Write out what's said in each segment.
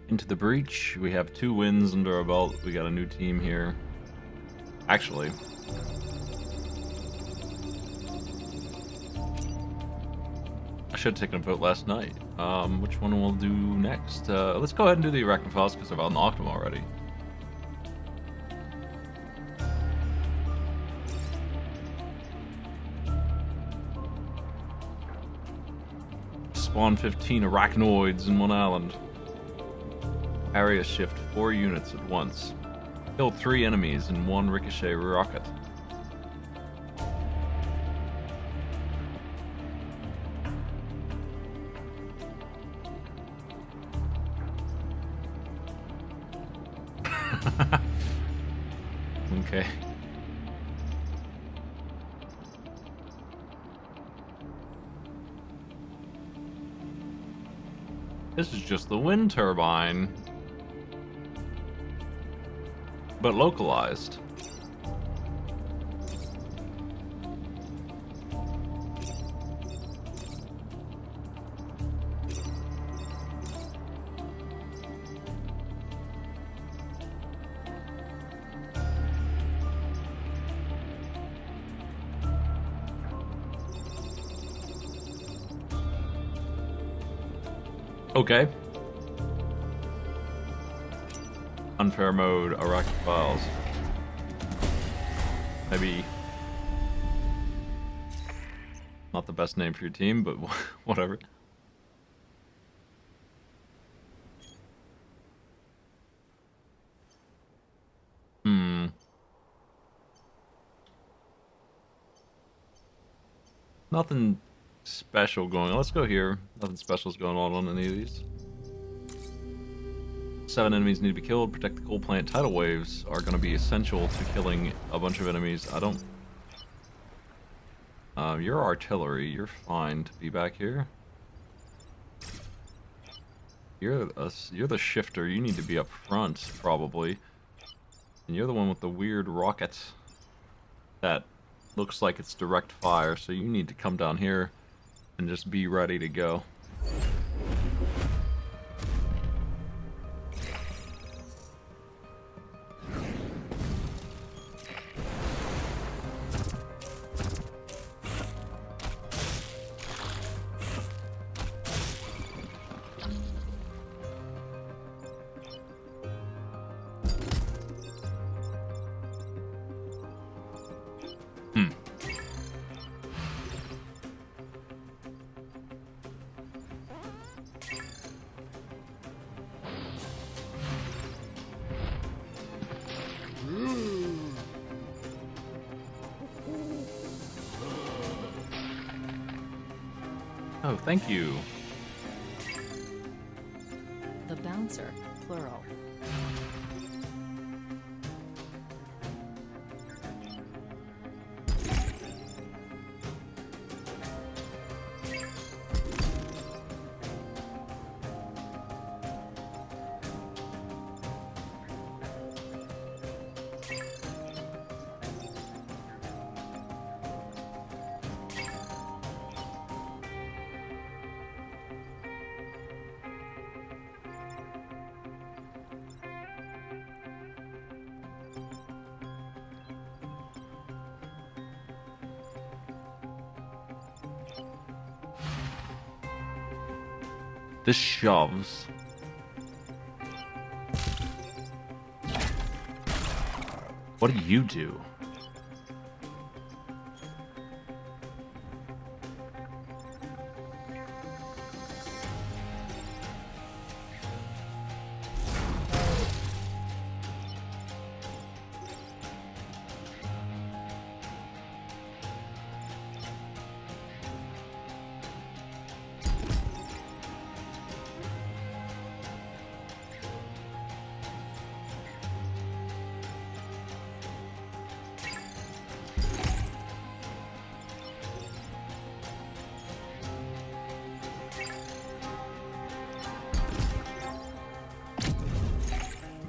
Into the breach. We have 2 wins under our belt. We got a new team here. Actually, I should have taken a vote last night. Which one we'll do next? Let's go ahead and do the Arachnophiles because I've unlocked them already. Spawn 15 arachnoids in one island. Area shift 4 units at once. Kill 3 enemies in 1 ricochet rocket. Okay. This is just the wind turbine, but localized. Okay. Unfair mode, Arachnophiles. Maybe not the best name for your team, but whatever. Nothing special going on. Let's go here. Nothing special is going on any of these. 7 enemies need to be killed. Protect the coal plant. Tidal waves are going to be essential to killing a bunch of enemies. I don't... you're artillery. You're fine to be back here. You're the shifter. You need to be up front, probably. And you're the one with the weird rocket that looks like it's direct fire, so you need to come down here and just be ready to go. Oh, thank you. The bouncer, plural. This shoves. What do you do?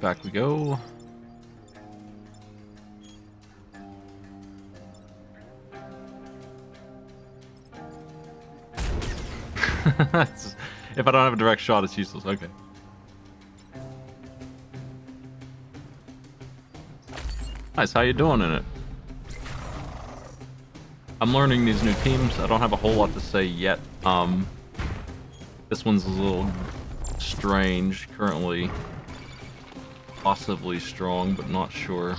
Back we go. If I don't have a direct shot, it's useless. Okay. Nice, how you doing in it? I'm learning these new teams. I don't have a whole lot to say yet. This one's a little strange currently. Possibly strong, but not sure.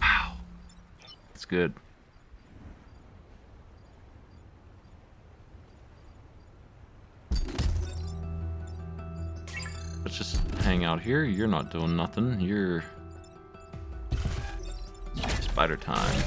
Wow. That's good. Let's just hang out here. You're not doing nothing. You're spider time.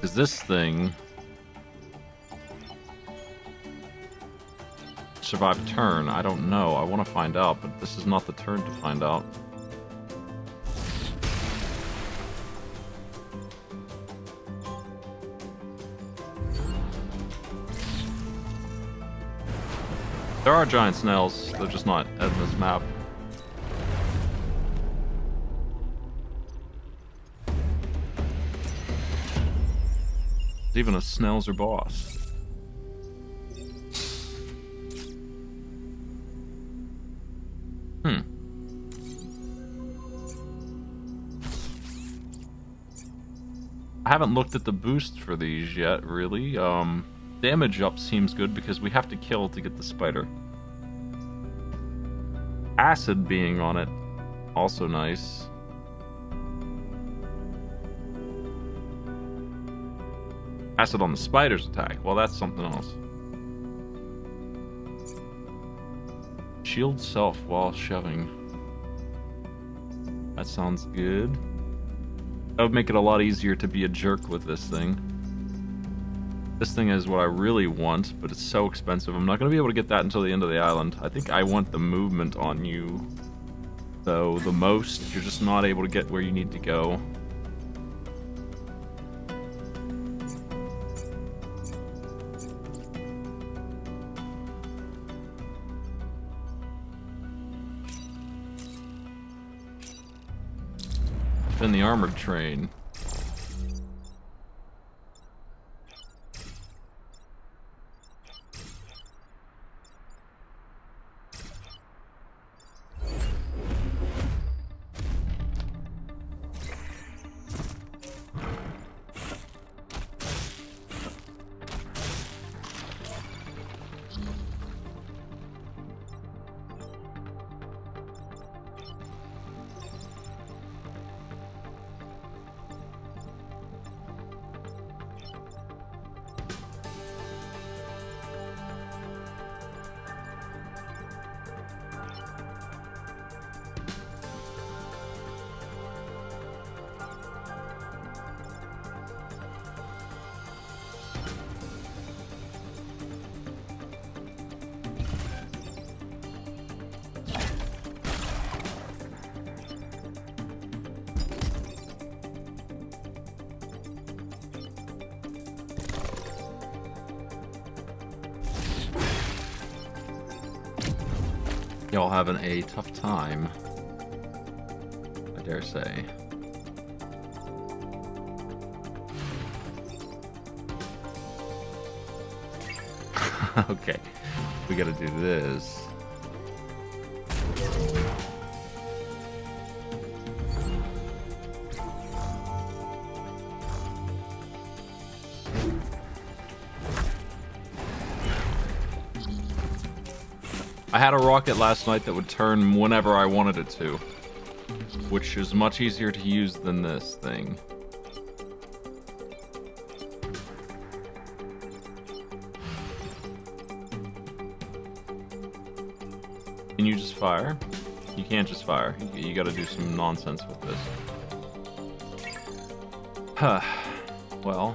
Is this thing survive turn? I don't know. I want to find out, but this is not the turn to find out. There are giant snails, they're just not in this map. Even a Snell's boss. I haven't looked at the boost for these yet, really. Damage up seems good because we have to kill to get the spider. Acid being on it, also nice. Acid on the spider's attack. Well, that's something else. Shield self while shoving. That sounds good. That would make it a lot easier to be a jerk with this thing. This thing is what I really want, but it's so expensive. I'm not going to be able to get that until the end of the island. I think I want the movement on you, though, the most. You're just not able to get where you need to go. In the armored train. Y'all having a tough time, I dare say. Okay, we gotta do this. I had a rocket last night that would turn whenever I wanted it to. which is much easier to use than this thing. Can you just fire? You can't just fire. You gotta do some nonsense with this. Huh. Well.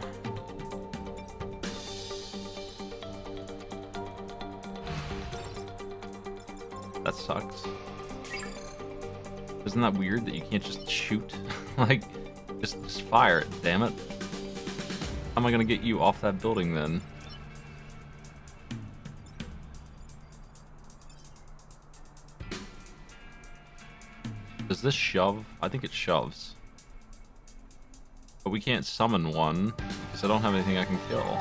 That sucks. Isn't that weird that you can't just shoot? Like, just fire it, damn it. How am I gonna get you off that building then? Does this shove? I think it shoves. But we can't summon one, because I don't have anything I can kill.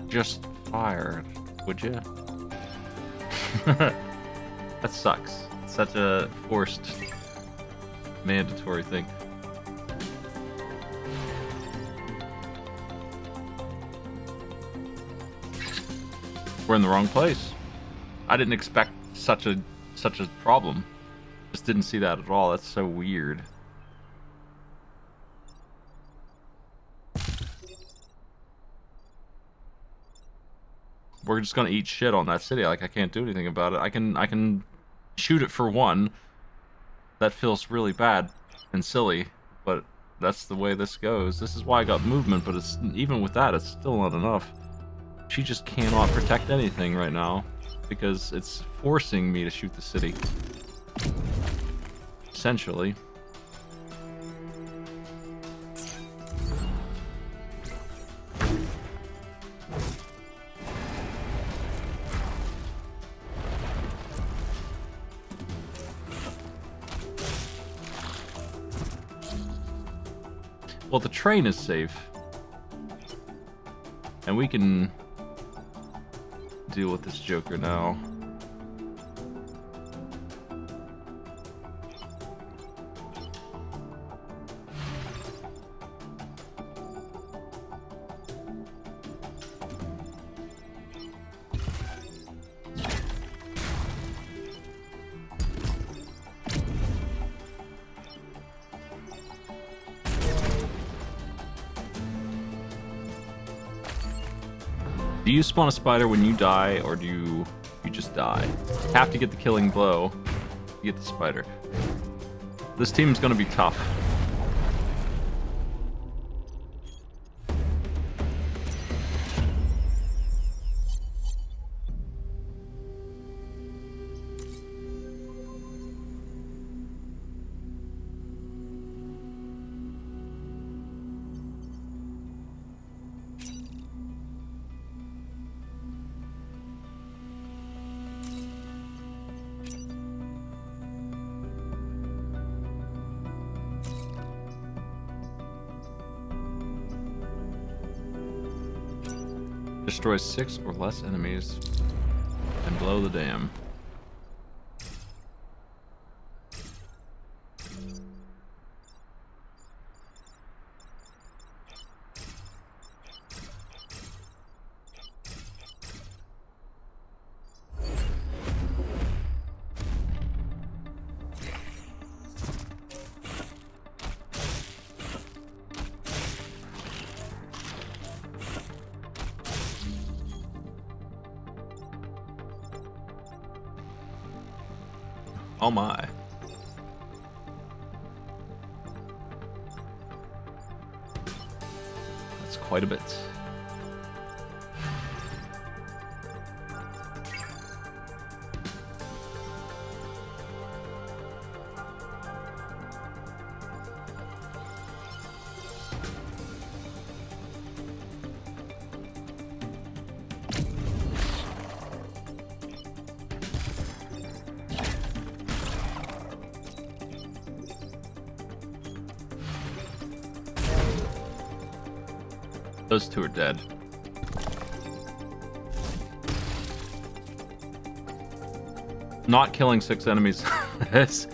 Just fire, would you? That sucks. It's such a forced, mandatory thing. We're in the wrong place. I didn't expect such a problem. Just didn't see that at all. That's so weird. We're just gonna eat shit on that city. Like, I can't do anything about it. I can shoot it for one. That feels really bad and silly, but that's the way this goes. This is why I got movement, but it's even with that, it's still not enough. She just cannot protect anything right now because it's forcing me to shoot the city. Essentially. Well, the train is safe. And we can deal with this Joker now. Do you spawn a spider when you die, or do you just die? You have to get the killing blow to get the spider. This team's gonna be tough. Destroys 6 or less enemies and blow the dam. Oh my. That's quite a bit. Those two are dead. Not killing 6 enemies is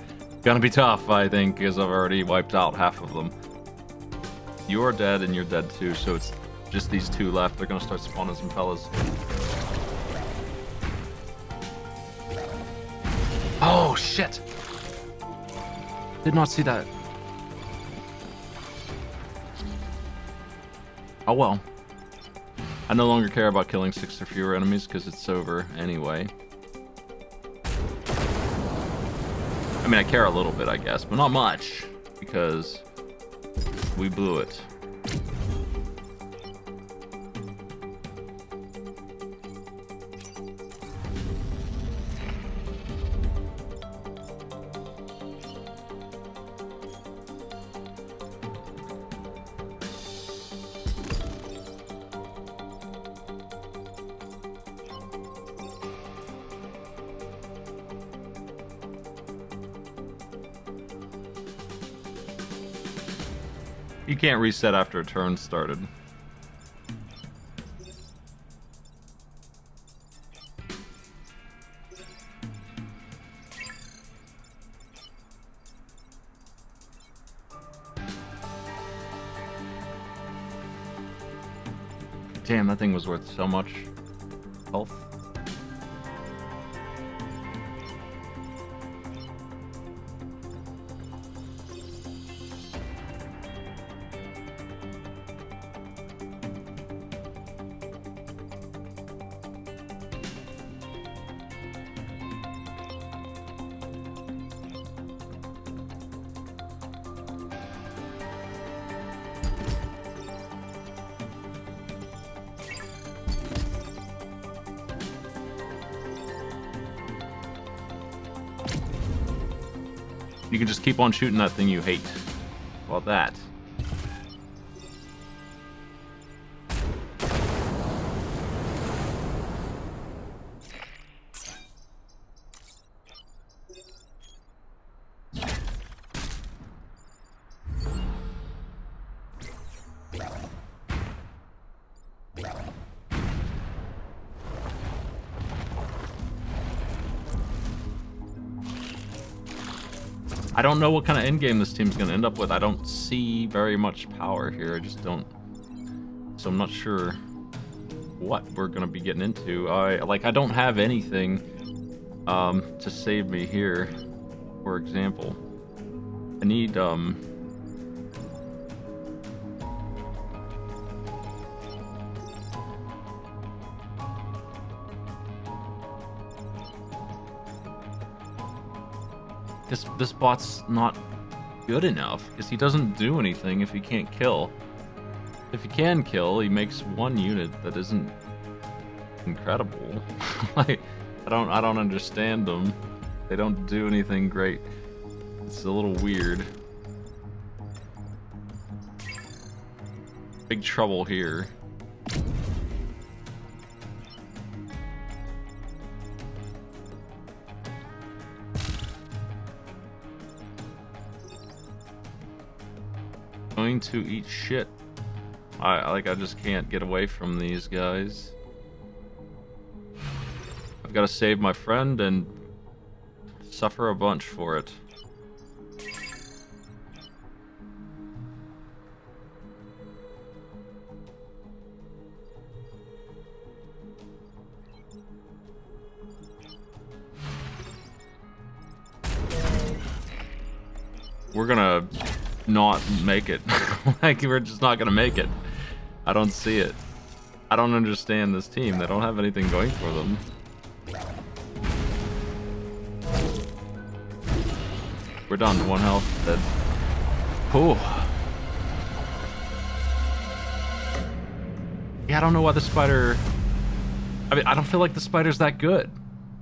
gonna be tough, I think, because I've already wiped out half of them. You're dead and you're dead too, so it's just these 2 left. They're gonna start spawning some fellas. Oh, shit! Did not see that. Oh well. I no longer care about killing 6 or fewer enemies because it's over anyway. I mean, I care a little bit, I guess, but not much because we blew it. You can't reset after a turn started. Damn, that thing was worth so much health. You can just keep on shooting that thing you hate. How about that? I don't know what kind of endgame this team's going to end up with. I don't see very much power here. I just don't. So I'm not sure what we're going to be getting into. I don't have anything to save me here, for example. I need This bot's not good enough because he doesn't do anything if he can't kill. If he can kill, he makes 1 unit that isn't incredible. Like, I don't understand them. They don't do anything great. It's a little weird. Big trouble here. Going to eat shit. I just can't get away from these guys. I've got to save my friend and suffer a bunch for it. We're gonna not make it. Like, we're just not gonna make it. I don't see it. I don't understand this team. They don't have anything going for them. We're down to 1 health. Dead. Cool. Yeah, I don't know why the spider... I mean, I don't feel like the spider's that good.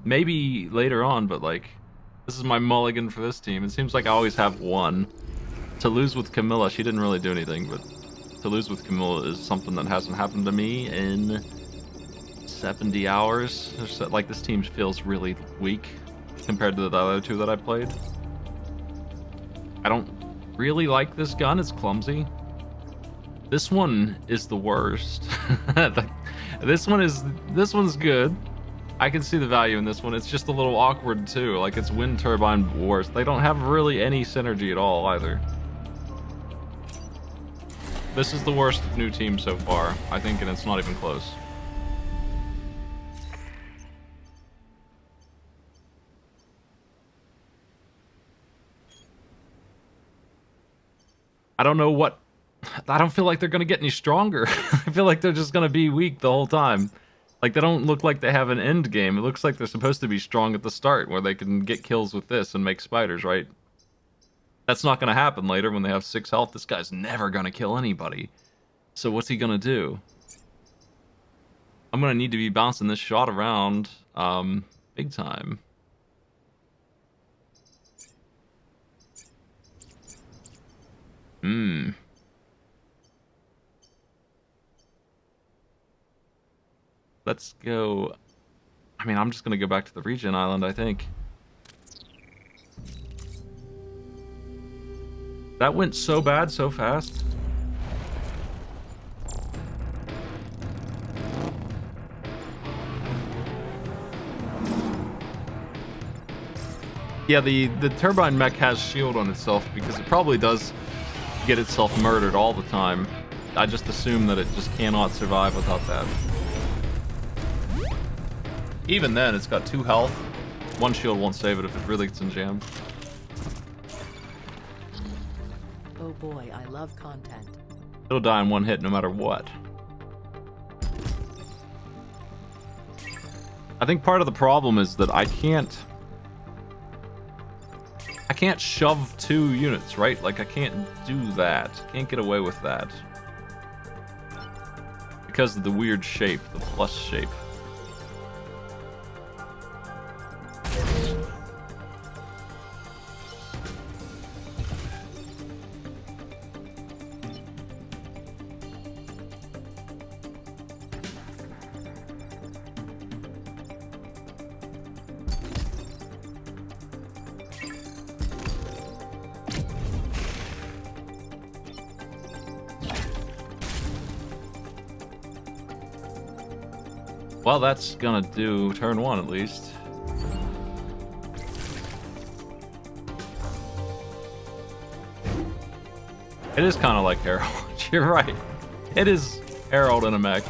Maybe later on, but like... This is my mulligan for this team. It seems like I always have 1. To lose with Camilla, she didn't really do anything, but to lose with Camilla is something that hasn't happened to me in 70 hours. Like, this team feels really weak compared to the other 2 that I played. I don't really like this gun. It's clumsy. This one is the worst. This one's good. I can see the value in this one. It's just a little awkward too. Like it's wind turbine wars. They don't have really any synergy at all either. This is the worst new team so far, I think, and it's not even close. I don't know what... I don't feel like they're going to get any stronger. I feel like they're just going to be weak the whole time. Like, they don't look like they have an end game. It looks like they're supposed to be strong at the start, where they can get kills with this and make spiders, right? That's not going to happen later when they have 6 health. This guy's never going to kill anybody. So what's he going to do? I'm going to need to be bouncing this shot around big time. Let's go... I mean, I'm just going to go back to the regen island, I think. That went so bad so fast. Yeah, the turbine mech has shield on itself because it probably does get itself murdered all the time. I just assume that it just cannot survive without that. Even then, it's got 2 health. 1 shield won't save it if it really gets in jam. Oh boy, I love content. It'll die in 1 hit no matter what. I think part of the problem is that I can't shove 2 units, right? Like, I can't do that. Can't get away with that. Because of the weird shape, the plus shape. Well, that's gonna do turn 1 at least. It is kind of like Herald. You're right. It is Herald in a mech.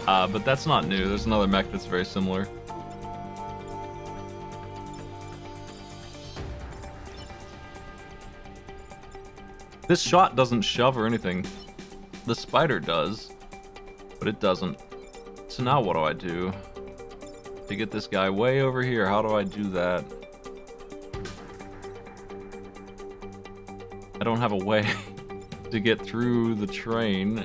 But that's not new. There's another mech that's very similar. This shot doesn't shove or anything. The spider does, but it doesn't. So now what do I do? To get this guy way over here, how do I do that? I don't have a way to get through the train.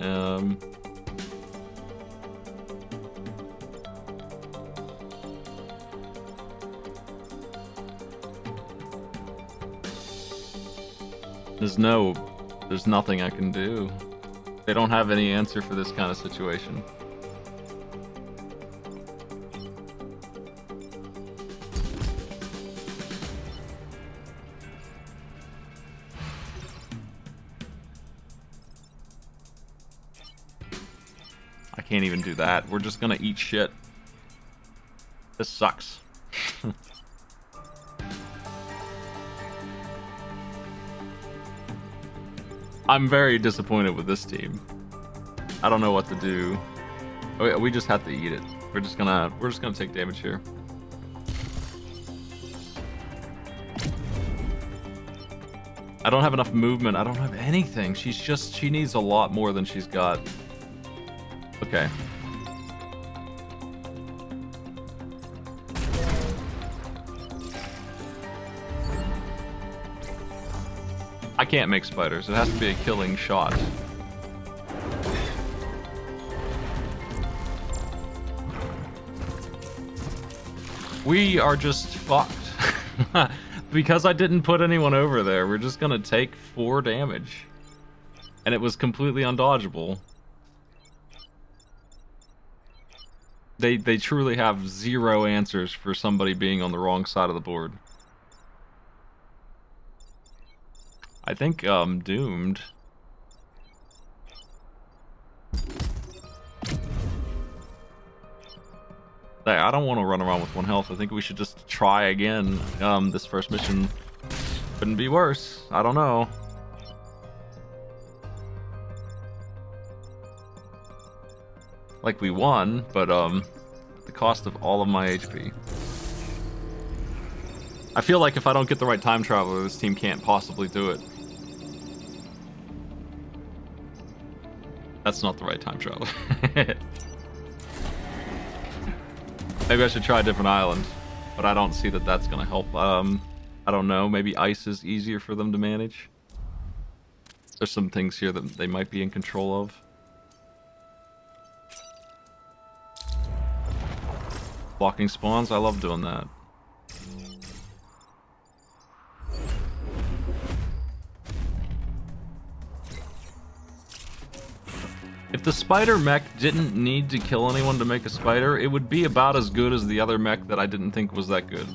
There's nothing I can do. They don't have any answer for this kind of situation. I can't even do that. We're just gonna eat shit. This sucks. I'm very disappointed with this team. I don't know what to do. We just have to eat it. We're just gonna take damage here. I don't have enough movement. I don't have anything. She needs a lot more than she's got. Okay. I can't make spiders. It has to be a killing shot. We are just fucked. Because I didn't put anyone over there, we're just gonna take 4 damage. And it was completely undodgeable. They truly have 0 answers for somebody being on the wrong side of the board. I think I'm doomed. I don't want to run around with 1 health. I think we should just try again. This first mission couldn't be worse. I don't know. Like we won, but at the cost of all of my HP. I feel like if I don't get the right time traveler, this team can't possibly do it. That's not the right time traveler. Maybe I should try a different island, but I don't see that that's gonna help. I don't know. Maybe ice is easier for them to manage. There's some things here that they might be in control of. Blocking spawns, I love doing that. If the spider mech didn't need to kill anyone to make a spider, it would be about as good as the other mech that I didn't think was that good.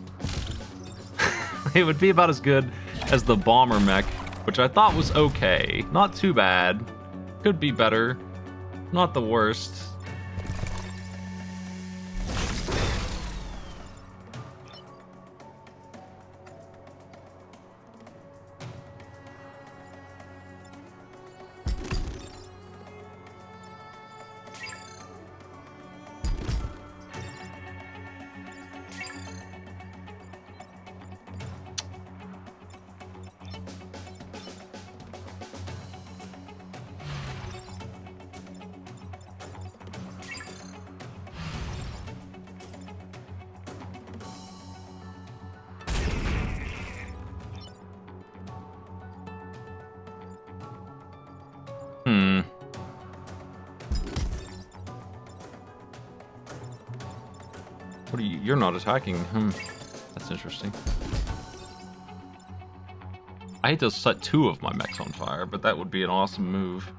It would be about as good as the bomber mech, which I thought was okay. Not too bad. Could be better. Not the worst. What are you? You're not attacking. That's interesting. I hate to set 2 of my mechs on fire, but that would be an awesome move.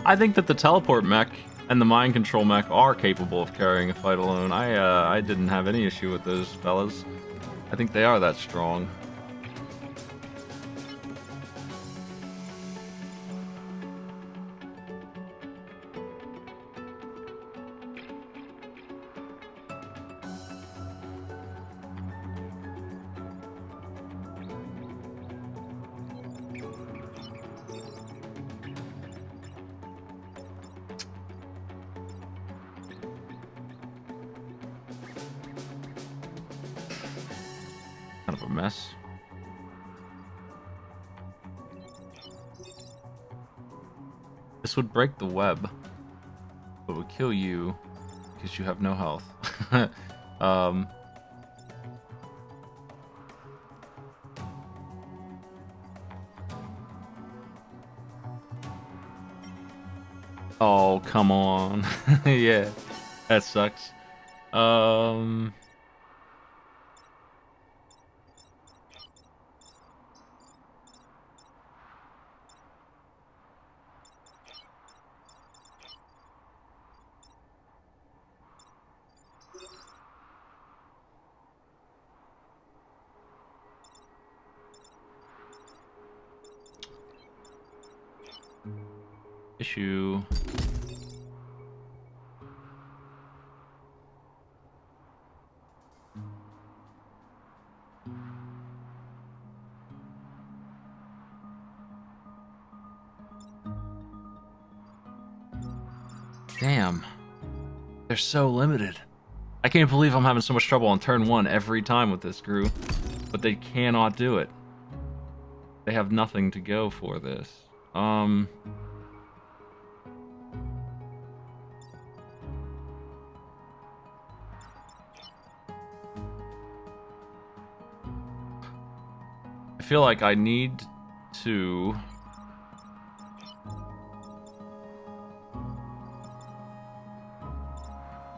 I think that the teleport mech and the mind control mech are capable of carrying a fight alone. I didn't have any issue with those fellas. I think they are that strong. Kind of a mess. This would break the web, but would kill you because you have no health. Oh, come on. Yeah, that sucks. Issue. Damn. They're so limited. I can't believe I'm having so much trouble on turn 1 every time with this crew. But they cannot do it. They have nothing to go for this. I feel like I need to...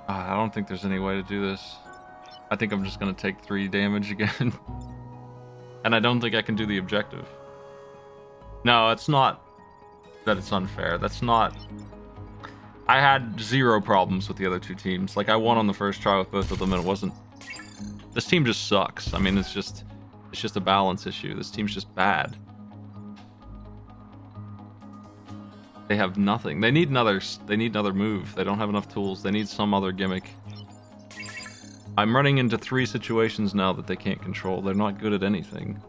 I don't think there's any way to do this. I think I'm just gonna take 3 damage again. And I don't think I can do the objective. No, it's not that it's unfair. That's not... I had zero problems with the other two teams. Like, I won on the first try with both of them, and it wasn't... This team just sucks. I mean, it's just a balance issue. This team's just bad. They have nothing. They need another move. They don't have enough tools. They need some other gimmick. I'm running into 3 situations now that they can't control. They're not good at anything.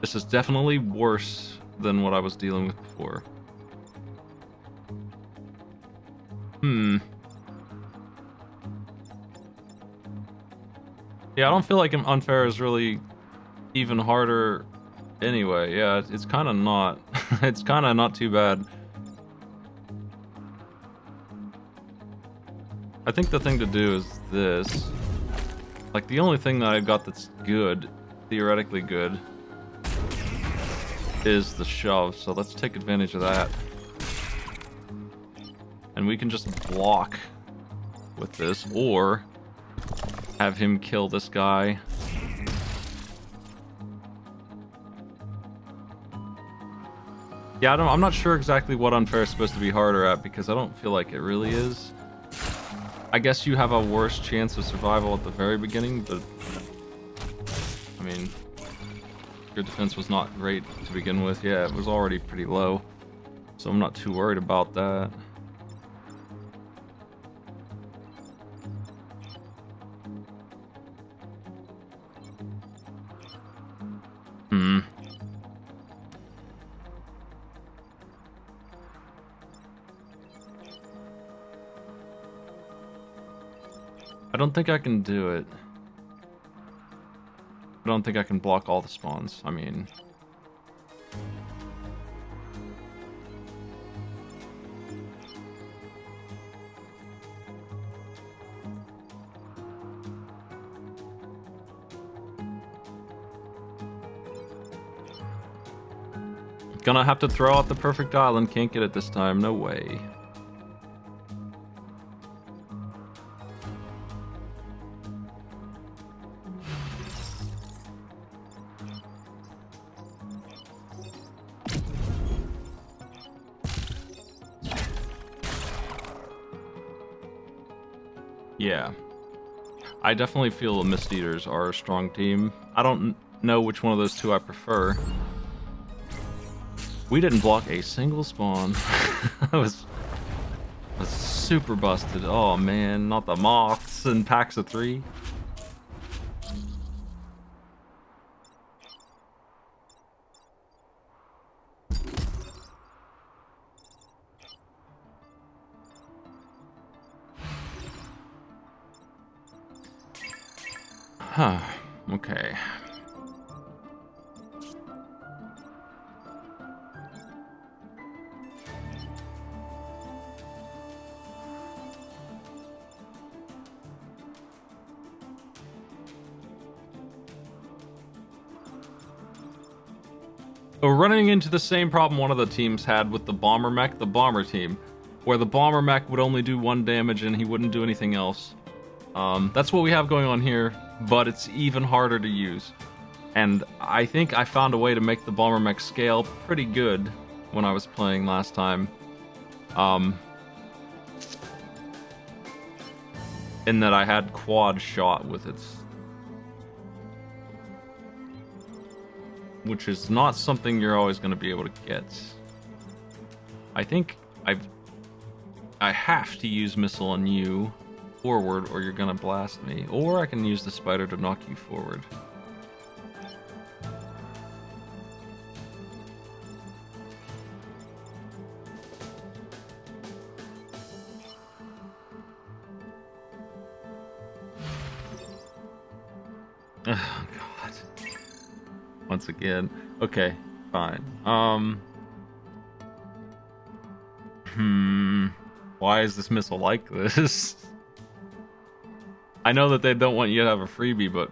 This is definitely worse than what I was dealing with before. Yeah, I don't feel like unfair is really even harder anyway. Yeah, it's kind of not. It's kind of not too bad. I think the thing to do is this. Like, the only thing that I've got that's good, theoretically good, is the shove. So let's take advantage of that. And we can just block with this, or have him kill this guy. Yeah, I'm not sure exactly what unfair is supposed to be harder at, because I don't feel like it really is. I guess you have a worse chance of survival at the very beginning, but I mean, your defense was not great to begin with. Yeah, it was already pretty low, so I'm not too worried about that. I don't think I can do it. I don't think I can block all the spawns. I mean... Gonna have to throw out the perfect island. Can't get it this time. No way. Yeah. I definitely feel the Mist Eaters are a strong team. I don't know which one of those two I prefer. We didn't block a single spawn. I was super busted. Oh man, not the moths and packs of 3. Huh. Okay. We're running into the same problem one of the teams had with the bomber mech, the bomber team, where the bomber mech would only do 1 damage and he wouldn't do anything else. That's what we have going on here, but it's even harder to use. And I think I found a way to make the bomber mech scale pretty good when I was playing last time. In that I had quad shot with it. Which is not something you're always going to be able to get. I think I have to use missile on you forward, or you're going to blast me. Or I can use the spider to knock you forward. Oh, God. Once again. Okay, fine. Why is this missile like this? I know that they don't want you to have a freebie, but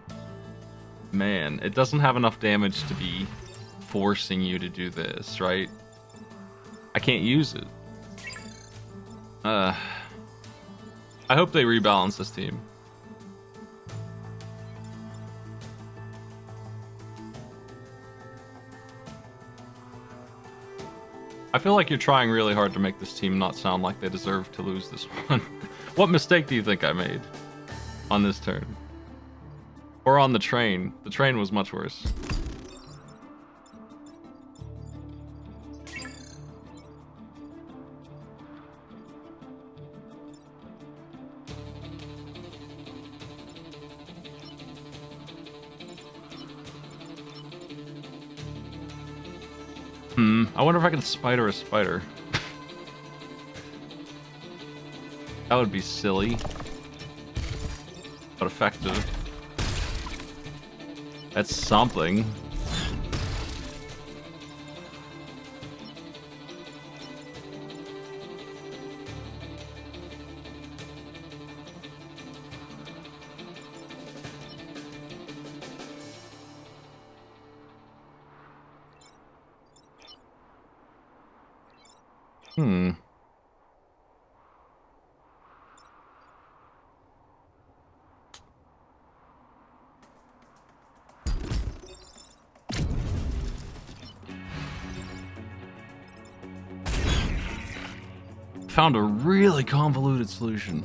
man, it doesn't have enough damage to be forcing you to do this, right? I can't use it. I hope they rebalance this team. I feel like you're trying really hard to make this team not sound like they deserve to lose this one. What mistake do you think I made on this turn? Or on the train? The train was much worse. I wonder if I can spider a spider. That would be silly, but effective. That's something. Found a really convoluted solution.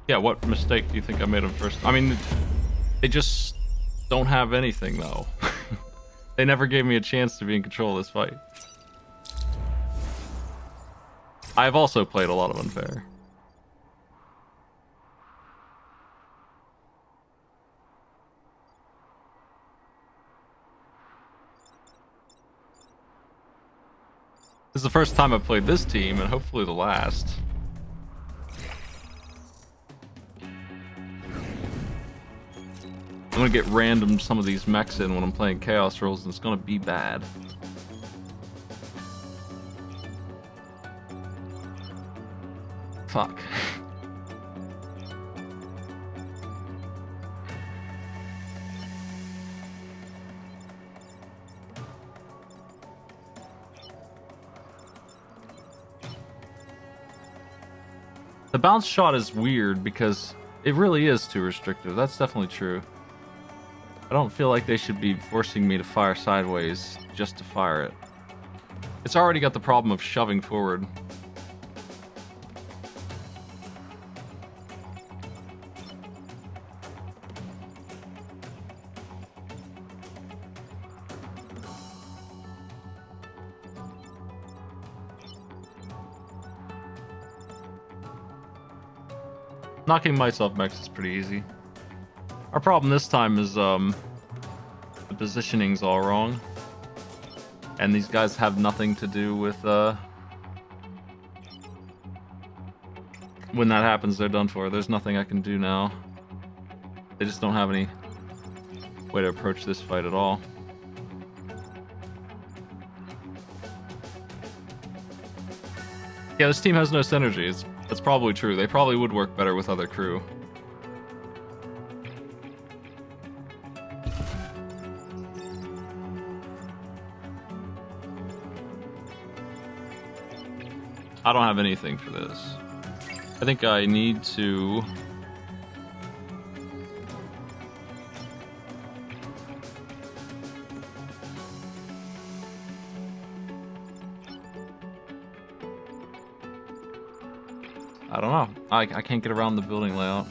Yeah, what mistake do you think I made on first? I mean, they just don't have anything, though. They never gave me a chance to be in control of this fight. I've also played a lot of unfair. This is the first time I've played this team, and hopefully the last. I'm gonna get random some of these mechs in when I'm playing Chaos Rolls, and it's gonna be bad. Fuck. The bounce shot is weird because it really is too restrictive. That's definitely true. I don't feel like they should be forcing me to fire sideways just to fire it. It's already got the problem of shoving forward. Knocking mice off mechs is pretty easy. Our problem this time is the positioning's all wrong. And these guys have nothing to do with when that happens, they're done for. There's nothing I can do now. They just don't have any way to approach this fight at all. Yeah, this team has no synergy. That's probably true. They probably would work better with other crew. I don't have anything for this. I think I need to... I don't know. I can't get around the building layout.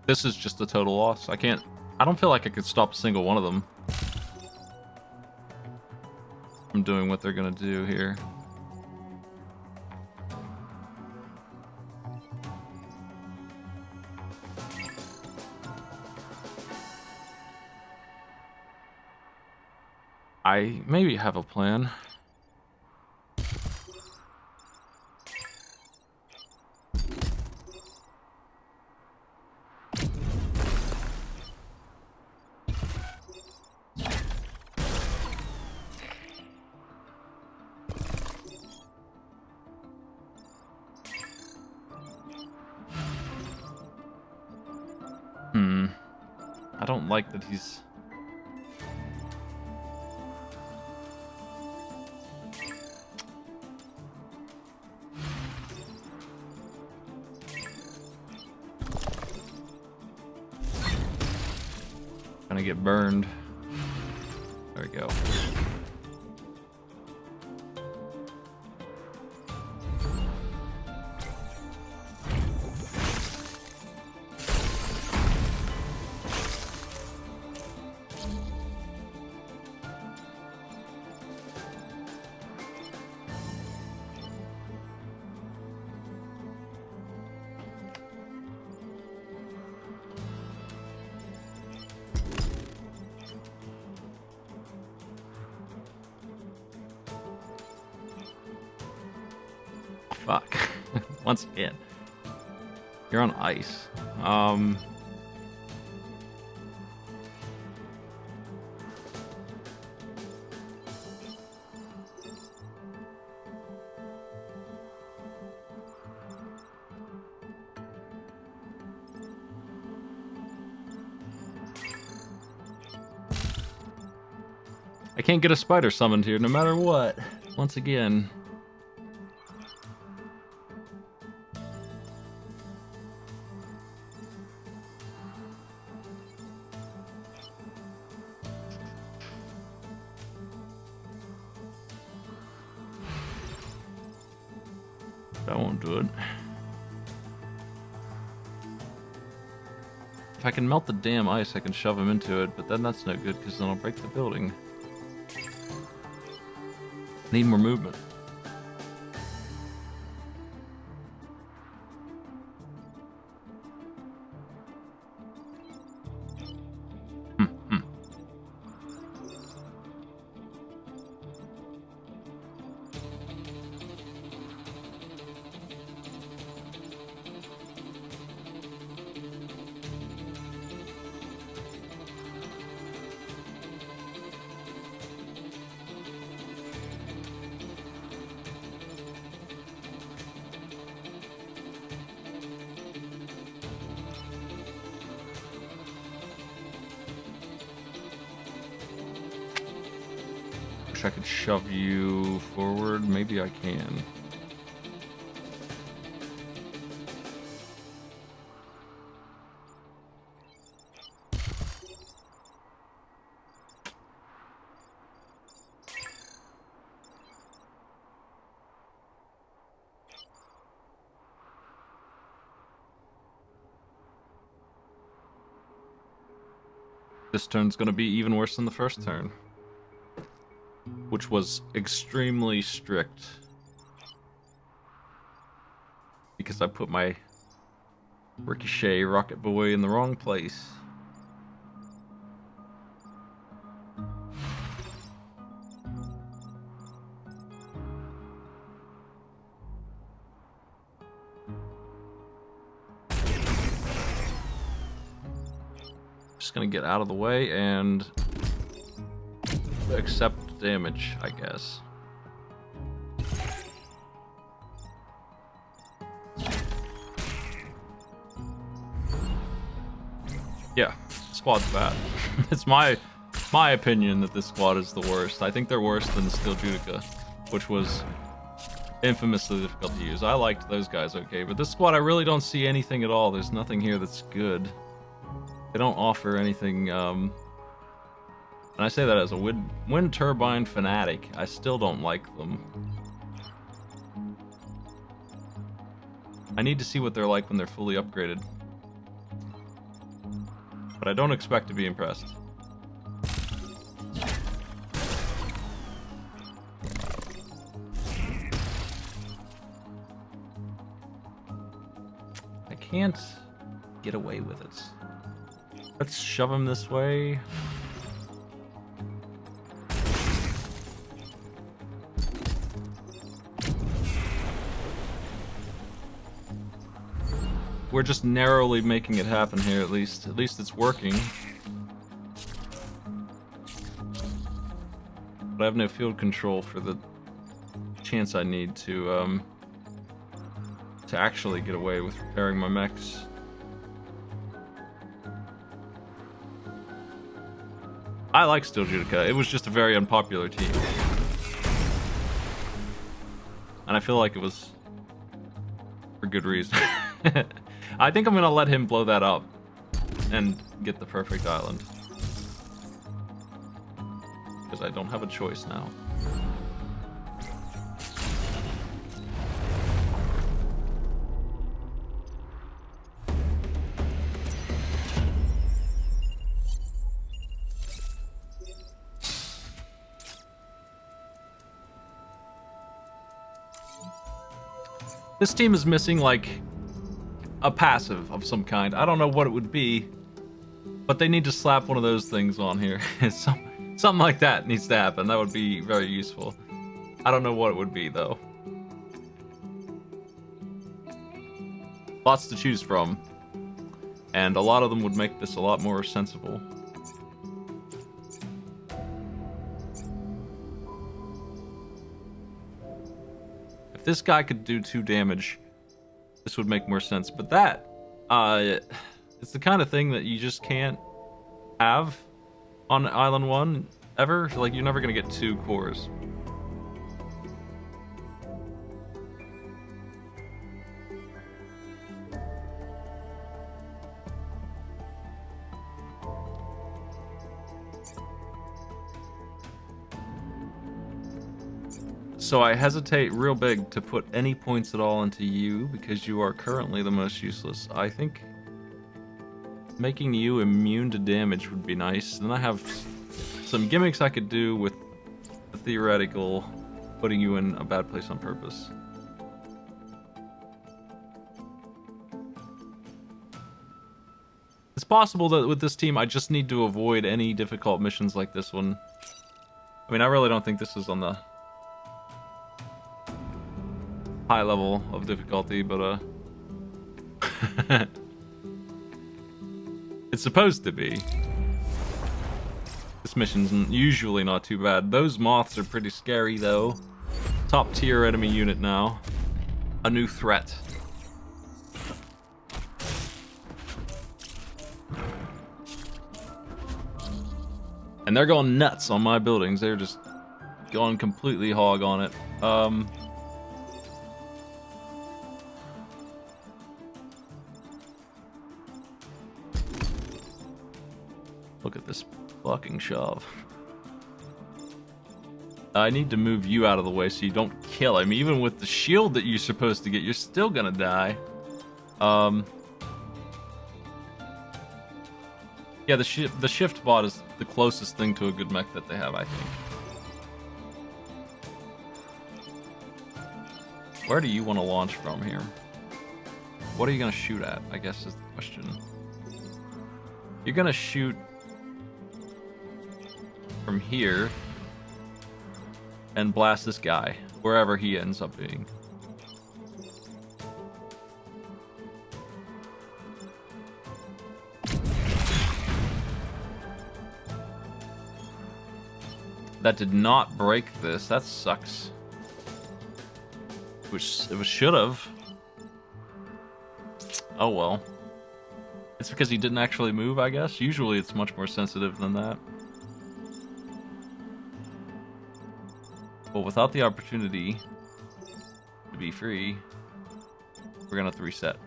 This is just a total loss. I don't feel like I could stop a single one of them from doing what they're gonna do here. I maybe have a plan. I don't like that he's... gonna get burned. There we go. Fuck. Once again. You're on ice. I can't get a spider summoned here no matter what. Once again. That won't do it. If I can melt the damn ice, I can shove him into it, but then that's no good because then I'll break the building. Need more movement. I could shove you forward. Maybe I can. This turn's gonna be even worse than the first turn, which was extremely strict because I put my Ricochet Rocket Boy in the wrong place. Just gonna get out of the way and accept damage, I guess. Yeah, squad's bad. It's my opinion that this squad is the worst. I think they're worse than the Steel Judica, which was infamously difficult to use. I liked those guys okay, but this squad I really don't see anything at all. There's nothing here that's good. They don't offer anything, and I say that as a wind turbine fanatic. I still don't like them. I need to see what they're like when they're fully upgraded. But I don't expect to be impressed. I can't get away with it. Let's shove him this way. We're just narrowly making it happen here, at least. At least it's working. But I have no field control for the chance I need to actually get away with repairing my mechs. I like Steel Judica. It was just a very unpopular team. And I feel like it was for good reason. I think I'm gonna let him blow that up and get the perfect island. Because I don't have a choice now. This team is missing, like, a passive of some kind. I don't know what it would be, but they need to slap one of those things on here. Something like that needs to happen. That would be very useful. I don't know what it would be, though. Lots to choose from. And a lot of them would make this a lot more sensible. If this guy could do 2 damage, this would make more sense. But that, it's the kind of thing that you just can't have on Island 1 ever. Like, you're never gonna get 2 cores. So I hesitate real big to put any points at all into you because you are currently the most useless. I think making you immune to damage would be nice. Then I have some gimmicks I could do with the theoretical putting you in a bad place on purpose. It's possible that with this team I just need to avoid any difficult missions like this one. I mean, I really don't think this is on the high level of difficulty, but it's supposed to be. This mission's usually not too bad. Those moths are pretty scary, though. Top tier enemy unit now. A new threat. And they're going nuts on my buildings. They're just going completely hog on it. Look at this fucking shove. I need to move you out of the way so you don't kill him. Even with the shield that you're supposed to get, you're still gonna die. Yeah, the shift bot is the closest thing to a good mech that they have, I think. Where do you want to launch from here? What are you gonna shoot at, I guess is the question. You're gonna shoot from here and blast this guy wherever he ends up being. That did not break this. That sucks. Which it should have. Oh well. It's because he didn't actually move, I guess. Usually it's much more sensitive than that. But without the opportunity to be free, we're gonna have to reset.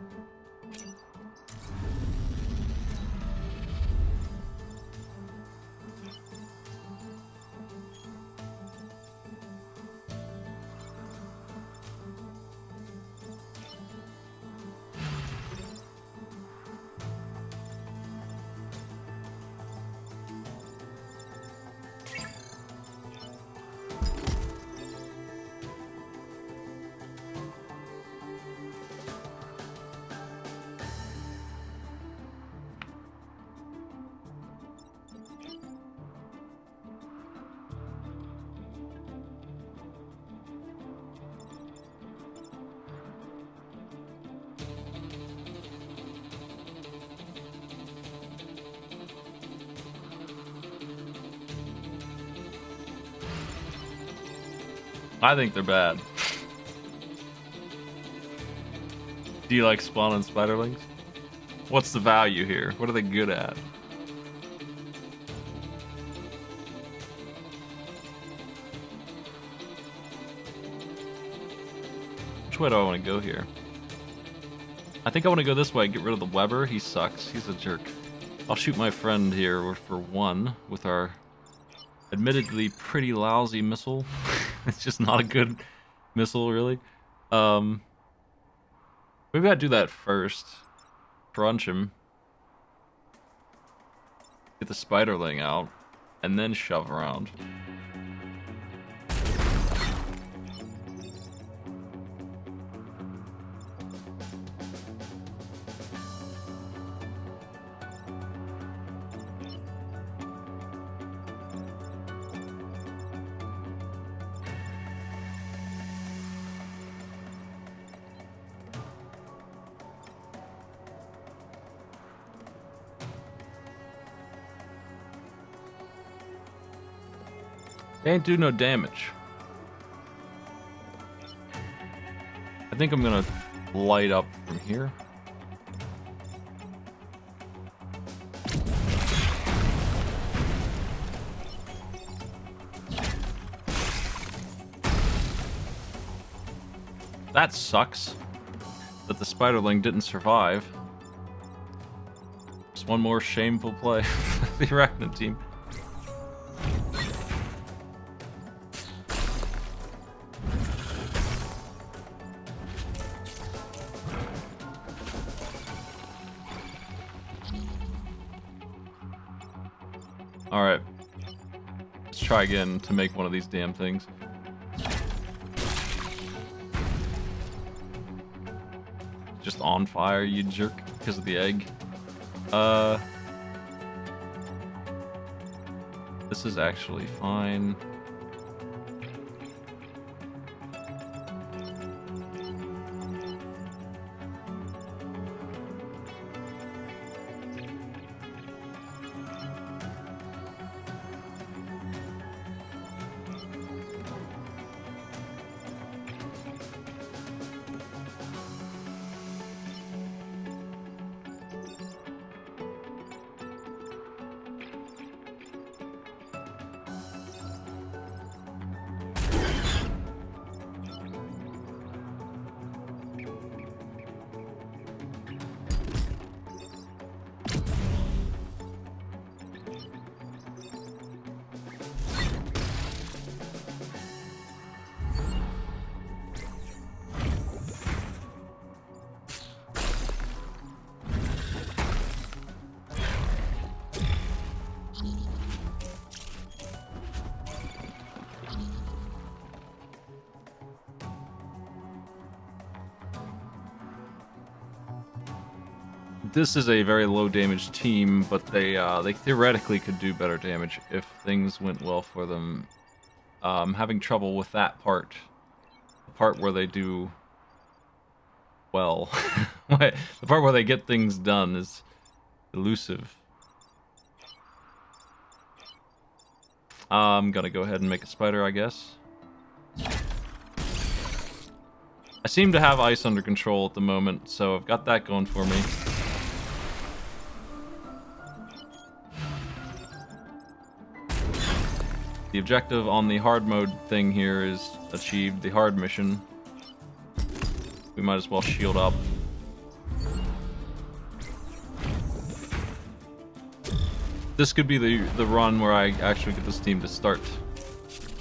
I think they're bad. Do you like spawning spiderlings? What's the value here? What are they good at? Which way do I want to go here? I think I want to go this way, get rid of the Weber. He sucks. He's a jerk. I'll shoot my friend here for one with our admittedly pretty lousy missile. It's just not a good missile, really. Maybe I'd do that first. Crunch him. Get the spiderling out. And then shove around. They ain't do no damage. I think I'm gonna light up from here. That sucks. That the spiderling didn't survive. Just one more shameful play. The Arachnid team. Alright. Let's try again to make one of these damn things. Just on fire, you jerk, because of the egg. This is actually fine. This is a very low damage team, but they theoretically could do better damage if things went well for them. Having trouble with that part. The part where they do well. The part where they get things done is elusive. I'm gonna go ahead and make a spider, I guess. I seem to have ice under control at the moment, so I've got that going for me. The objective on the hard mode thing here is achieved, the hard mission. We might as well shield up. This could be the run where I actually get this team to start,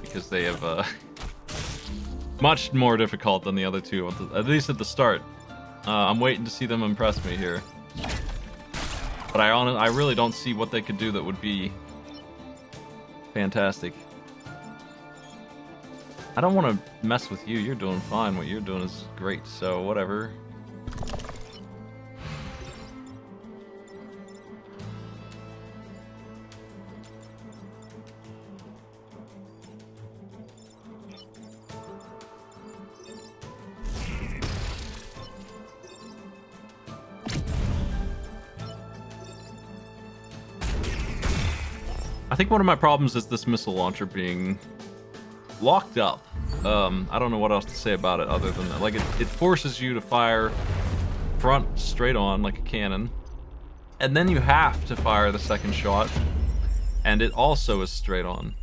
because they have much more difficult than the other two, at least at the start. I'm waiting to see them impress me here. But I really don't see what they could do that would be fantastic. I don't want to mess with you. You're doing fine. What you're doing is great, so whatever. I think one of my problems is this missile launcher being locked up. I don't know what else to say about it other than that. Like, it forces you to fire front straight on like a cannon, and then you have to fire the second shot, and it also is straight on.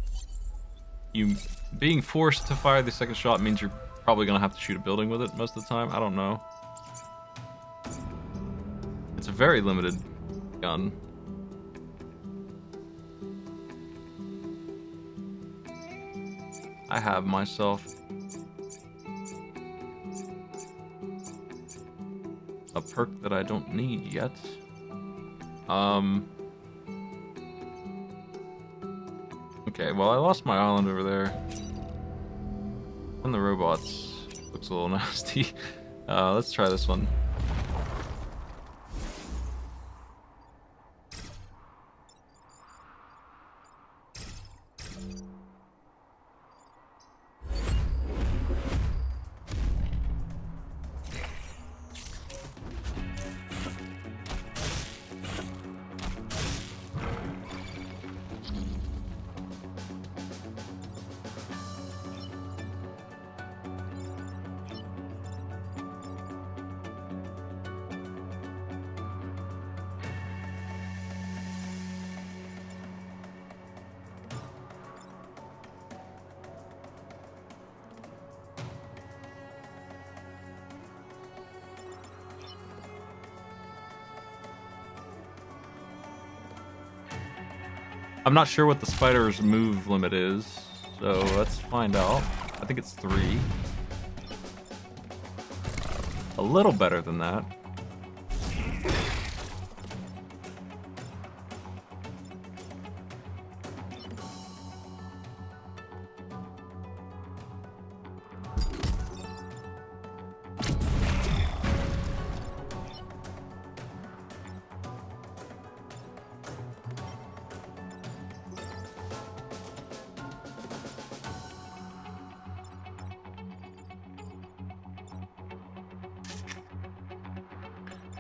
You being forced to fire the second shot means you're Probably gonna have to shoot a building with it most of the time. I don't know. It's a very limited gun. I have myself a perk that I don't need yet. Okay, well I lost my island over there. And the robots looks a little nasty. Let's try this one. I'm not sure what the spider's move limit is, so let's find out. I think it's 3. A little better than that.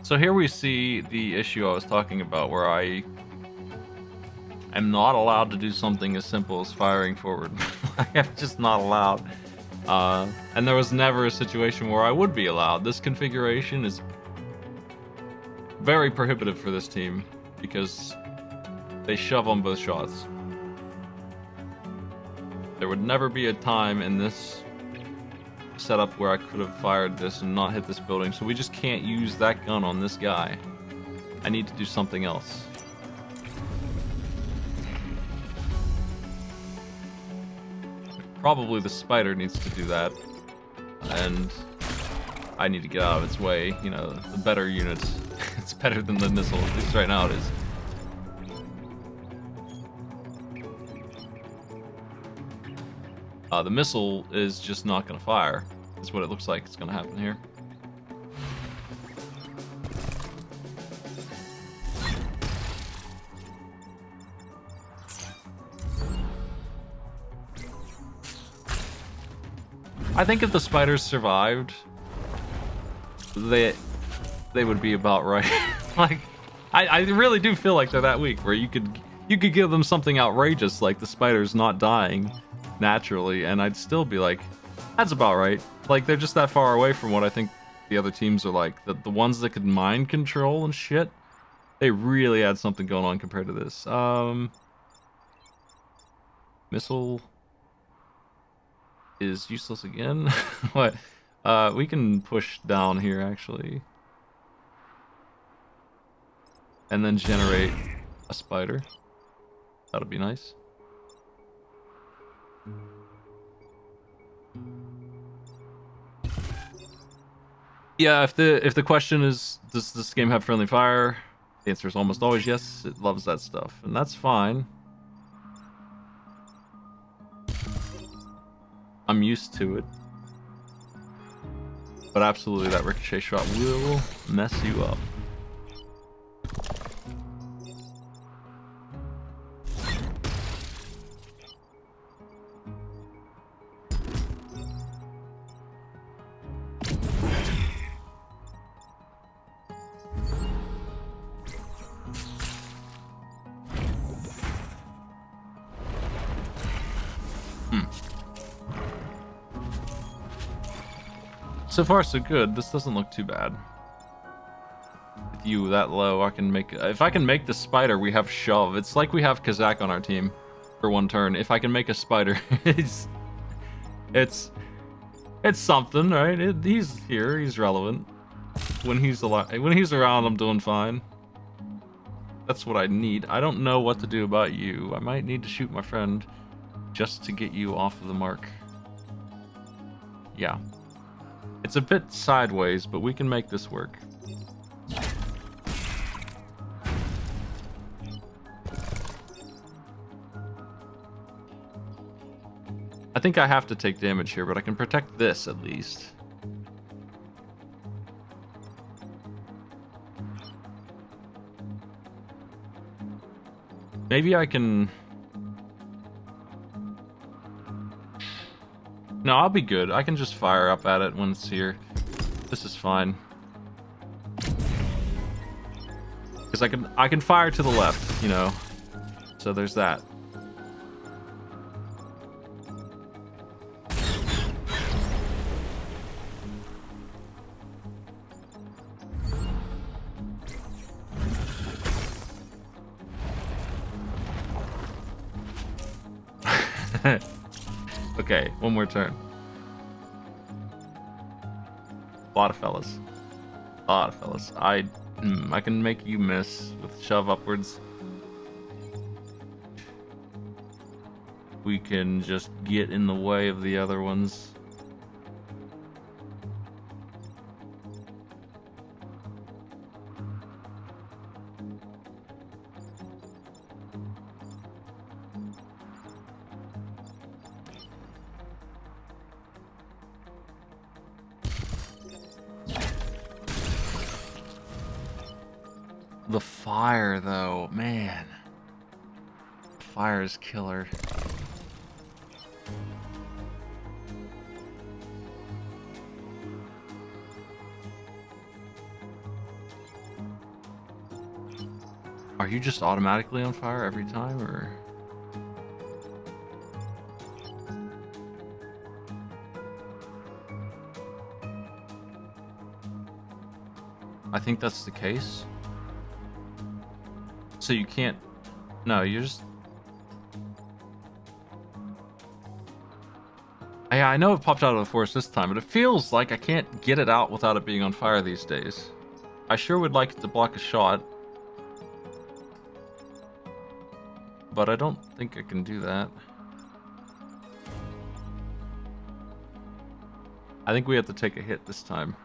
So here we see the issue I was talking about, where I am not allowed to do something as simple as firing forward. I'm just not allowed. And there was never a situation where I would be allowed. This configuration is very prohibitive for this team, because they shove on both shots. There would never be a time in this setup where I could have fired this and not hit this building, so we just can't use that gun on this guy. I need to do something else. Probably the spider needs to do that, and I need to get out of its way. You know, the better units. It's better than the missile, at least right now it is. The missile is just not going to fire. That's what it looks like it's going to happen here. I think if the spiders survived, they would be about right. Like, I really do feel like they're that weak, where you could give them something outrageous like the spiders not dying naturally, and I'd still be like, that's about right. Like, they're just that far away from what I think the other teams are like. The ones that could mind control and shit, they really had something going on compared to this. Missile is useless again. What? We can push down here, actually. And then generate a spider. That'll be nice. Yeah, if the question is, does this game have friendly fire? The answer is almost always yes. It loves that stuff, and that's fine. I'm used to it. But absolutely, that ricochet shot will mess you up. So far, so good. This doesn't look too bad. With you that low, I can make... If I can make the spider, we have shove. It's like we have Kazak on our team for one turn. If I can make a spider, it's It's something, right? He's here. He's relevant. When he's alive, when he's around, I'm doing fine. That's what I need. I don't know what to do about you. I might need to shoot my friend just to get you off of the mark. Yeah. It's a bit sideways, but we can make this work. I think I have to take damage here, but I can protect this at least. Maybe I can... No, I'll be good. I can just fire up at it when it's here. This is fine. Because I can fire to the left, you know. So there's that. Okay, one more turn. A lot of fellas. A lot of fellas. I can make you miss with shove upwards. We can just get in the way of the other ones. The fire, though, man. Fire is killer. Are you just automatically on fire every time, or? I think that's the case. So you can't... No, you're just... Yeah, I know it popped out of the forest this time, but it feels like I can't get it out without it being on fire these days. I sure would like it to block a shot. But I don't think I can do that. I think we have to take a hit this time.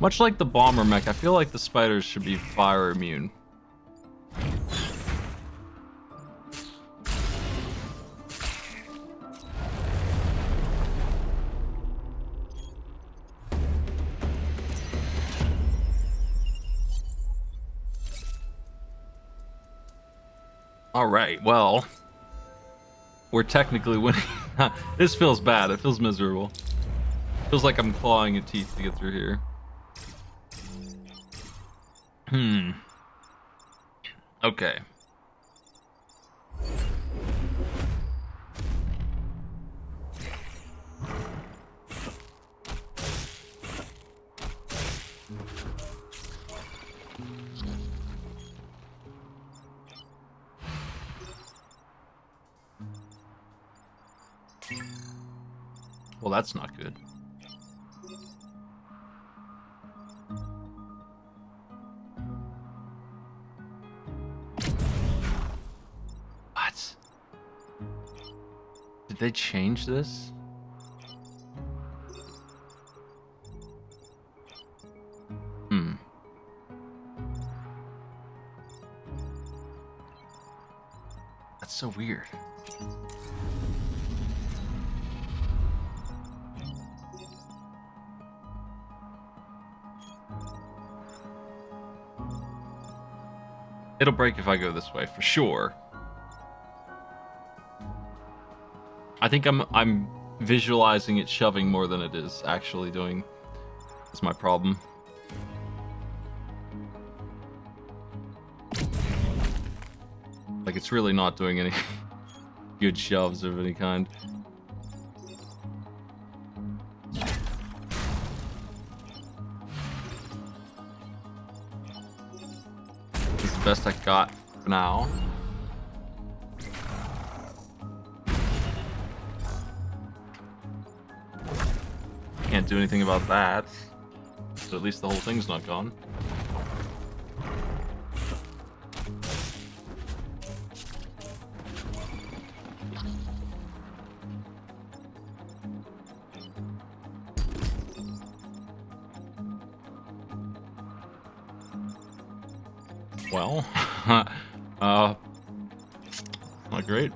Much like the bomber mech, I feel like the spiders should be fire immune. Alright, well, we're technically winning. This feels bad. It feels miserable. Feels like I'm clawing at teeth to get through here. Okay. Well, that's not good. What? Did they change this? That's so weird. It'll break if I go this way, for sure. I think I'm visualizing it shoving more than it is actually doing. That's my problem. Like, it's really not doing any good shoves of any kind. This is the best I got for now. Can't do anything about that. But at least the whole thing's not gone. Well, not great.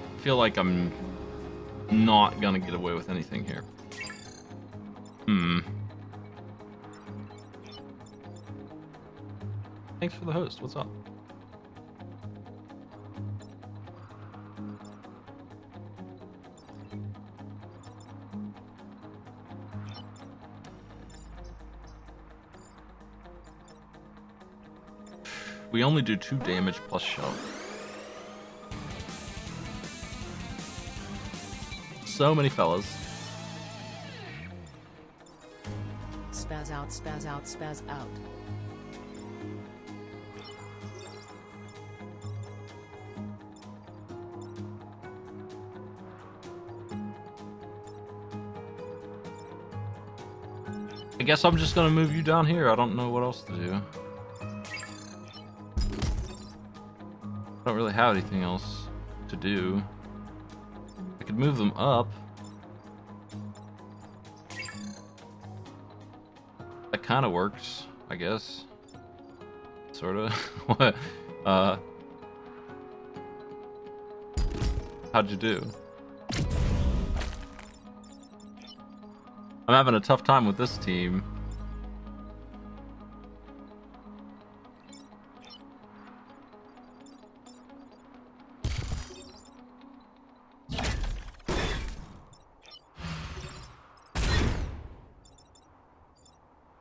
I feel like I'm not gonna get away with anything here. Thanks for the host. What's up? We only do 2 damage plus shove. So many fellas. Spaz out, spaz out, spaz out. I guess I'm just gonna move you down here. I don't know what else to do. I don't really have anything else to do. I could move them up. That kind of works, I guess. Sorta. What? How'd you do? I'm having a tough time with this team.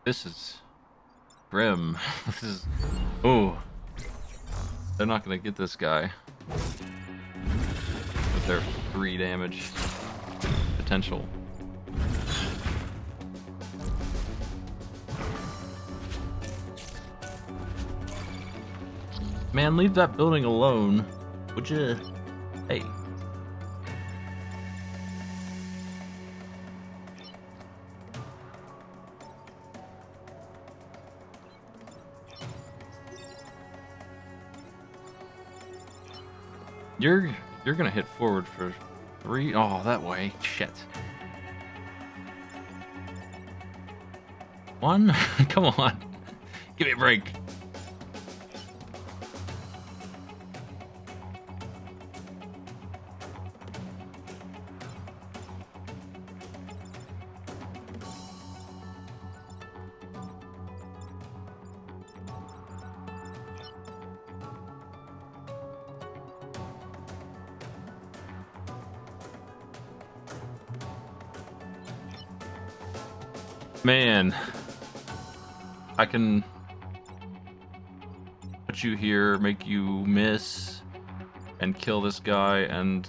This is grim. This is... Oh. They're not gonna get this guy. With their 3 damage potential. Man, leave that building alone, would you? Hey. You're gonna hit forward for 3. Oh, that way. Shit. 1? Come on. Give me a break. Man, I can put you here, make you miss, and kill this guy, and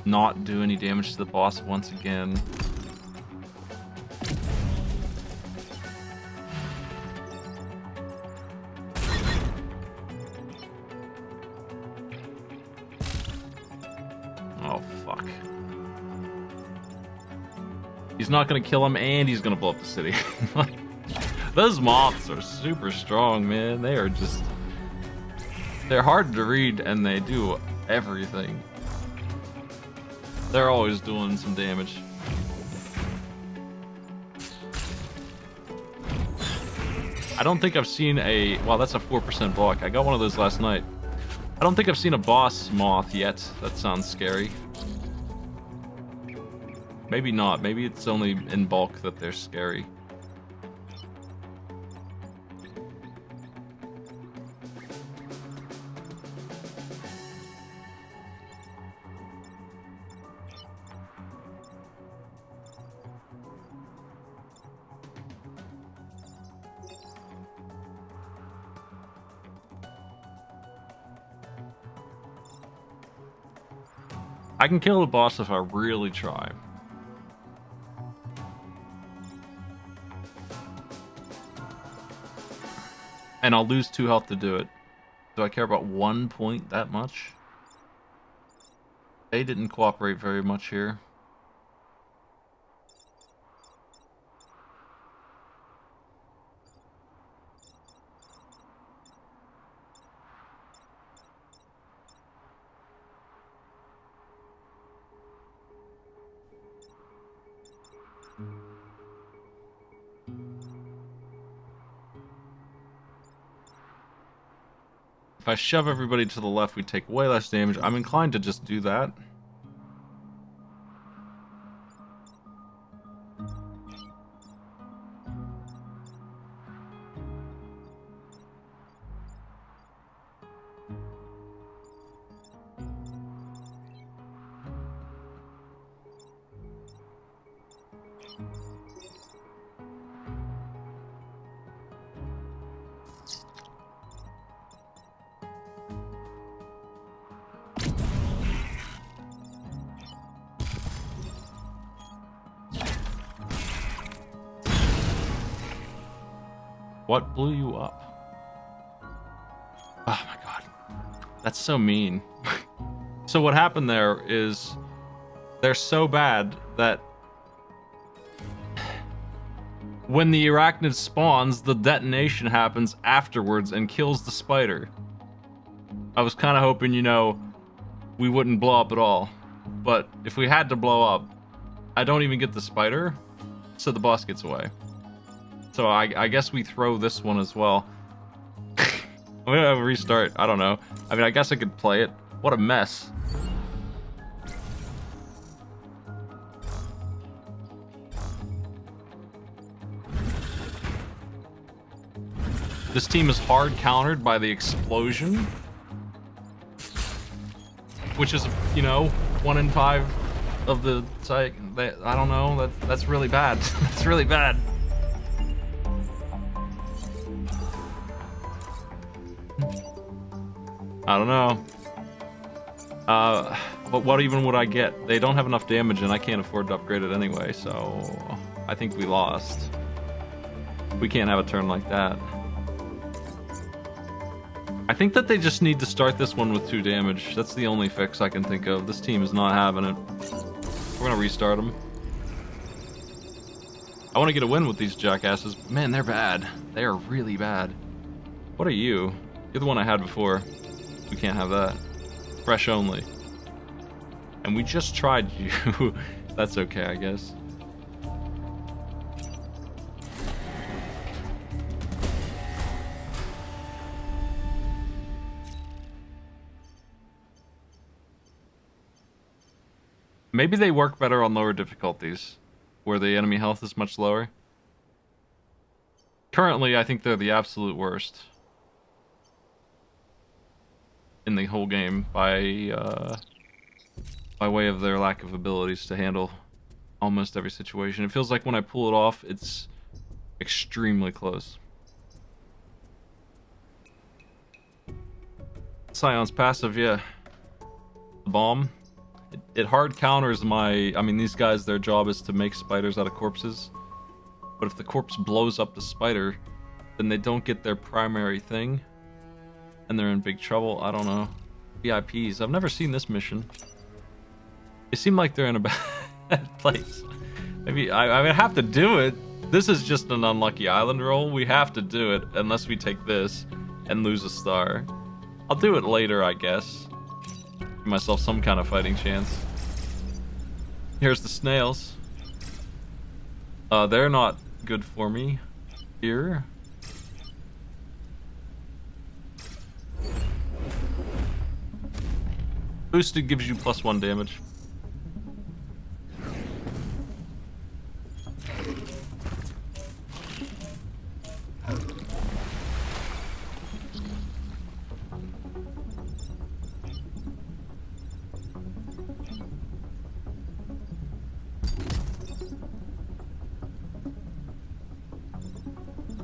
not do any damage to the boss once again. Oh, fuck. He's not gonna kill him, and he's gonna blow up the city. Those moths are super strong, man. They are just... They're hard to read, and they do everything. They're always doing some damage. I don't think I've seen a... Wow, that's a 4% block. I got one of those last night. I don't think I've seen a boss moth yet. That sounds scary. Maybe not. Maybe it's only in bulk that they're scary. I can kill the boss if I really try. And I'll lose 2 health to do it. Do I care about 1 point that much? They didn't cooperate very much here. If I shove everybody to the left, we take way less damage. I'm inclined to just do that. What blew you up? Oh my god. That's so mean. So what happened there is they're so bad that when the arachnid spawns, the detonation happens afterwards and kills the spider. I was kind of hoping, you know, we wouldn't blow up at all. But if we had to blow up, I don't even get the spider, so the boss gets away. So I guess we throw this one as well. I'm gonna restart. I don't know. I mean, I guess I could play it. What a mess. This team is hard countered by the explosion, which is, you know, 1 in 5 of the site. I don't know. That's really bad. That's really bad. I don't know. But what even would I get? They don't have enough damage and I can't afford to upgrade it anyway, so I think we lost. We can't have a turn like that. I think that they just need to start this one with 2 damage. That's the only fix I can think of. This team is not having it. We're gonna restart them. I want to get a win with these jackasses. Man, they're bad. They are really bad. What are you? You're the one I had before. We can't have that. Fresh only. And we just tried you. That's okay, I guess. Maybe they work better on lower difficulties, where the enemy health is much lower. Currently, I think they're the absolute worst in the whole game by way of their lack of abilities to handle almost every situation. It feels like when I pull it off, it's extremely close. Scion's passive, yeah. The bomb. It hard counters my... I mean, these guys, their job is to make spiders out of corpses. But if the corpse blows up the spider, then they don't get their primary thing. And they're in big trouble. I don't know. VIPs. I've never seen this mission. They seem like they're in a bad place. Maybe I have to do it. This is just an unlucky island roll. We have to do it unless we take this and lose a star. I'll do it later, I guess. Give myself some kind of fighting chance. Here's the snails. They're not good for me. Here. Boosted gives you +1 damage.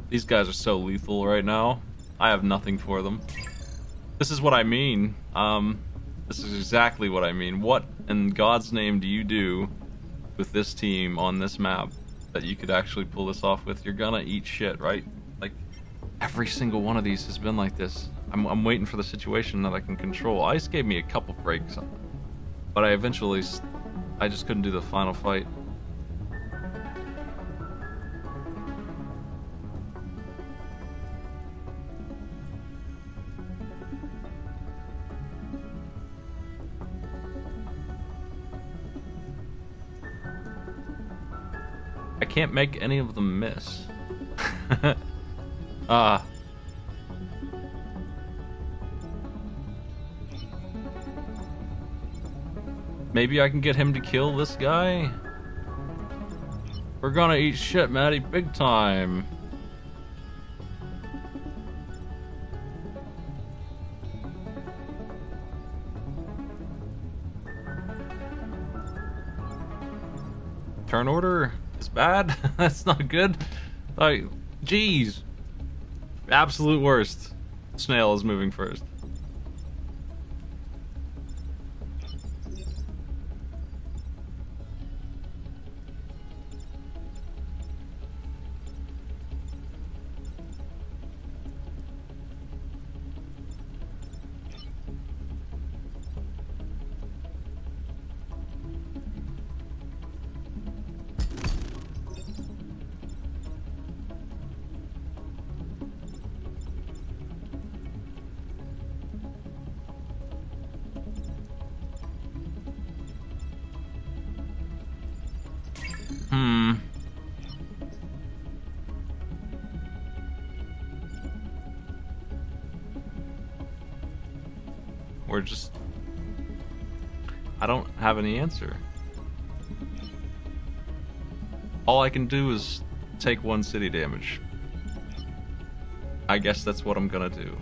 These guys are so lethal right now. I have nothing for them. This is what I mean. This is exactly what I mean. What in God's name do you do with this team on this map that you could actually pull this off with? You're gonna eat shit, right? Like, every single one of these has been like this. I'm waiting for the situation that I can control. Ice gave me a couple breaks, but I just couldn't do the final fight. I can't make any of them miss. Maybe I can get him to kill this guy? We're gonna eat shit, Maddie, big time. Turn order is bad? That's not good. Like, jeez. Absolute worst. Snail is moving first. I don't have any answer. All I can do is take 1 city damage. I guess that's what I'm gonna do.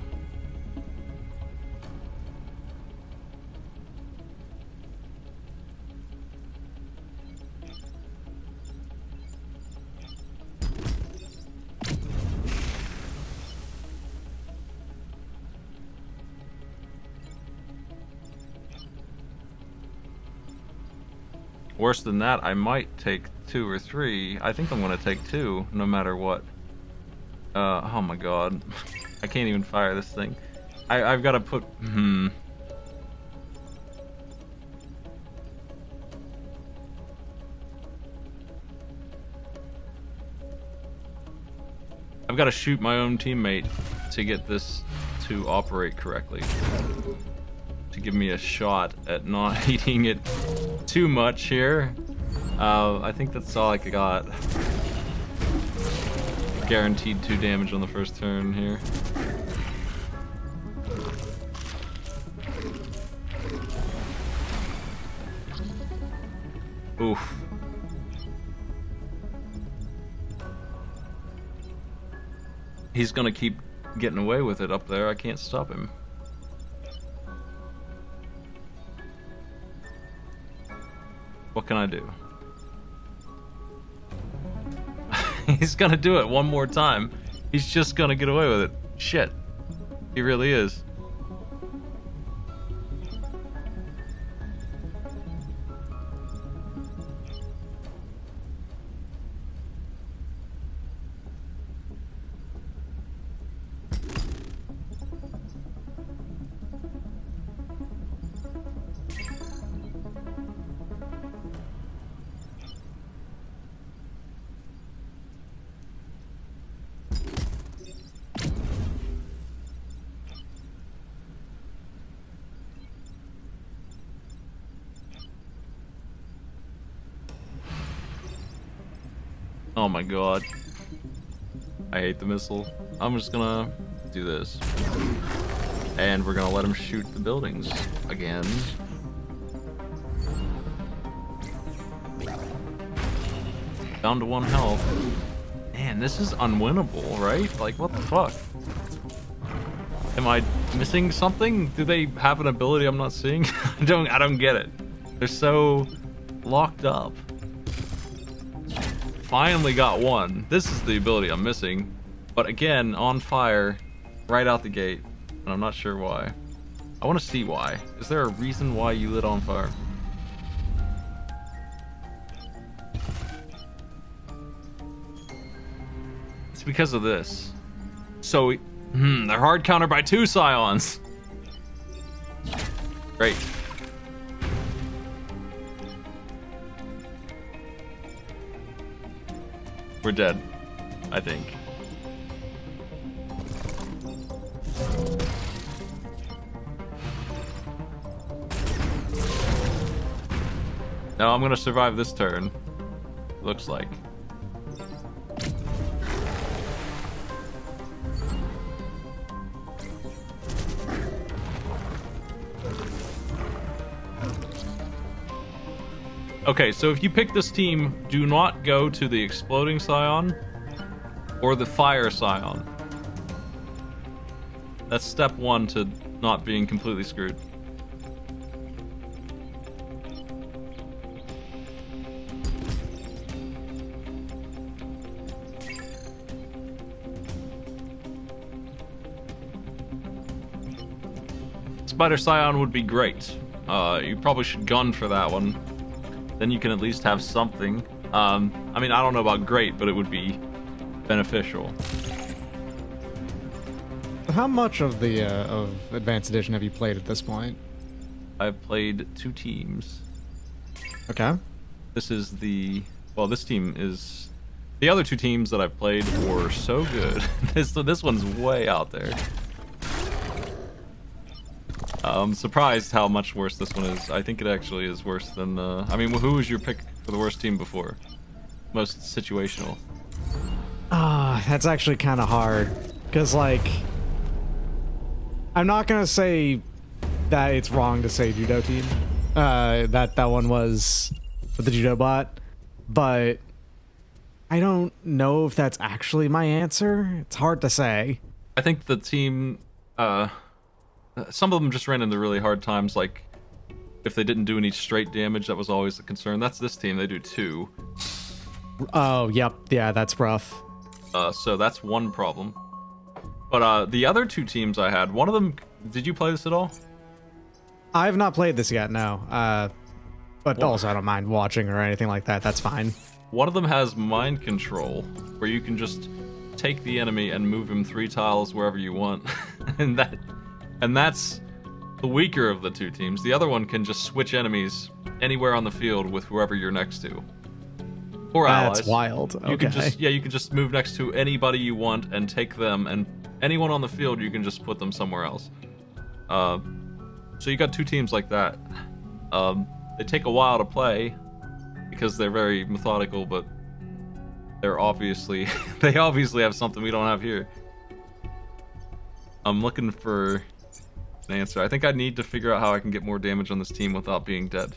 Worse than that, I might take 2 or 3. I think I'm gonna take 2, no matter what. Oh my god. I can't even fire this thing. I've gotta put... I've gotta shoot my own teammate to get this to operate correctly. To give me a shot at not eating it too much here. I think that's all I got. Guaranteed 2 damage on the first turn here. Oof. He's gonna keep getting away with it up there. I can't stop him. What can I do? He's gonna do it one more time. He's just gonna get away with it. Shit. He really is. Oh my god. I hate the missile. I'm just gonna do this. And we're gonna let him shoot the buildings again. Down to 1 health. Man, this is unwinnable, right? Like, what the fuck? Am I missing something? Do they have an ability I'm not seeing? I don't get it. They're so locked up. Finally got 1. This is the ability I'm missing. But again, on fire, right out the gate. And I'm not sure why. I want to see why. Is there a reason why you lit on fire? It's because of this. So, they're hard countered by 2 Scions. Great. We're dead, I think. No, I'm gonna survive this turn. Looks like. Okay, so if you pick this team, do not go to the Exploding Scion or the Fire Scion. That's step 1 to not being completely screwed. Spider Scion would be great. You probably should gun for that one. Then you can at least have something. I mean, I don't know about great, but it would be beneficial. How much of the of Advanced Edition have you played at this point? I've played 2 teams. Okay. This is the... Well, this team is... The other 2 teams that I've played were so good. This one's way out there. I'm surprised how much worse this one is. I think it actually is worse than... I mean, who was your pick for the worst team before? Most situational. That's actually kind of hard. Because, like... I'm not going to say that it's wrong to say Judo team. That one was with the Judo bot. But I don't know if that's actually my answer. It's hard to say. I think the team... some of them just ran into really hard times, like if they didn't do any straight damage, that was always the concern. That's this team, they do 2. Oh, yep. Yeah, that's rough. So that's one problem. But the other 2 teams I had, one of them, did you play this at all? I have not played this yet, no. But Well- also I don't mind watching or anything like that. That's fine. One of them has mind control, where you can just take the enemy and move him 3 tiles wherever you want. And that's the weaker of the 2 teams. The other one can just switch enemies anywhere on the field with whoever you're next to. Or allies. That's wild. Okay. You can just you can just move next to anybody you want and take them, and anyone on the field you can just put them somewhere else. So you got 2 teams like that. They take a while to play because they're very methodical, but they're obviously they obviously have something we don't have here. I'm looking for an answer. I think I need to figure out how I can get more damage on this team without being dead.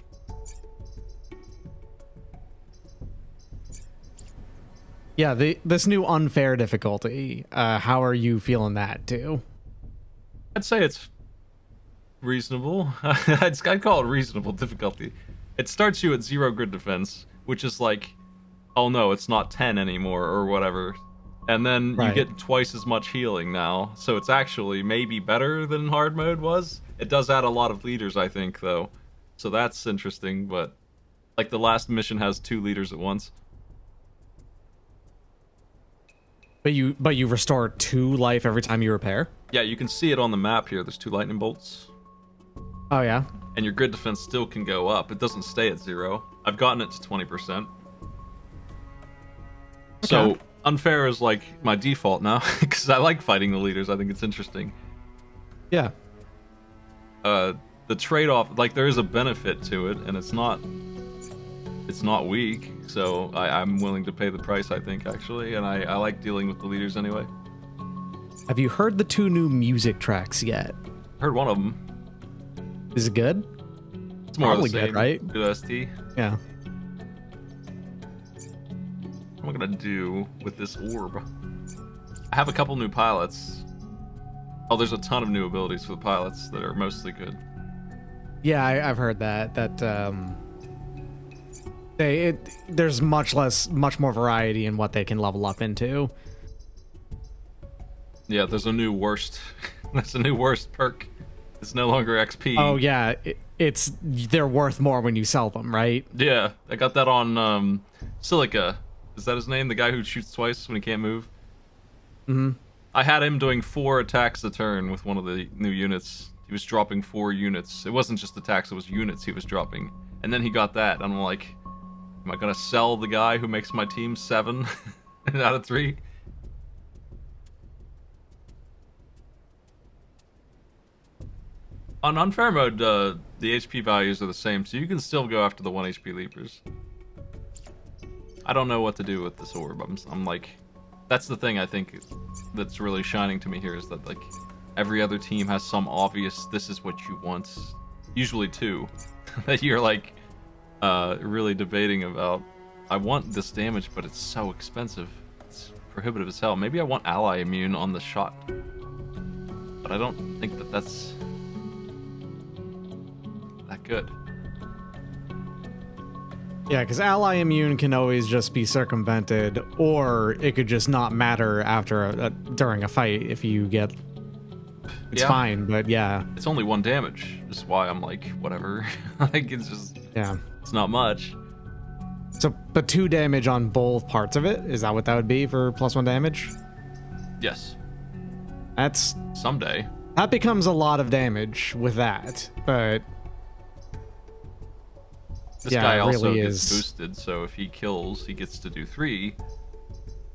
Yeah, this new unfair difficulty. How are you feeling that too? I'd say it's reasonable. I'd call it reasonable difficulty. It starts you at 0 grid defense, which is like, oh no, it's not 10 anymore or whatever. And then Right. you get twice as much healing now, so it's actually maybe better than hard mode was. It does add a lot of leaders, I think, though. So that's interesting, but like the last mission has 2 leaders at once. But you restore 2 life every time you repair? Yeah, you can see it on the map here. There's 2 lightning bolts. Oh yeah. And your grid defense still can go up. It doesn't stay at 0. I've gotten it to 20%. So Okay. unfair is like my default now, because I like fighting the leaders. I think it's interesting. Yeah. The trade-off, like there is a benefit to it, and it's not weak. So I'm willing to pay the price, I think, actually, and I like dealing with the leaders anyway. Have you heard the 2 new music tracks yet? Heard one of them. Is it good? It's more Probably of the same. good, right? Good ST. Yeah. What am I gonna do with this orb? I have a couple new pilots. Oh, there's a ton of new abilities for the pilots that are mostly good. Yeah, I've heard that. There's much more variety in what they can level up into. Yeah, there's a new worst. That's a new worst perk. It's no longer XP. Oh yeah, they're worth more when you sell them, right? Yeah, I got that on Silica. Is that his name? The guy who shoots twice when he can't move? I had him doing 4 attacks a turn with one of the new units. He was dropping 4 units. It wasn't just attacks, it was units he was dropping. And then he got that, and I'm like, am I gonna sell the guy who makes my team 7 out of 3? On unfair mode, the HP values are the same, so you can still go after the 1 HP leapers. I don't know what to do with this orb. I'm like, that's the thing I think that's really shining to me here, is that like every other team has some obvious this is what you want, usually 2, that you're like really debating about. I want this damage, but it's so expensive. It's prohibitive as hell. Maybe I want ally immune on the shot, but I don't think that that's that good. Yeah, because ally immune can always just be circumvented, or it could just not matter after during a fight if you get. It's fine, but yeah, it's only 1 damage. That's why I'm like, whatever. Like it's just it's not much. So, but 2 damage on both parts of it. Is that what that would be for +1 damage? Yes. That's someday. That becomes a lot of damage with that, but. This guy also gets boosted, so if he kills, he gets to do 3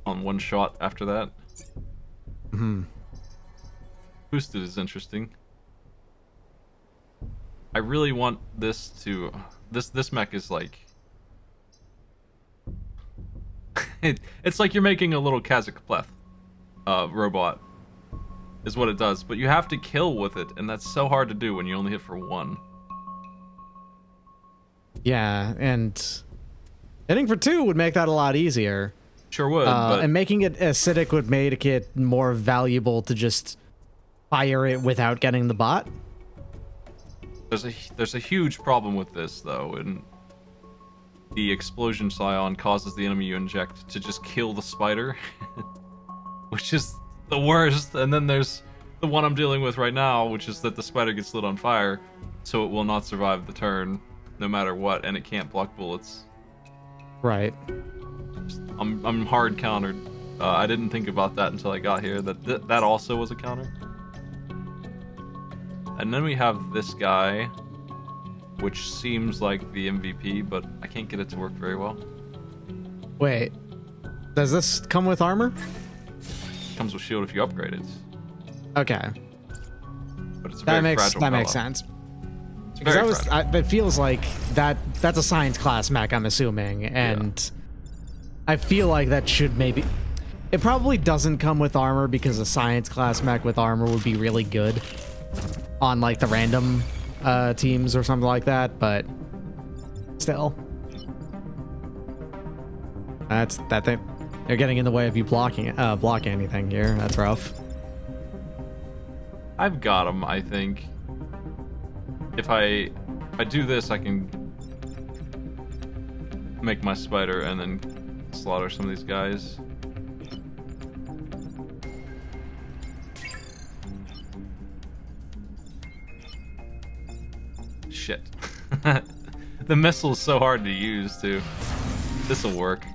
on 1 shot after that. Boosted is interesting. I really want this to... This mech is like... it's like you're making a little Cataclysm robot, is what it does. But you have to kill with it, and that's so hard to do when you only hit for 1. Yeah, and hitting for 2 would make that a lot easier. Sure would, but... And making it acidic would make it more valuable to just fire it without getting the bot. There's a huge problem with this, though, and the explosion scion causes the enemy you inject to just kill the spider, which is the worst. And then there's the one I'm dealing with right now, which is that the spider gets lit on fire, so it will not survive the turn, no matter what, and it can't block bullets. Right. I'm hard countered. I didn't think about that until I got here, that also was a counter. And then we have this guy, which seems like the MVP, but I can't get it to work very well. Wait, does this come with armor? It comes with shield if you upgrade it. Okay. But it's a very fragile That makes sense. Because it feels like that's a science class mech, I'm assuming, and I feel like that should maybe... It probably doesn't come with armor because a science class mech with armor would be really good on like the random teams or something like that, but still. That's that thing. They're getting in the way of you blocking anything here. That's rough. I've got him, I think. If I do this, I can make my spider and then slaughter some of these guys. Shit. The missile is so hard to use, too. This'll work.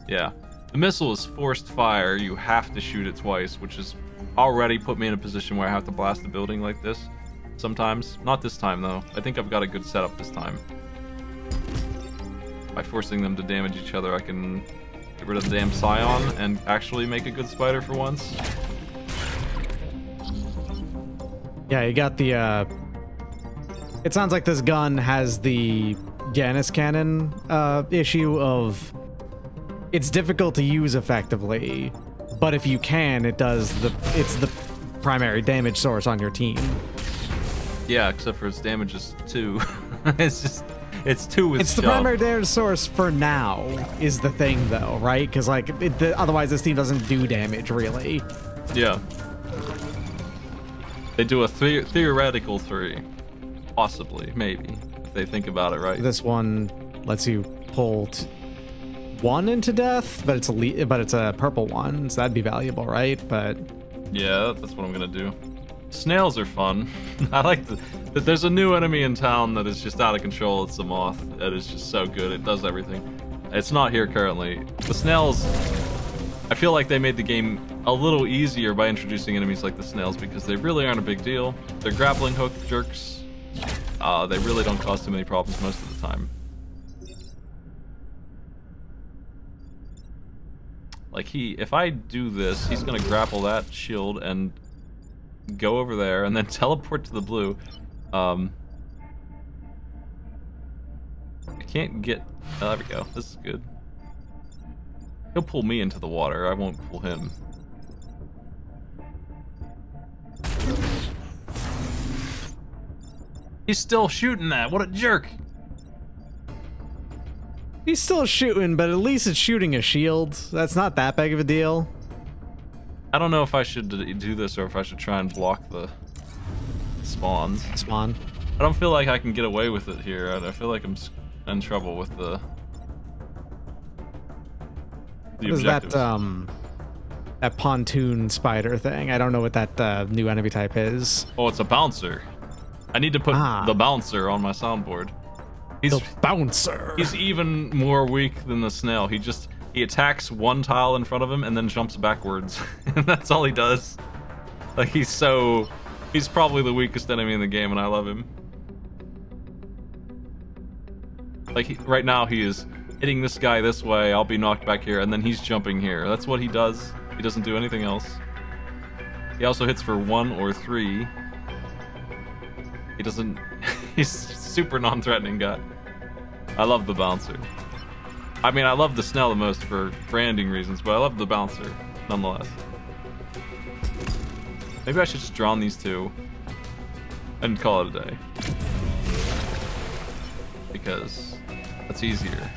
Yeah. The missile is forced fire. You have to shoot it twice, which has already put me in a position where I have to blast a building like this. Sometimes. Not this time, though. I think I've got a good setup this time. By forcing them to damage each other, I can get rid of the damn Scion and actually make a good spider for once. Yeah, you got the, it sounds like this gun has the Janus cannon, issue of it's difficult to use effectively, but if you can, it's the primary damage source on your team. Yeah, except for its damage is 2. It's 2 with It's the primary damage source for now, is the thing, though, right? Because, like, otherwise this team doesn't do damage, really. Yeah. They do a theoretical 3. Possibly, maybe, if they think about it right. This one lets you pull 1 into death, but it's a purple one, so that'd be valuable, right? But yeah, that's what I'm gonna do. Snails are fun. I like that there's a new enemy in town that is just out of control. It's the moth. That is just so good. It does everything. It's not here currently. The snails I feel like they made the game a little easier by introducing enemies like the snails because they really aren't a big deal. They're grappling hook jerks. They really don't cause too many problems most of the time. Like if I do this, he's gonna grapple that shield and go over there and then teleport to the blue. I can't get... Oh, there we go. This is good. He'll pull me into the water. I won't pull him. He's still shooting that. What a jerk. He's still shooting, but at least it's shooting a shield. That's not that big of a deal. I don't know if I should do this or if I should try and block the spawns. Spawn. I don't feel like I can get away with it here. I feel like I'm in trouble with the What is objectives. that pontoon spider thing? I don't know what that new enemy type is. Oh, it's a bouncer. I need to put the bouncer on my soundboard. The bouncer. He's even more weak than the snail. He attacks one tile in front of him and then jumps backwards. And that's all he does. Like he's probably the weakest enemy in the game and I love him. Like right now he is hitting this guy this way, I'll be knocked back here, and then he's jumping here. That's what he does. He doesn't do anything else. He also hits for 1 or 3. He doesn't... He's super non-threatening guy. I love the bouncer. I mean, I love the snail the most for branding reasons, but I love the bouncer nonetheless. Maybe I should just draw on these two and call it a day. Because that's easier.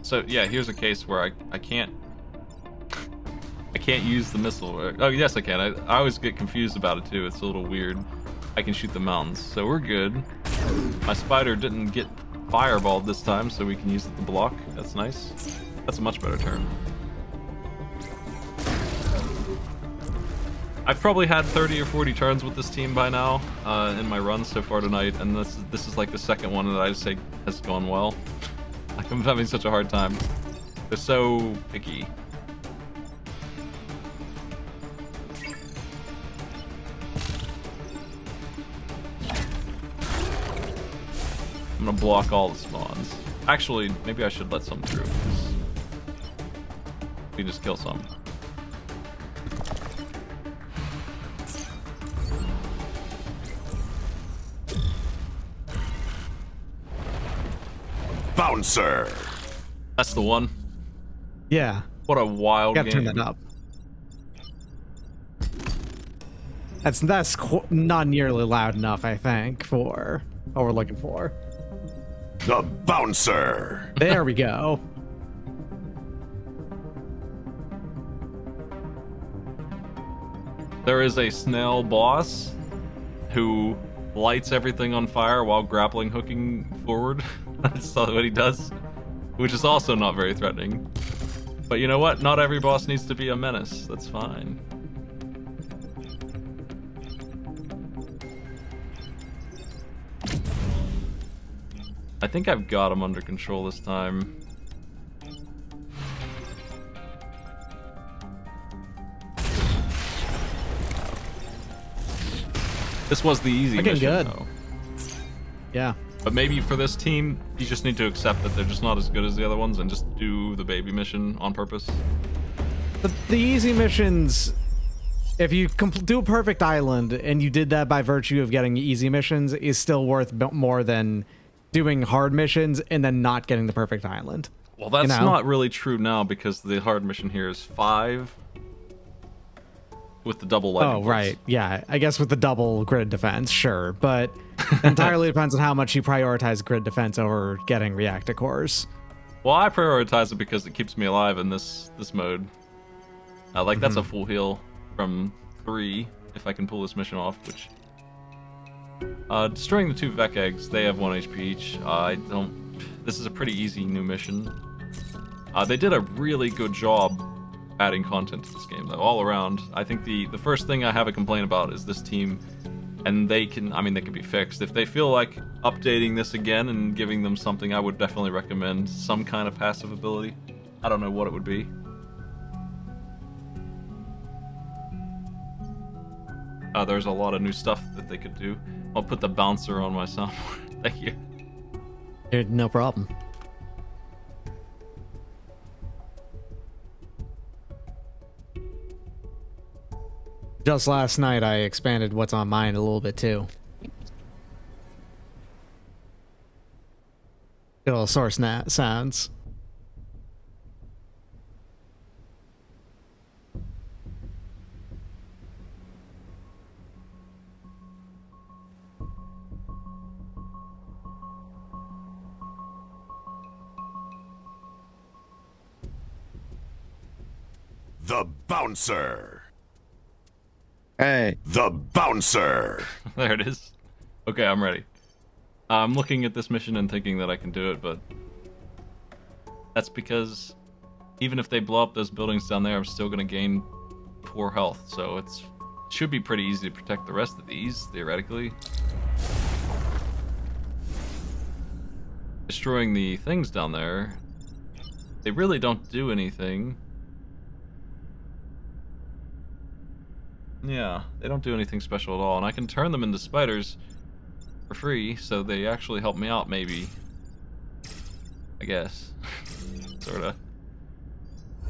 So yeah, here's a case where I can't use the missile. Oh yes, I can. I always get confused about it too. It's a little weird. I can shoot the mountains, so we're good. My spider didn't get fireballed this time, so we can use it to block. That's nice. That's a much better turn. I've probably had 30 or 40 turns with this team by now in my runs so far tonight, and this is like the second one that I'd say has gone well. I'm having such a hard time. They're so picky. I'm gonna block all the spawns. Actually, maybe I should let some through. We just kill some. Bouncer. That's the one. Yeah. What a wild Gotta game. turn that up. That's not nearly loud enough, I think, for what we're looking for. The Bouncer. There we go. There is a snail boss who lights everything on fire while grappling hooking forward. That's what he does, which is also not very threatening. But you know what? Not every boss needs to be a menace. That's fine. I think I've got him under control this time. This was the easy Looking mission, good. though. Yeah. But maybe for this team, you just need to accept that they're just not as good as the other ones and just do the baby mission on purpose. The easy missions, if you do a perfect island and you did that by virtue of getting easy missions, is still worth more than doing hard missions and then not getting the perfect island. Well, that's You know? not really true now because the hard mission here is 5 with the double lightning Oh, bolts. right. Yeah, I guess with the double grid defense, sure. But entirely depends on how much you prioritize grid defense over getting reactor cores. Well, I prioritize it because it keeps me alive in this mode. Like, that's a full heal from 3 if I can pull this mission off, which... destroying the 2 Vec eggs, they have 1 HP each. This is a pretty easy new mission. They did a really good job adding content to this game, though, all around. I think the first thing I have a complaint about is this team And they can, I mean, they can be fixed. If they feel like updating this again and giving them something, I would definitely recommend some kind of passive ability. I don't know what it would be. There's a lot of new stuff that they could do. I'll put the bouncer on my soundboard. Thank you. No problem. Just last night, I expanded what's on mine a little bit too. Little source sounds. The bouncer. Hey. The bouncer. There it is. Okay, I'm ready. I'm looking at this mission and thinking that I can do it, but that's because even if they blow up those buildings down there, I'm still going to gain poor health, so it should be pretty easy to protect the rest of these, theoretically. Destroying the things down there, they really don't do anything. Yeah, they don't do anything special at all, and I can turn them into spiders for free, so they actually help me out, maybe. I guess. Sorta.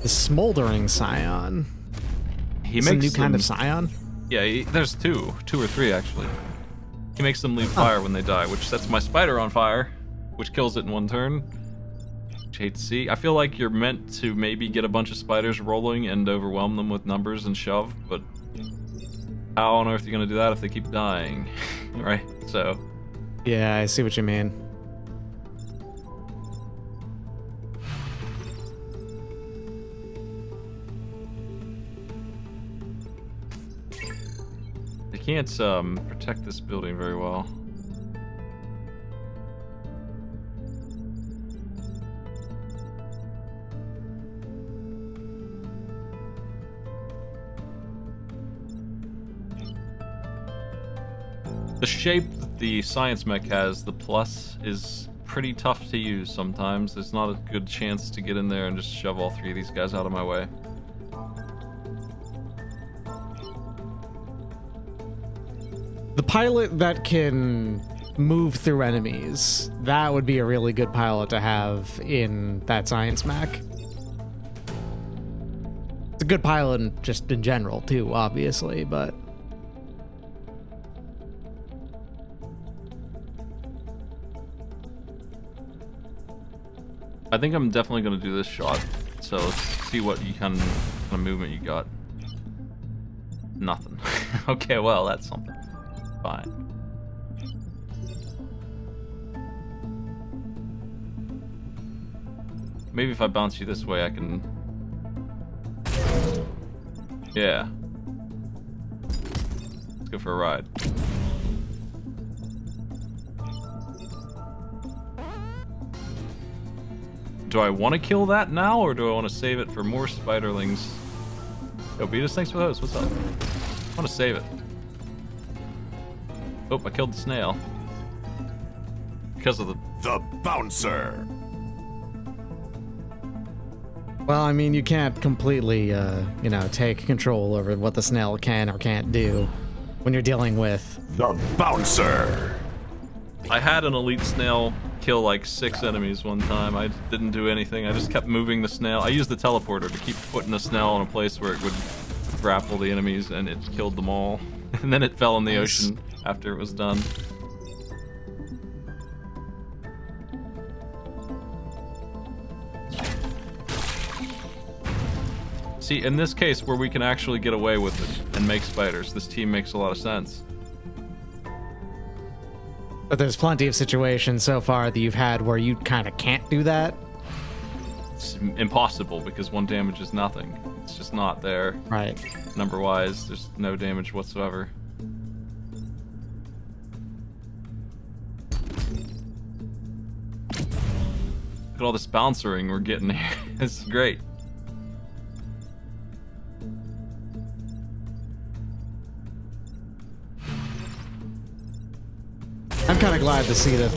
The smoldering scion. He It's makes a new kind them- of scion? Yeah, there's two or three actually. He makes them leave fire when they die, which sets my spider on fire, which kills it in one turn. Which I hate to see. I feel like you're meant to maybe get a bunch of spiders rolling and overwhelm them with numbers and shove, but how on earth are you gonna do that if they keep dying? Right? So Yeah, I see what you mean. they can't protect this building very well. The shape that the science mech has, the plus, is pretty tough to use sometimes. There's not a good chance to get in there and just shove all three of these guys out of my way. The pilot that can move through enemies, that would be a really good pilot to have in that science mech. It's a good pilot just in general, too, obviously, but... I think I'm definitely going to do this shot. So let's see what kind of movement you got. Nothing. Okay, well, that's something. Fine. Maybe if I bounce you this way, I can... Yeah. Let's go for a ride. Do I want to kill that now, or do I want to save it for more spiderlings? Yo, Beatus, thanks for those. What's up? I want to save it. Oh, I killed the snail. Because of The bouncer. Well, I mean, you can't completely, you know, take control over what the snail can or can't do when you're dealing with... The bouncer. I had an elite snail kill like 6 enemies one time. I didn't do anything. I just kept moving the snail. I used the teleporter to keep putting the snail in a place where it would grapple the enemies, and it killed them all. And then it fell in the ocean after it was done. See, in this case where we can actually get away with it and make spiders, this team makes a lot of sense. But there's plenty of situations so far that you've had where you kind of can't do that. It's impossible because 1 damage is nothing. It's just not there. Right. Number-wise, there's no damage whatsoever. Look at all this bouncering we're getting here. This is great. I'm kind of glad to see that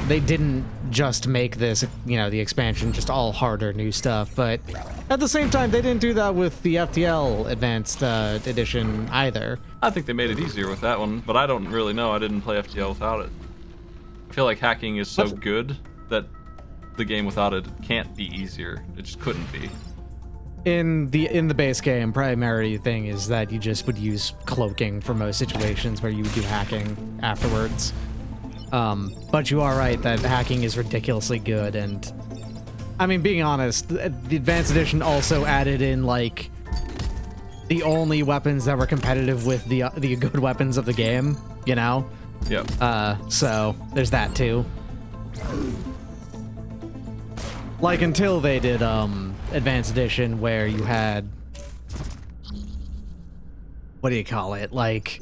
they didn't just make this, you know, the expansion just all harder new stuff, but at the same time they didn't do that with the FTL Advanced Edition either. I think they made it easier with that one, but I don't really know. I didn't play FTL without it. I feel like hacking is so good that the game without it can't be easier. It just couldn't be. In the base game, primary thing is that you just would use cloaking for most situations where you would do hacking afterwards. But you are right that hacking is ridiculously good, and I mean, being honest, the Advanced Edition also added in like the only weapons that were competitive with the good weapons of the game, you know? Yep. So there's that too. Like until they did Advanced Edition where you had, what do you call it? Like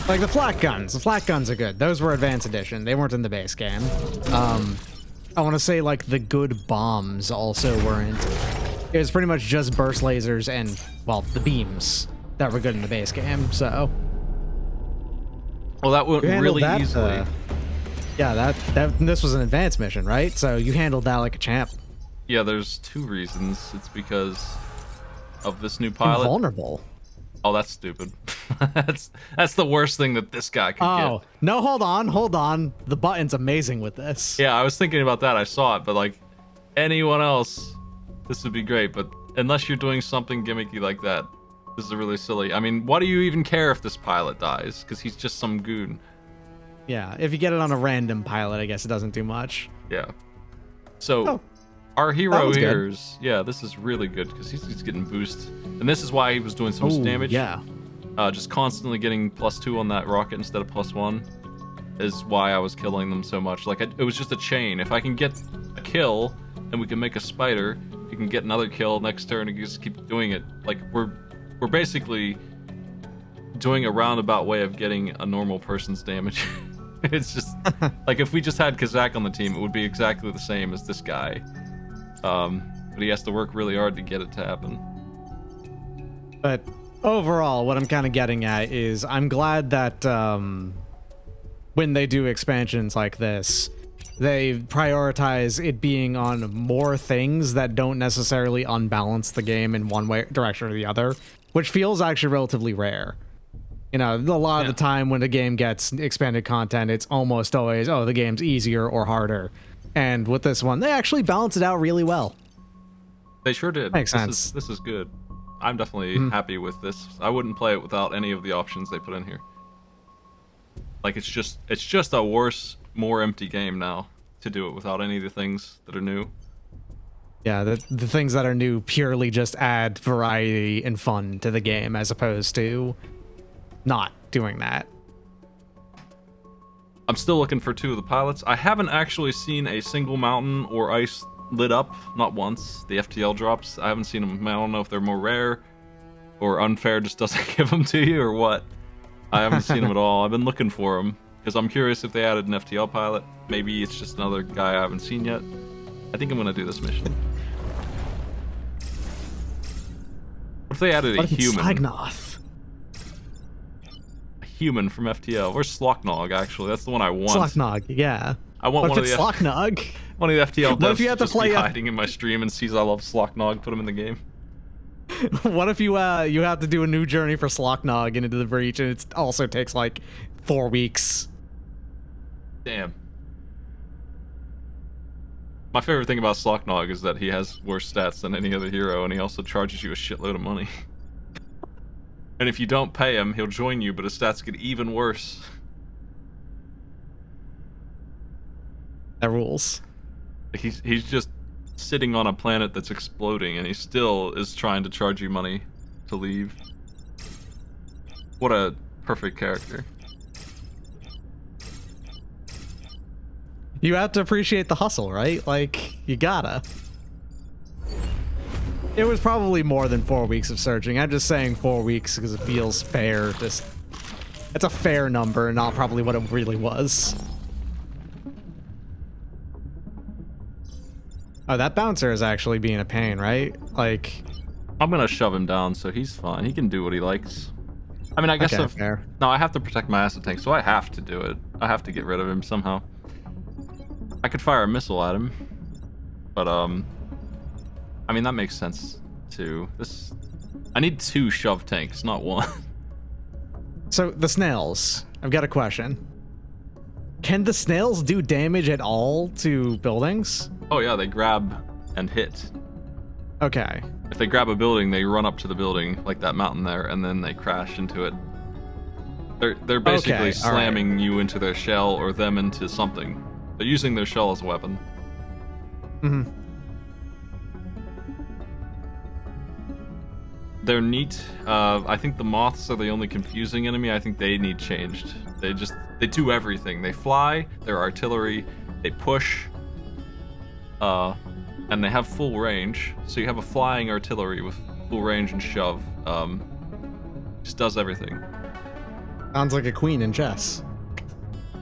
the flak guns. The flak guns are good. Those were Advanced Edition. They weren't in the base game. I want to say like the good bombs also weren't. It was pretty much just burst lasers and, well, the beams that were good in the base game. So well, that went really that, easily. Yeah, this was an advanced mission, right? So you handled that like a champ. Yeah, there's two reasons. It's because of this new pilot. Invulnerable. Oh, that's stupid. that's the worst thing that this guy could get. Oh, no, hold on. The button's amazing with this. Yeah, I was thinking about that. I saw it, but like anyone else, this would be great. But unless you're doing something gimmicky like that, this is really silly. I mean, why do you even care if this pilot dies? Because he's just some goon. Yeah, if you get it on a random pilot, I guess it doesn't do much. Yeah. So, Oh, our hero that here one's is, yeah, this is really good because he's getting boost. And this is why he was doing so much damage. Yeah. Just constantly getting +2 on that rocket instead of +1 is why I was killing them so much. Like, it was just a chain. If I can get a kill and we can make a spider, you can get another kill next turn and you just keep doing it. Like, we're basically doing a roundabout way of getting a normal person's damage. It's just like if we just had Kazak on the team, it would be exactly the same as this guy. But he has to work really hard to get it to happen. But overall, what I'm kind of getting at is I'm glad that when they do expansions like this, they prioritize it being on more things that don't necessarily unbalance the game in one way direction or the other, which feels actually relatively rare. You know, a lot of the time when a game gets expanded content, it's almost always, oh, the game's easier or harder. And with this one, they actually balance it out really well. They sure did. Makes sense. This is good. I'm definitely happy with this. I wouldn't play it without any of the options they put in here. Like, it's just a worse, more empty game now to do it without any of the things that are new. Yeah, the things that are new purely just add variety and fun to the game as opposed to not doing that. I'm still looking for 2 of the pilots. I haven't actually seen a single mountain or ice lit up, not once. The FTL drops, I haven't seen them. I don't know if they're more rare or unfair just doesn't give them to you or what. I haven't seen them at all. I've been looking for them because I'm curious if they added an FTL pilot. Maybe it's just another guy I haven't seen yet. I think I'm gonna do this mission. What if they added a human? Slagnoth. Human from FTL. Where's Slocknog, actually? That's the one I want. Slocknog, yeah. I want What one if of it's the Slocknog? one of the FTL devs What if you have to just play be a- hiding in my stream and sees I love Slocknog, put him in the game. What if you have to do a new journey for Slocknog into the breach and it also takes like 4 weeks? Damn. My favorite thing about Slocknog is that he has worse stats than any other hero, and he also charges you a shitload of money. And if you don't pay him, he'll join you, but his stats get even worse. That rules. He's just sitting on a planet that's exploding, and he still is trying to charge you money to leave. What a perfect character. You have to appreciate the hustle, right? Like, you gotta. It was probably more than 4 weeks of searching. I'm just saying 4 weeks because it feels fair. Just, it's a fair number, not probably what it really was. Oh, that bouncer is actually being a pain, right? Like, I'm gonna shove him down so he's fine. He can do what he likes. I mean, I guess Okay, if, fair. no, I have to protect my acid tank, so I have to do it. I have to get rid of him somehow. I could fire a missile at him, but I mean that makes sense too. I need 2 shove tanks, not 1. So the snails. I've got a question. Can the snails do damage at all to buildings? Oh yeah, they grab and hit. Okay. If they grab a building, they run up to the building, like that mountain there, and then they crash into it. They're basically Okay, all right. slamming you into their shell or them into something. They're using their shell as a weapon. hmm They're neat. I think the moths are the only confusing enemy. I think they need changed. They do everything. They fly, they're artillery, they push, and they have full range. So you have a flying artillery with full range and shove. Just does everything. Sounds like a queen in chess.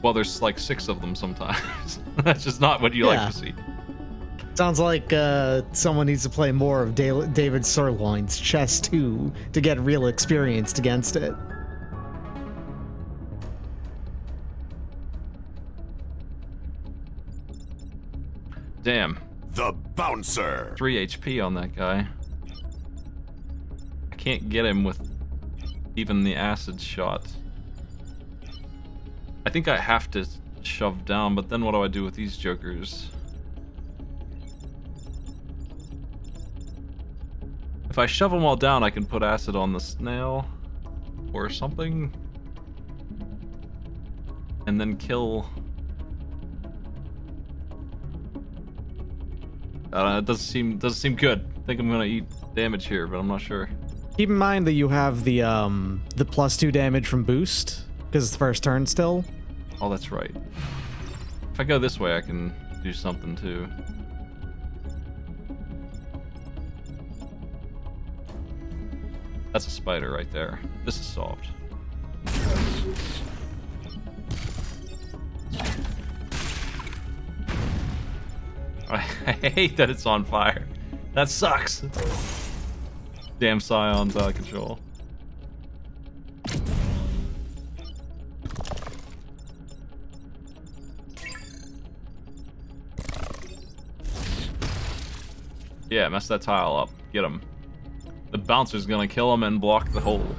Well, there's like 6 of them sometimes. That's just not what you Yeah. like to see. Sounds like someone needs to play more of David Sirloin's chess 2 to get real experienced against it. Damn. The Bouncer. 3 HP on that guy. I can't get him with even the acid shot. I think I have to shove down, but then what do I do with these jokers? If I shove them all down, I can put acid on the snail or something, and then kill. It doesn't seem good. I think I'm gonna eat damage here, but I'm not sure. Keep in mind that you have the +2 damage from boost because it's the first turn still. Oh, that's right. If I go this way, I can do something too. That's a spider right there. This is solved. I hate that it's on fire. That sucks. Damn scions out of control. Yeah, mess that tile up. Get him. The bouncer's gonna kill him and block the hole.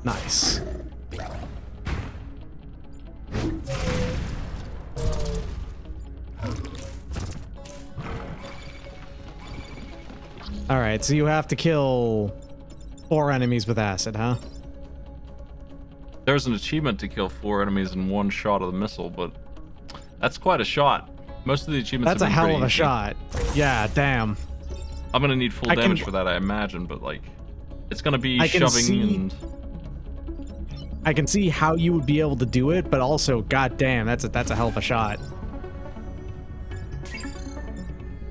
Nice. Alright, so you have to kill 4 enemies with acid, huh? There's an achievement to kill 4 enemies in 1 shot of the missile, but that's quite a shot. Most of the achievements That's a have been hell pretty of a easy. shot. Yeah, damn. I'm gonna need full I can- damage for that, I imagine, but like, it's gonna be I can shoving see- and I can see how you would be able to do it, but also, goddamn, that's a hell of a shot.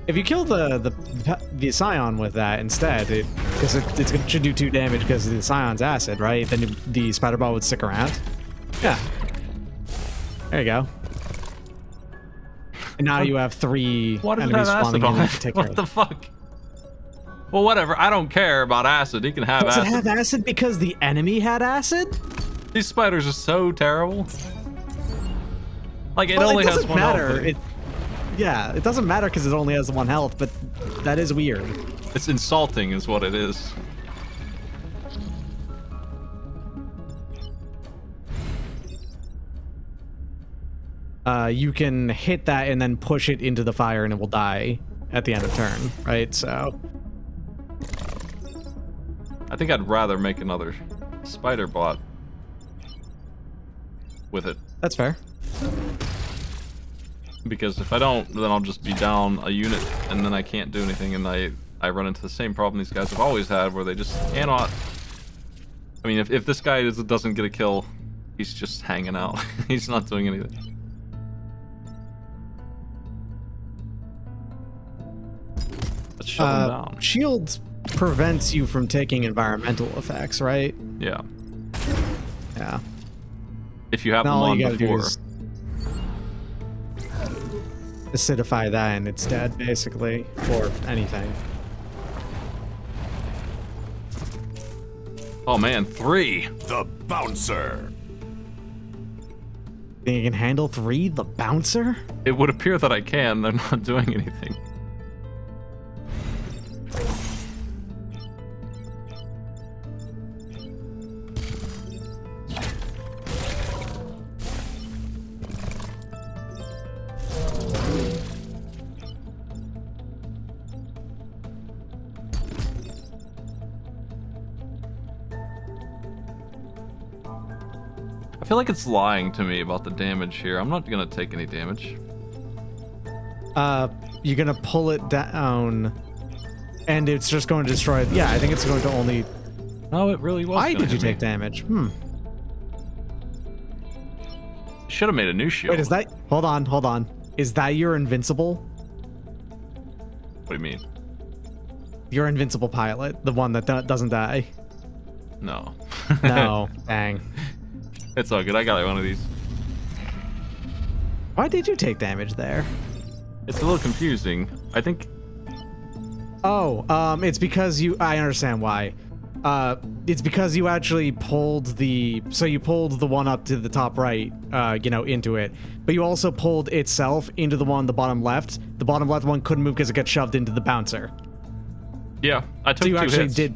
If you kill the scion with that instead, because it should do 2 damage because the scion's acid, right? Then the spider ball would stick around. Yeah. There you go. And now you have 3 Why does it enemies have spawning acid in on to it? take care What of. the fuck? Well, whatever. I don't care about acid. He can have Does it acid. have acid because the enemy had acid? These spiders are so terrible. Like, it Well, only it has doesn't 1 matter. health. Yeah, it doesn't matter because it only has 1 health, but that is weird. It's insulting is what it is. You can hit that and then push it into the fire and it will die at the end of turn, right? So, I think I'd rather make another spider bot with it. that's fair. Because if I don't, then I'll just be down a unit and then I can't do anything, and I run into the same problem these guys have always had where they just cannot. I mean, if this guy doesn't get a kill, he's just hanging out. He's not doing anything. Let's shut him down. Shield prevents you from taking environmental effects, right? Yeah. Yeah. If you have them Now all on you gotta do before. is acidify that and it's dead, basically, or anything. Oh man, 3. The Bouncer. Think you can handle 3? The bouncer? It would appear that I can. They're not doing anything. I feel like it's lying to me about the damage here. I'm not gonna take any damage. You're gonna pull it down, and it's just going to destroy it. Yeah, I think it's going to only... No, it really was. Why gonna did you hit me. take damage? Should have made a new shield. Wait, is that... Hold on. Is that your invincible? What do you mean? Your invincible pilot, the one that doesn't die? No. No. Dang. It's all good. I got one of these. Why did you take damage there? It's a little confusing. I think. Oh, it's because you... I understand why. It's because you actually pulled the... So you pulled the one up to the top right, into it. But you also pulled itself into the one on the bottom left. The bottom left one couldn't move because it got shoved into the bouncer. Yeah, I took So you 2 actually hits. did...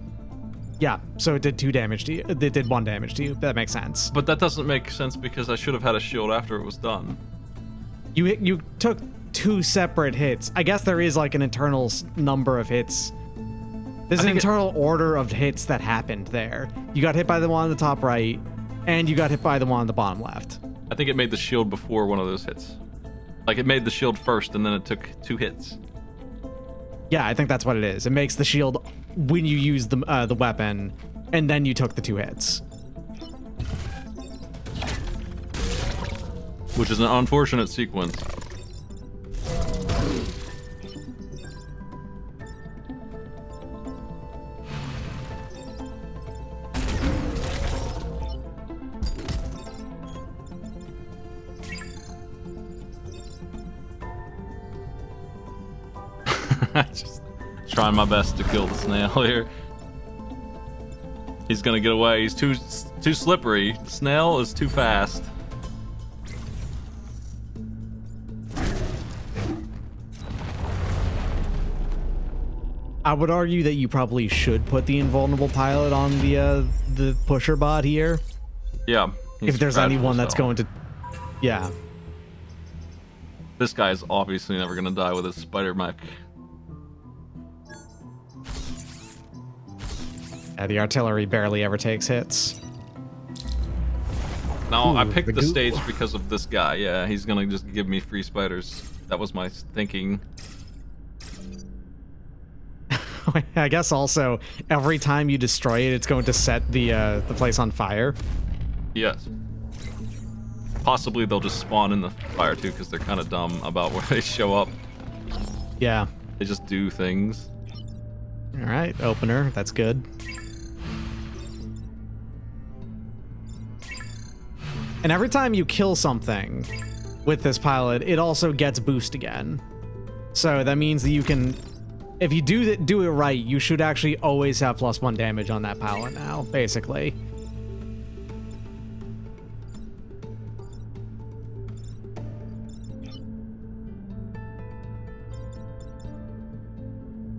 Yeah, so it did 2 damage to you. It did 1 damage to you. That makes sense. But that doesn't make sense because I should have had a shield after it was done. You took 2 separate hits. I guess there is like an internal number of hits. There's an internal order of hits that happened there. You got hit by the one on the top right, and you got hit by the one on the bottom left. I think it made the shield before one of those hits. Like it made the shield first, and then it took 2 hits. Yeah, I think that's what it is. It makes the shield when you use the weapon, and then you took the 2 hits. Which is an unfortunate sequence. Just trying my best to kill the snail here. He's gonna get away. He's too slippery. The snail is too fast. I would argue that you probably should put the invulnerable pilot on the pusher bot here. Yeah. he's If there's fragile anyone as that's hell. going to... Yeah. This guy's obviously never gonna die with his spider mech. Yeah, the artillery barely ever takes hits. No, I Ooh, picked the the goo- stage because of this guy. Yeah, he's gonna just give me free spiders. That was my thinking. I guess also, every time you destroy it, it's going to set the place on fire. Yes. Possibly they'll just spawn in the fire too, because they're kind of dumb about where they show up. Yeah. They just do things. All right, opener. That's good. And every time you kill something with this pilot, it also gets boost again. So that means that you can... If you do it right, you should actually always have +1 damage on that pilot now, basically.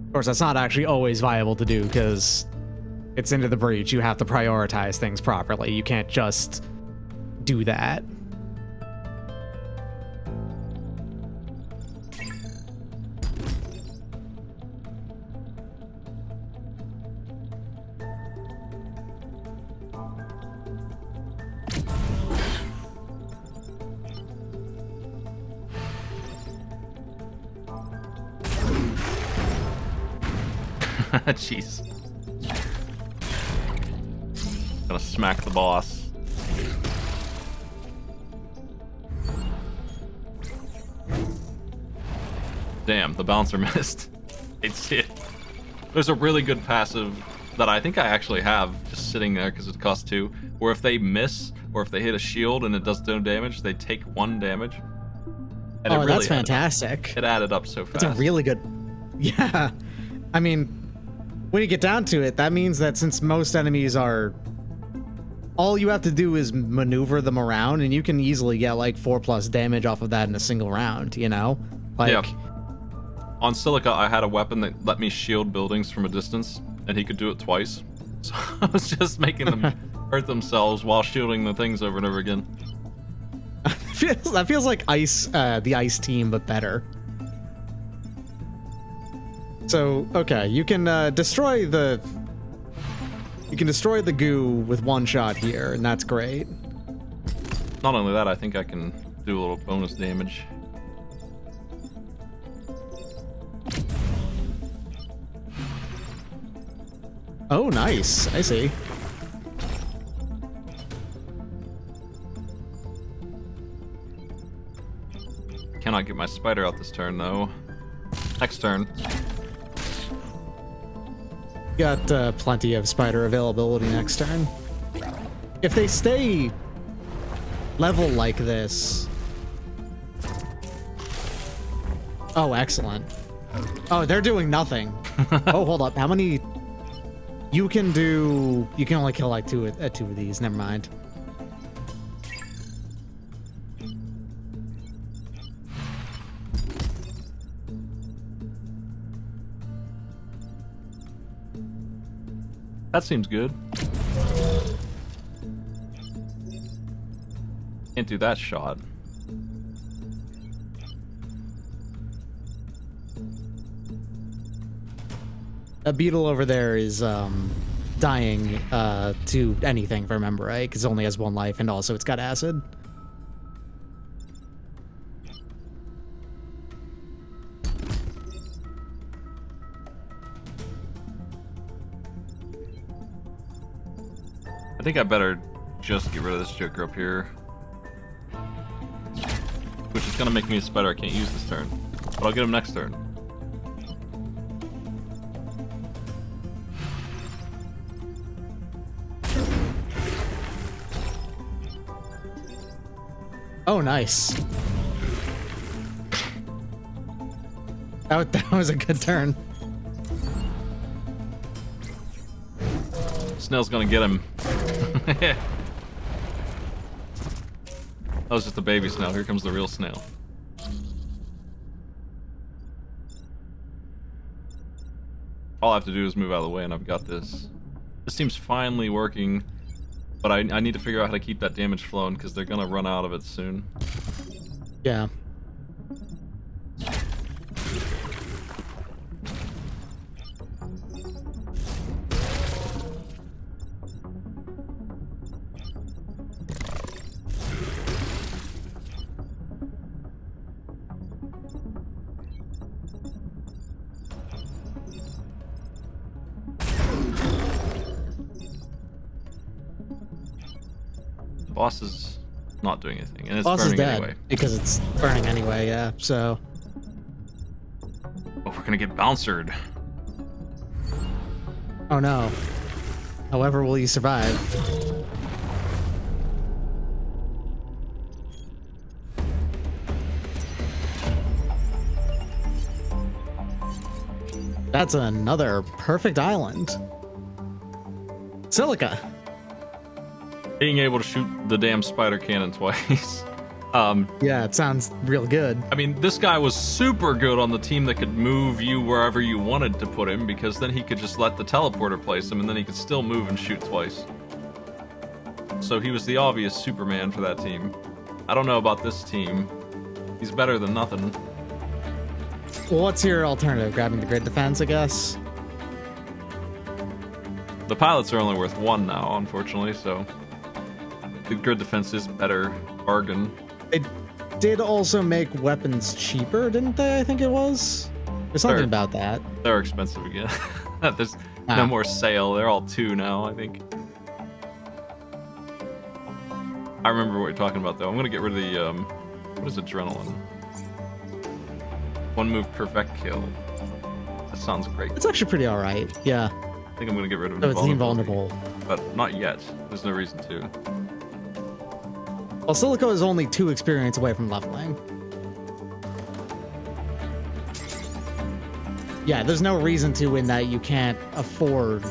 Of course, that's not actually always viable to do, because it's Into the Breach. You have to prioritize things properly. You can't just do that. Jeez. Gonna smack the boss. Damn, the bouncer missed. It's it. There's a really good passive that I think I actually have just sitting there because it costs 2, where if they miss or if they hit a shield and it does no damage, they take 1 damage. And Oh, it really that's added up. fantastic. It added up so fast. That's a really good... Yeah. I mean, when you get down to it, that means that since most enemies are, all you have to do is maneuver them around, and you can easily get like 4+ damage off of that in a single round, you know? Like, Yeah. On Silica, I had a weapon that let me shield buildings from a distance, and he could do it twice. So I was just making them hurt themselves while shielding the things over and over again. that feels like the ice team, but better. So, okay, you can destroy the goo with one shot here, and that's great. Not only that, I think I can do a little bonus damage. Oh, nice. I see. Cannot get my spider out this turn, though. Next turn. Got plenty of spider availability next turn. If they stay level like this... Oh, excellent. Oh, they're doing nothing. Oh, hold up. How many... You can only kill like two of these. Never mind. That seems good. Can't do that shot. A beetle over there is dying to anything, if I remember right, because it only has one life, and also it's got acid. I think I better just get rid of this Joker up here. Which is gonna make me a spider I can't use this turn. But I'll get him next turn. Oh, nice. That was a good turn. Snail's gonna get him. That was just a baby snail. Here comes the real snail. All I have to do is move out of the way and I've got this. This seems finally working, but I need to figure out how to keep that damage flowing because they're gonna run out of it soon. Yeah. Boss is not doing anything, and it's Boss is burning dead anyway. because it's burning anyway. Yeah. So. Oh, we're gonna get bouncered. Oh no. However, will you survive? That's another perfect island. Silica. Being able to shoot the damn spider cannon twice. Yeah, it sounds real good. I mean, this guy was super good on the team that could move you wherever you wanted to put him, because then he could just let the teleporter place him, and then he could still move and shoot twice. So he was the obvious Superman for that team. I don't know about this team. He's better than nothing. Well, what's your alternative? Grabbing the grid defense, I guess? The pilots are only worth 1 now, unfortunately, so... The grid defense is better bargain. They did also make weapons cheaper, didn't they? I think it was. There's something about that. They're expensive again. There's no more sale. They're all 2 now, I think. I remember what you're talking about, though. I'm gonna get rid of the, what is adrenaline? 1 move perfect kill. That sounds great. It's actually pretty alright, yeah. I think I'm gonna get rid of So it's invulnerability. invulnerable. But not yet. There's no reason to. Well, Silico is only 2 experience away from leveling. Yeah, there's no reason to in that you can't afford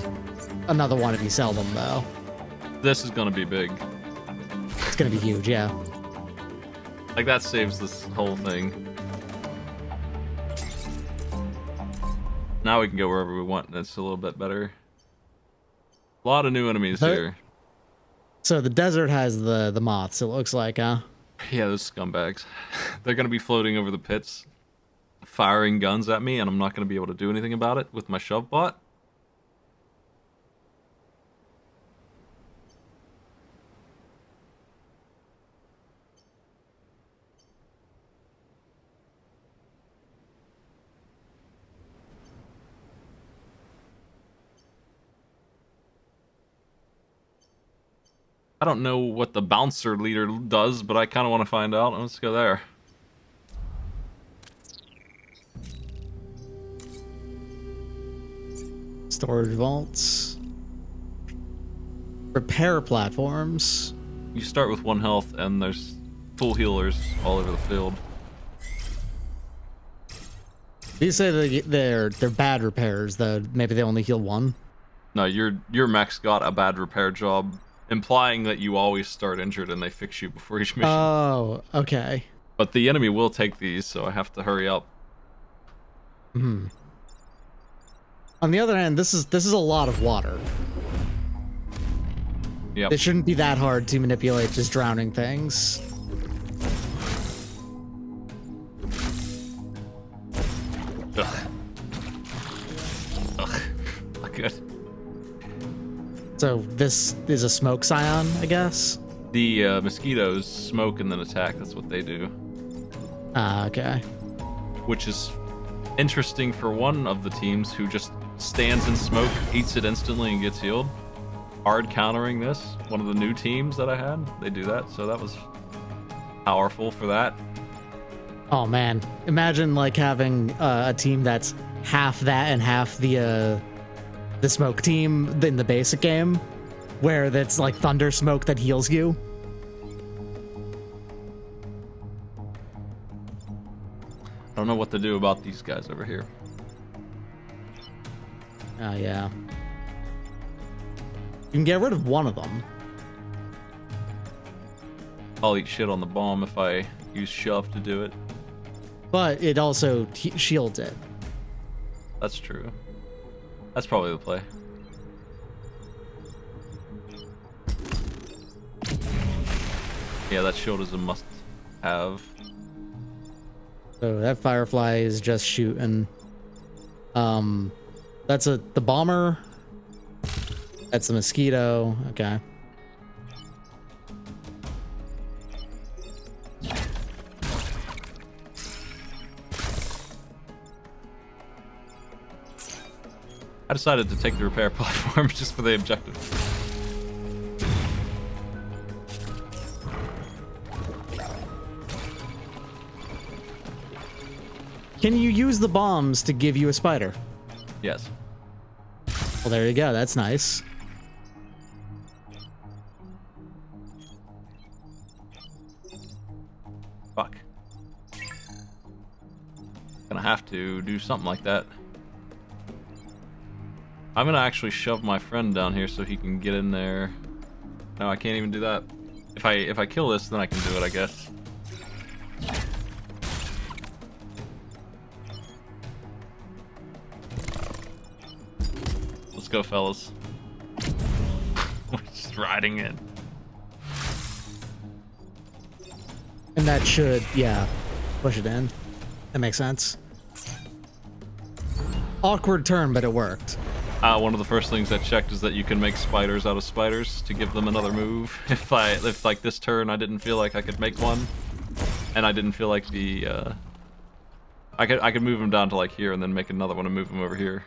another one if you sell them, though. This is gonna be big. It's gonna be huge, yeah. Like, that saves this whole thing. Now we can go wherever we want, and it's a little bit better. A lot of new enemies here. So the desert has the moths, it looks like, huh? Yeah, those scumbags. They're gonna be floating over the pits, firing guns at me, and I'm not gonna be able to do anything about it with my shove bot. I don't know what the bouncer leader does, but I kind of want to find out. Let's go there. Storage vaults. Repair platforms. You start with 1 health, and there's full healers all over the field. These say they're bad repairs, though. Maybe they only heal 1. No, your mech's got a bad repair job, implying that you always start injured and they fix you before each mission. Oh, okay. But the enemy will take these, so I have to hurry up. Hmm. On the other hand, this is a lot of water. Yep. It shouldn't be that hard to manipulate just drowning things. Ugh. Ugh. Not good. So this is a smoke scion, I guess? The mosquitoes smoke and then attack. That's what they do. Ah, okay. Which is interesting for one of the teams who just stands in smoke, eats it instantly, and gets healed. Hard countering this. One of the new teams that I had, they do that, so that was powerful for that. Oh man, imagine like having a team that's half that and half the smoke team in the basic game, where that's like thunder smoke that heals you. I don't know what to do about these guys over here. Oh yeah. You can get rid of one of them. I'll eat shit on the bomb if I use shove to do it. But it also shields it. That's true. That's probably the play. Yeah, that shield is a must-have. So that firefly is just shooting. That's the bomber. That's the mosquito. Okay. I decided to take the repair platform just for the objective. Can you use the bombs to give you a spider? Yes. Well, there you go. That's nice. Fuck. Gonna have to do something like that. I'm gonna actually shove my friend down here so he can get in there. No, I can't even do that. If I kill this, then I can do it, I guess. Let's go, fellas. We're just riding in. And that should, yeah, push it in. That makes sense. Awkward turn, but it worked. One of the first things I checked is that you can make spiders out of spiders to give them another move. If like this turn I didn't feel like I could make one, and I didn't feel like the I could move him down to like here and then make another one and move him over here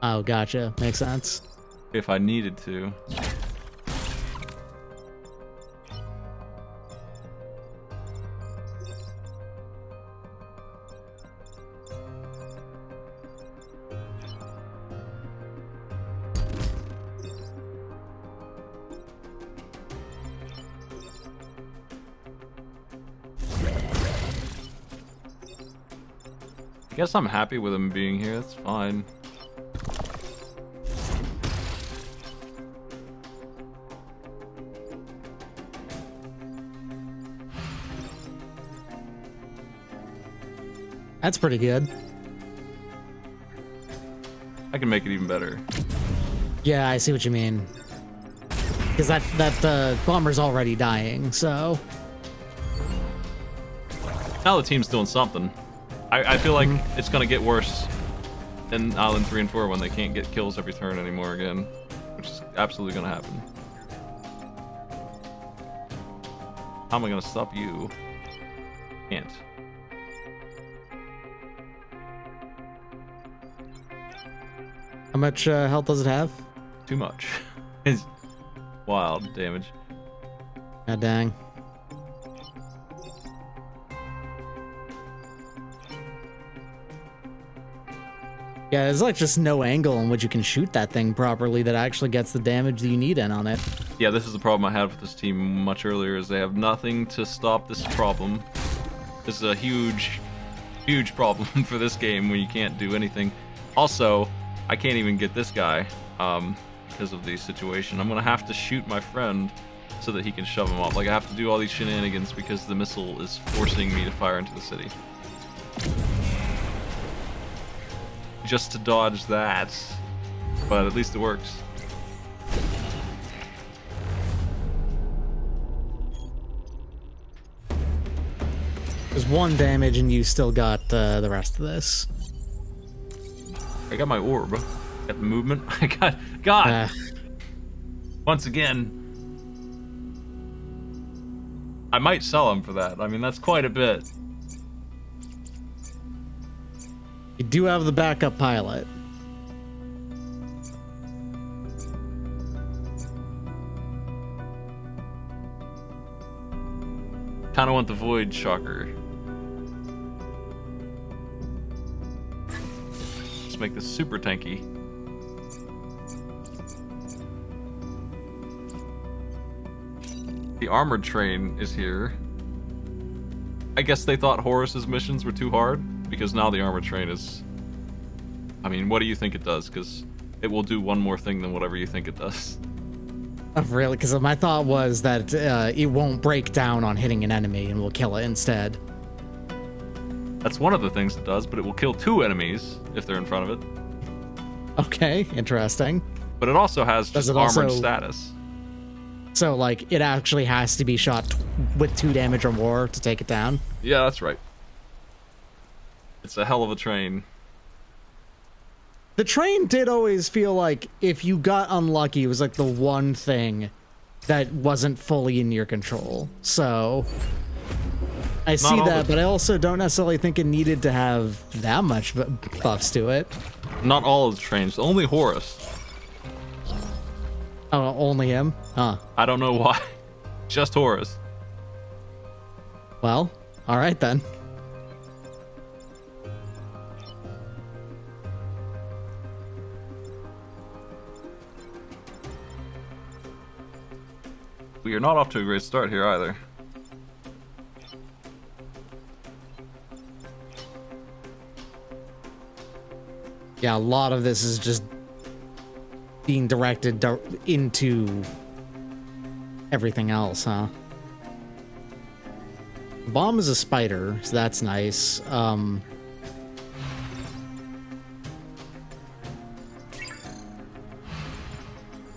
Oh, gotcha. Makes sense. if I needed to. I guess I'm happy with him being here. That's fine. That's pretty good. I can make it even better. Yeah, I see what you mean. Because that bomber's already dying, so... Now the team's doing something. I feel like it's gonna get worse in Island 3 and 4 when they can't get kills every turn anymore again. Which is absolutely gonna happen. How am I gonna stop you? Can't. How much health does it have? Too much. It's wild damage. God dang. Yeah, there's like just no angle in which you can shoot that thing properly that actually gets the damage that you need in on it. Yeah, this is the problem I had with this team much earlier, is they have nothing to stop this problem. This is a huge, huge problem for this game when you can't do anything. Also, I can't even get this guy because of the situation. I'm gonna have to shoot my friend so that he can shove him off. Like, I have to do all these shenanigans because the missile is forcing me to fire into the city. Just to dodge that, but at least it works. There's 1 damage and you still got the rest of this. I got my orb. Got the movement. I got... God! Once again. I might sell him for that. I mean, that's quite a bit. You do have the backup pilot. Kinda want the Void Shocker. Let's make this super tanky. The armored train is here. I guess they thought Horus's missions were too hard, because now the armored train is... I mean, what do you think it does? Because it will do one more thing than whatever you think it does. Oh, really? Because my thought was that it won't break down on hitting an enemy and will kill it instead. That's one of the things it does, but it will kill 2 enemies if they're in front of it. Okay, interesting. But it also has Does just it also- armored status. So, like, it actually has to be shot with 2 damage or more to take it down? Yeah, that's right. It's a hell of a train. The train did always feel like if you got unlucky, it was like the one thing that wasn't fully in your control. So, I see all that, the- but I also don't necessarily think it needed to have that much buffs to it. Not all of the trains, only Horus. Oh, only him? Huh. I don't know why. Just Horus. Well, alright then. We are not off to a great start here either. Yeah, a lot of this is just being directed into everything else, huh? Bomb is a spider, so that's nice.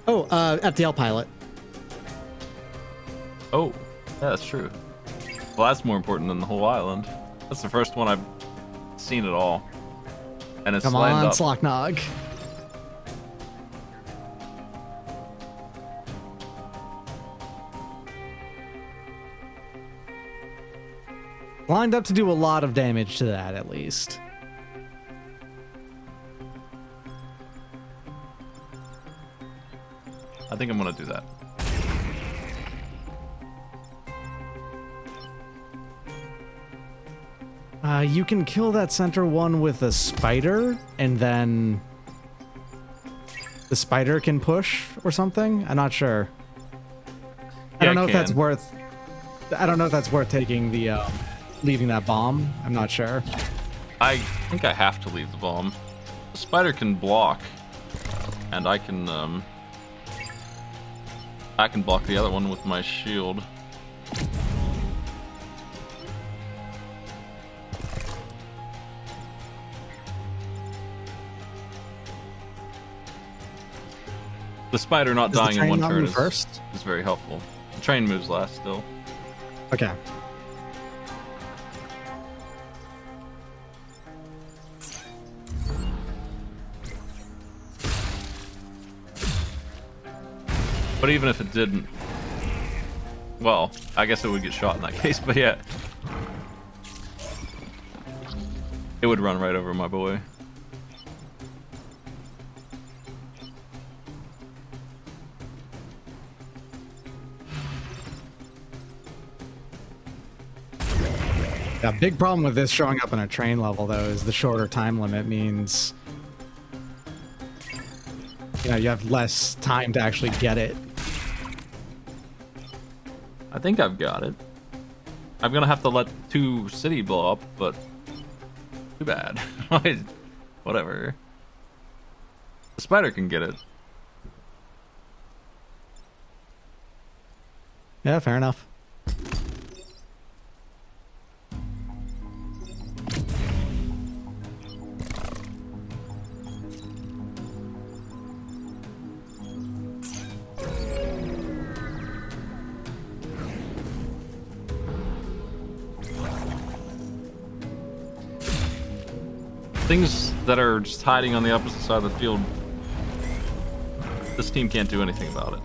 FTL pilot. Oh, yeah, that's true. Well, that's more important than the whole island. That's the first one I've seen at all. And it's Come lined on, up. Slocknog. Lined up to do a lot of damage to that, at least. I think I'm gonna do that. You can kill that center one with a spider, and then the spider can push or something. I'm not sure. I don't know if that's worth. I don't know if that's worth taking the leaving that bomb. I'm not sure. I think I have to leave the bomb. The spider can block, and I can block the other one with my shield. The spider not Does the dying in train one not turn move first? is very helpful. The train moves last still. Okay. But even if it didn't, well, I guess it would get shot in that case, but yeah. It would run right over my boy. Yeah, big problem with this showing up on a train level though is the shorter time limit means you have less time to actually get it. I think I've got it. I'm gonna have to let 2 city blow up, but too bad. Whatever. The spider can get it. Yeah, fair enough. Things that are just hiding on the opposite side of the field, this team can't do anything about it.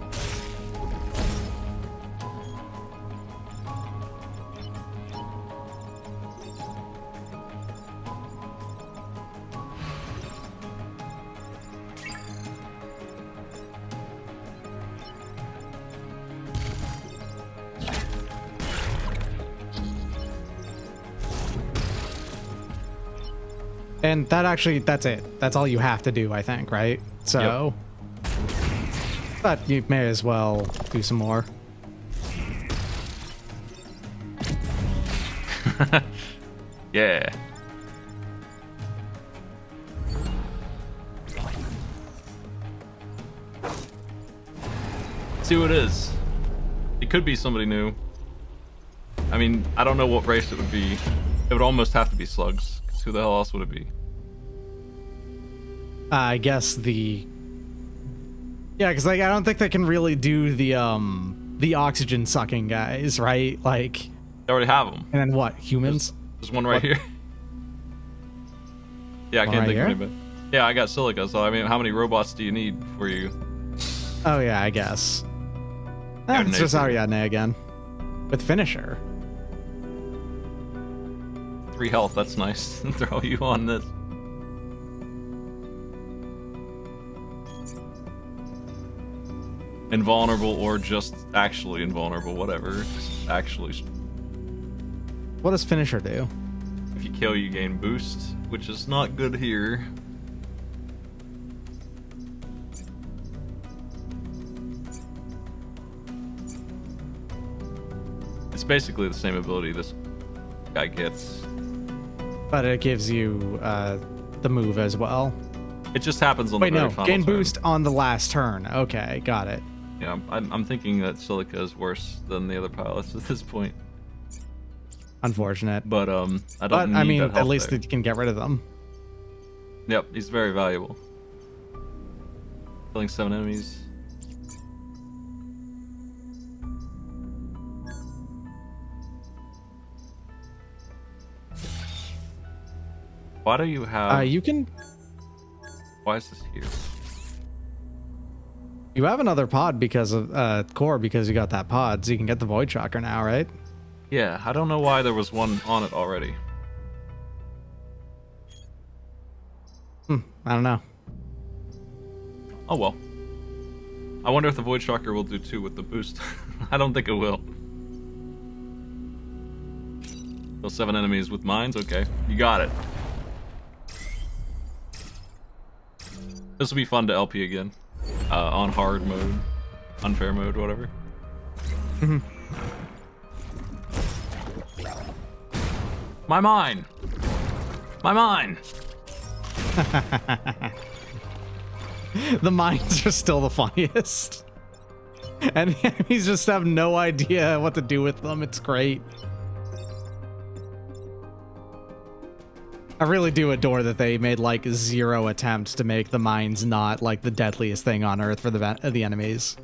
And that's it. That's all you have to do, I think, right? So, but you may as well do some more. Yeah. See who it is. It could be somebody new. I mean, I don't know what race it would be. It would almost have to be slugs. 'Cause who the hell else would it be? I guess yeah, because like I don't think they can really do the oxygen sucking guys, right? Like, They already have them. and then what? Humans? There's one right here. Yeah, I One can't right think here? of anybody. Yeah, I got silica, so I mean, how many robots do you need before you... Oh yeah, I guess. Yeah, It's just Nathan. Ariadne again with finisher. 3 health, that's nice. Throw you on this. Invulnerable or just actually invulnerable, whatever. Just actually, What does finisher do? if you kill, you gain boost, which is not good here. It's basically the same ability this guy gets. But it gives you the move as well. It just happens on Wait, the very no, final gain turn. boost on the last turn. Okay, got it. Yeah, I'm thinking that Silica is worse than the other pilots at this point. Unfortunate. But I But don't need I mean, that at health least there. you can get rid of them. Yep, he's very valuable. Killing 7 enemies. Why do you have... You can. Why is this here? You have another pod because of core because you got that pod, so you can get the void shocker now, right? Yeah, I don't know why there was one on it already. I don't know. Oh well. I wonder if the void shocker will do 2 with the boost. I don't think it will. Kill 7 enemies with mines? Okay, you got it. This will be fun to LP again. On hard mode. Unfair mode, whatever. My mine! My mine! The mines are still the funniest. And the enemies just have no idea what to do with them. It's great. I really do adore that they made like 0 attempts to make the mines not like the deadliest thing on Earth for the enemies.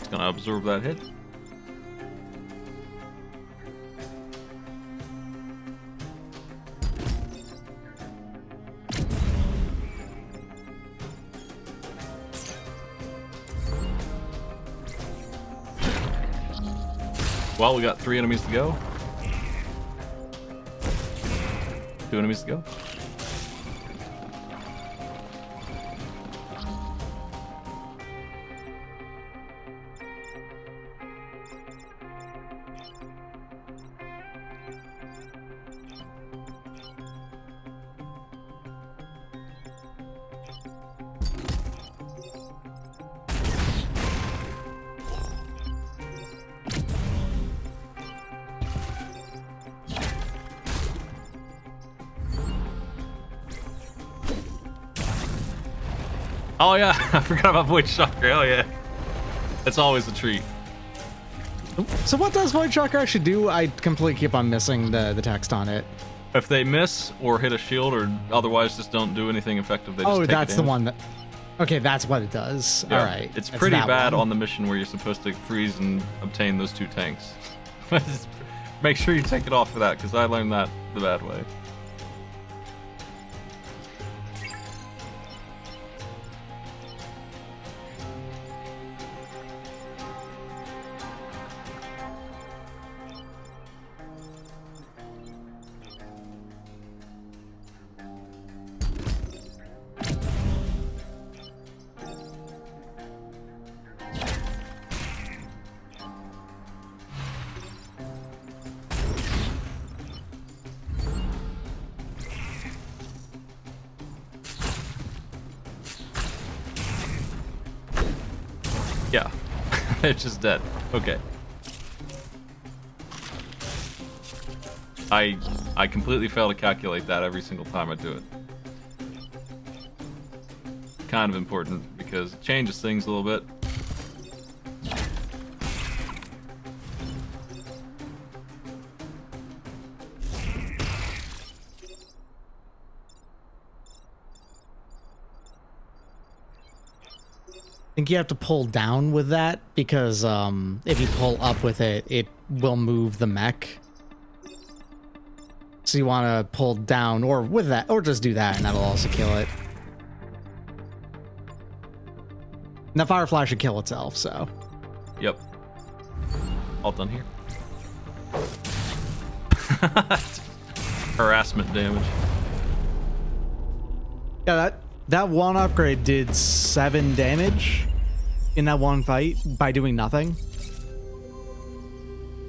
It's gonna absorb that hit. Well, we got 3 enemies to go. 2 enemies to go. Oh yeah, I forgot about Void Shocker. Hell yeah. It's always a treat. So what does Void Shocker actually do? I completely keep on missing the text on it. If they miss or hit a shield or otherwise just don't do anything effective, they just Oh, take that's the damage. one that... Okay, that's what it does. Yeah. All right. It's That's pretty that bad one. on the mission where you're supposed to freeze and obtain those 2 tanks. Just make sure you take it off for that, because I learned that the bad way. Yeah, it's just dead. Okay. I completely fail to calculate that every single time I do it. Kind of important because it changes things a little bit. I think you have to pull down with that because if you pull up with it, it will move the mech. So you want to pull down or with that, or just do that, and that'll also kill it. And the Firefly should kill itself, so. Yep. All done here. Harassment damage. Yeah, that one upgrade did 7 damage in that one fight by doing nothing.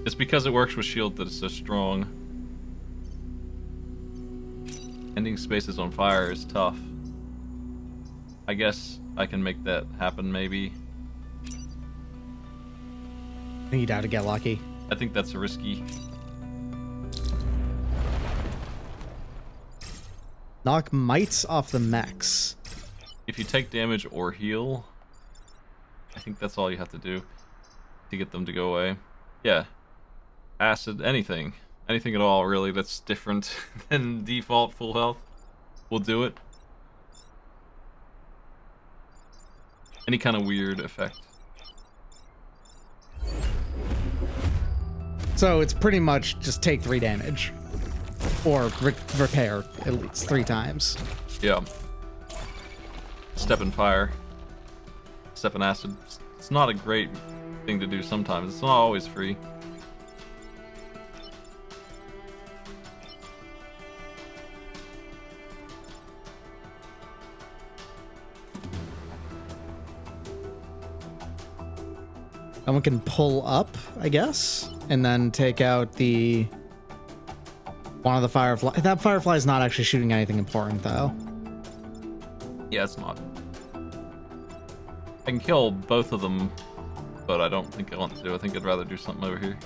It's because it works with shield that it's so strong. Ending spaces on fire is tough. I guess I can make that happen, maybe. You'd have to get lucky. I think that's risky. Knock mites off the mechs. If you take damage or heal, I think that's all you have to do to get them to go away. Yeah. Acid, anything. Anything at all, really, that's different than default full health will do it. Any kind of weird effect. So it's pretty much just take 3 damage. Or repair at least 3 times. Yeah. Step in fire. Step in acid. It's not a great thing to do sometimes. It's not always free. Someone can pull up, I guess, and then take out the one of the firefly. That firefly is not actually shooting anything important, though. Yeah, it's not. I can kill both of them, but I don't think I want to. I think I'd rather do something over here.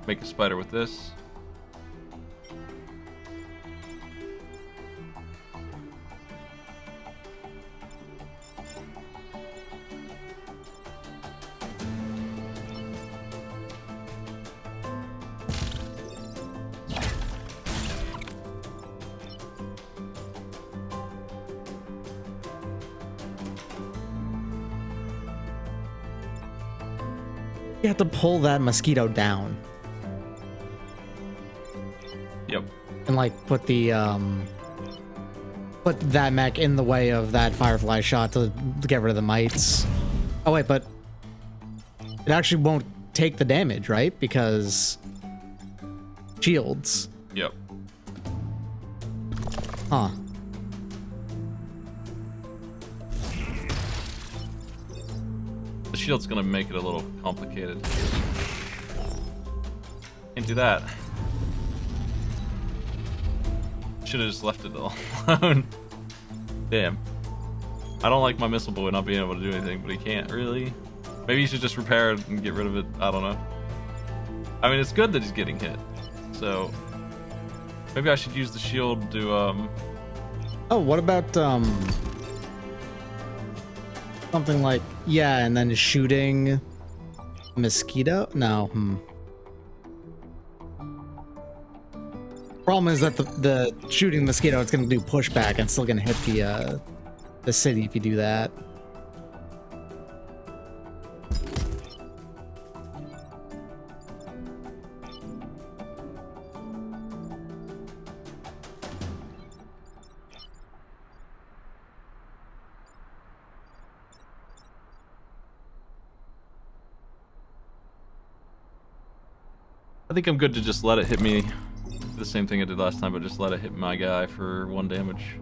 Make a spider with this. You have to pull that mosquito down Yep. and like put that mech in the way of that firefly shot to get rid of the mites. Oh wait, but it actually won't take the damage, right? Because shields. Yep. Huh. The shield's gonna make it a little complicated. Can't do that. Should have just left it alone. Damn. I don't like my missile boy not being able to do anything, but he can't really. Maybe you should just repair it and get rid of it. I don't know. I mean, it's good that he's getting hit. So maybe I should use the shield to Oh, what about something like, yeah, and then shooting mosquito? No. Problem is that the shooting mosquito, it's gonna do pushback and still gonna hit the city if you do that. I think I'm good to just let it hit me. The same thing I did last time, but just let it hit my guy for 1 damage.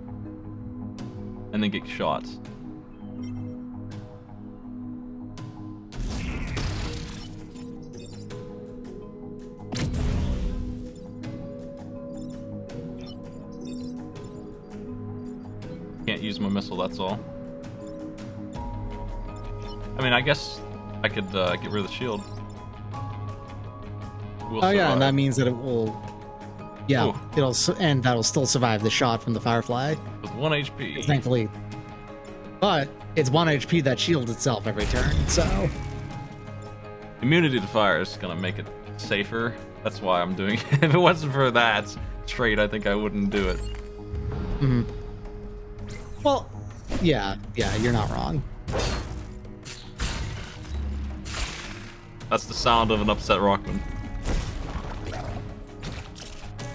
And then get shot. Can't use my missile, that's all. I mean, I guess I could get rid of the shield. We'll Oh yeah, survive. and that means that it will, yeah, Ooh. and that'll still survive the shot from the firefly. With 1 HP. Thankfully. But it's 1 HP that shields itself every turn, so. Immunity to fire is gonna make it safer. That's why I'm doing it. If it wasn't for that trait, I think I wouldn't do it. Well, yeah, you're not wrong. That's the sound of an upset Rockman.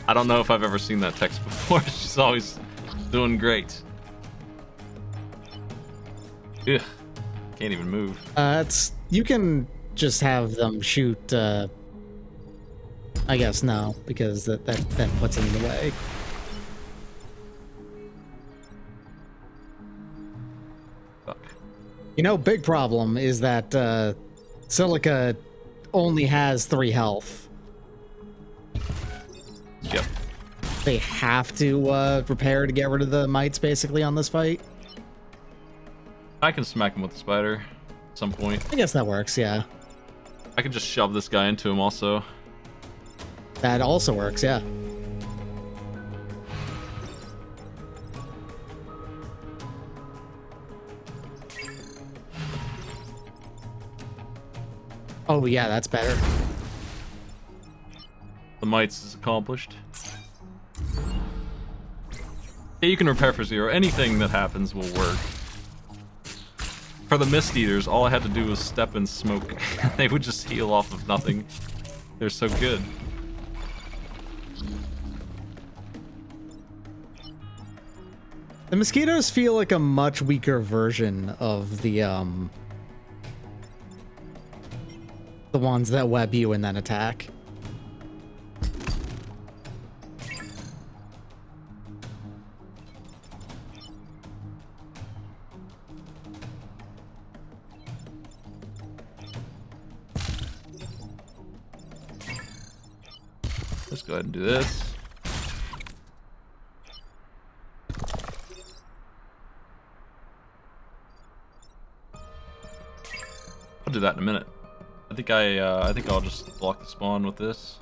I don't know if I've ever seen that text before. She's always doing great. Ugh. Can't even move. You can just have them shoot, I guess no, because that puts it in the way. Fuck. You know, big problem is that Silica only has 3 health. Yep. They have to repair to get rid of the mites basically on this fight. I can smack him with the spider at some point. I guess that works, yeah. I can just shove this guy into him also. That also works, yeah. Oh yeah, that's better. The mites is accomplished. Yeah, you can repair for 0. Anything that happens will work. For the Mist Eaters, all I had to do was step in smoke. They would just heal off of nothing. They're so good. The mosquitoes feel like a much weaker version of the ones that web you and then attack. Let's go ahead and do this. do that in a minute. I think I'll just block the spawn with this.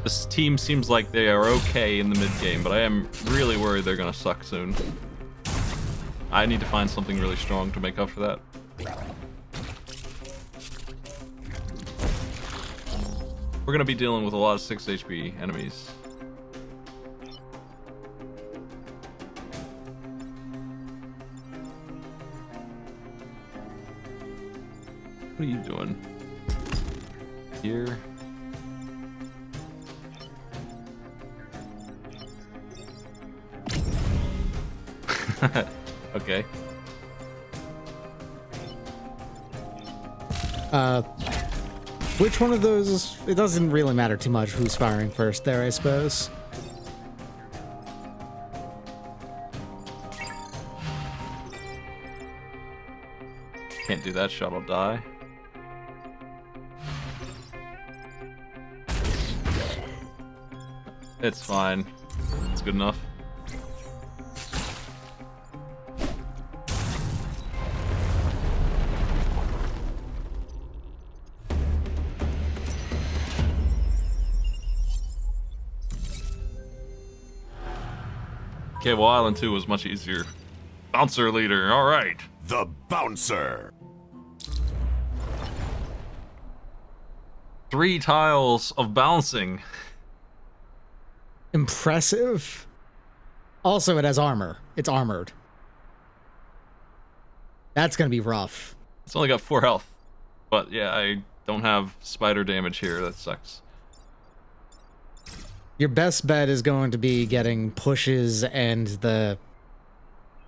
This team seems like they are okay in the mid game, but I am really worried they're gonna suck soon. I need to find something really strong to make up for that. We're gonna be dealing with a lot of 6 HP enemies. What are you doing? Here. Okay. Which one of those? It doesn't really matter too much who's firing first there, I suppose. Can't do that, shot will die. It's fine. It's good enough. Okay, well, Island 2 was much easier. Bouncer leader, alright. The Bouncer. 3 tiles of bouncing. Impressive. Also, it has armor. It's armored. That's gonna be rough. It's only got 4 health. But yeah, I don't have spider damage here. That sucks. Your best bet is going to be getting pushes and the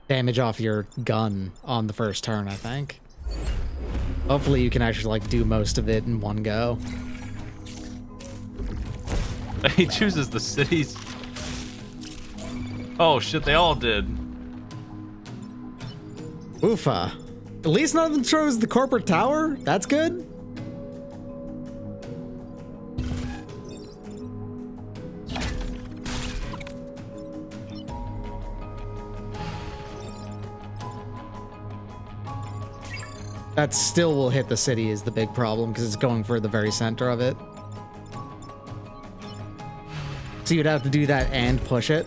damage off your gun on the first turn, I think. Hopefully you can actually like do most of it in one go. He chooses the cities. Oh shit, they all did. Oofa. At least none of them chose the corporate tower. That's good. That still will hit the city is the big problem because it's going for the very center of it. So you'd have to do that and push it.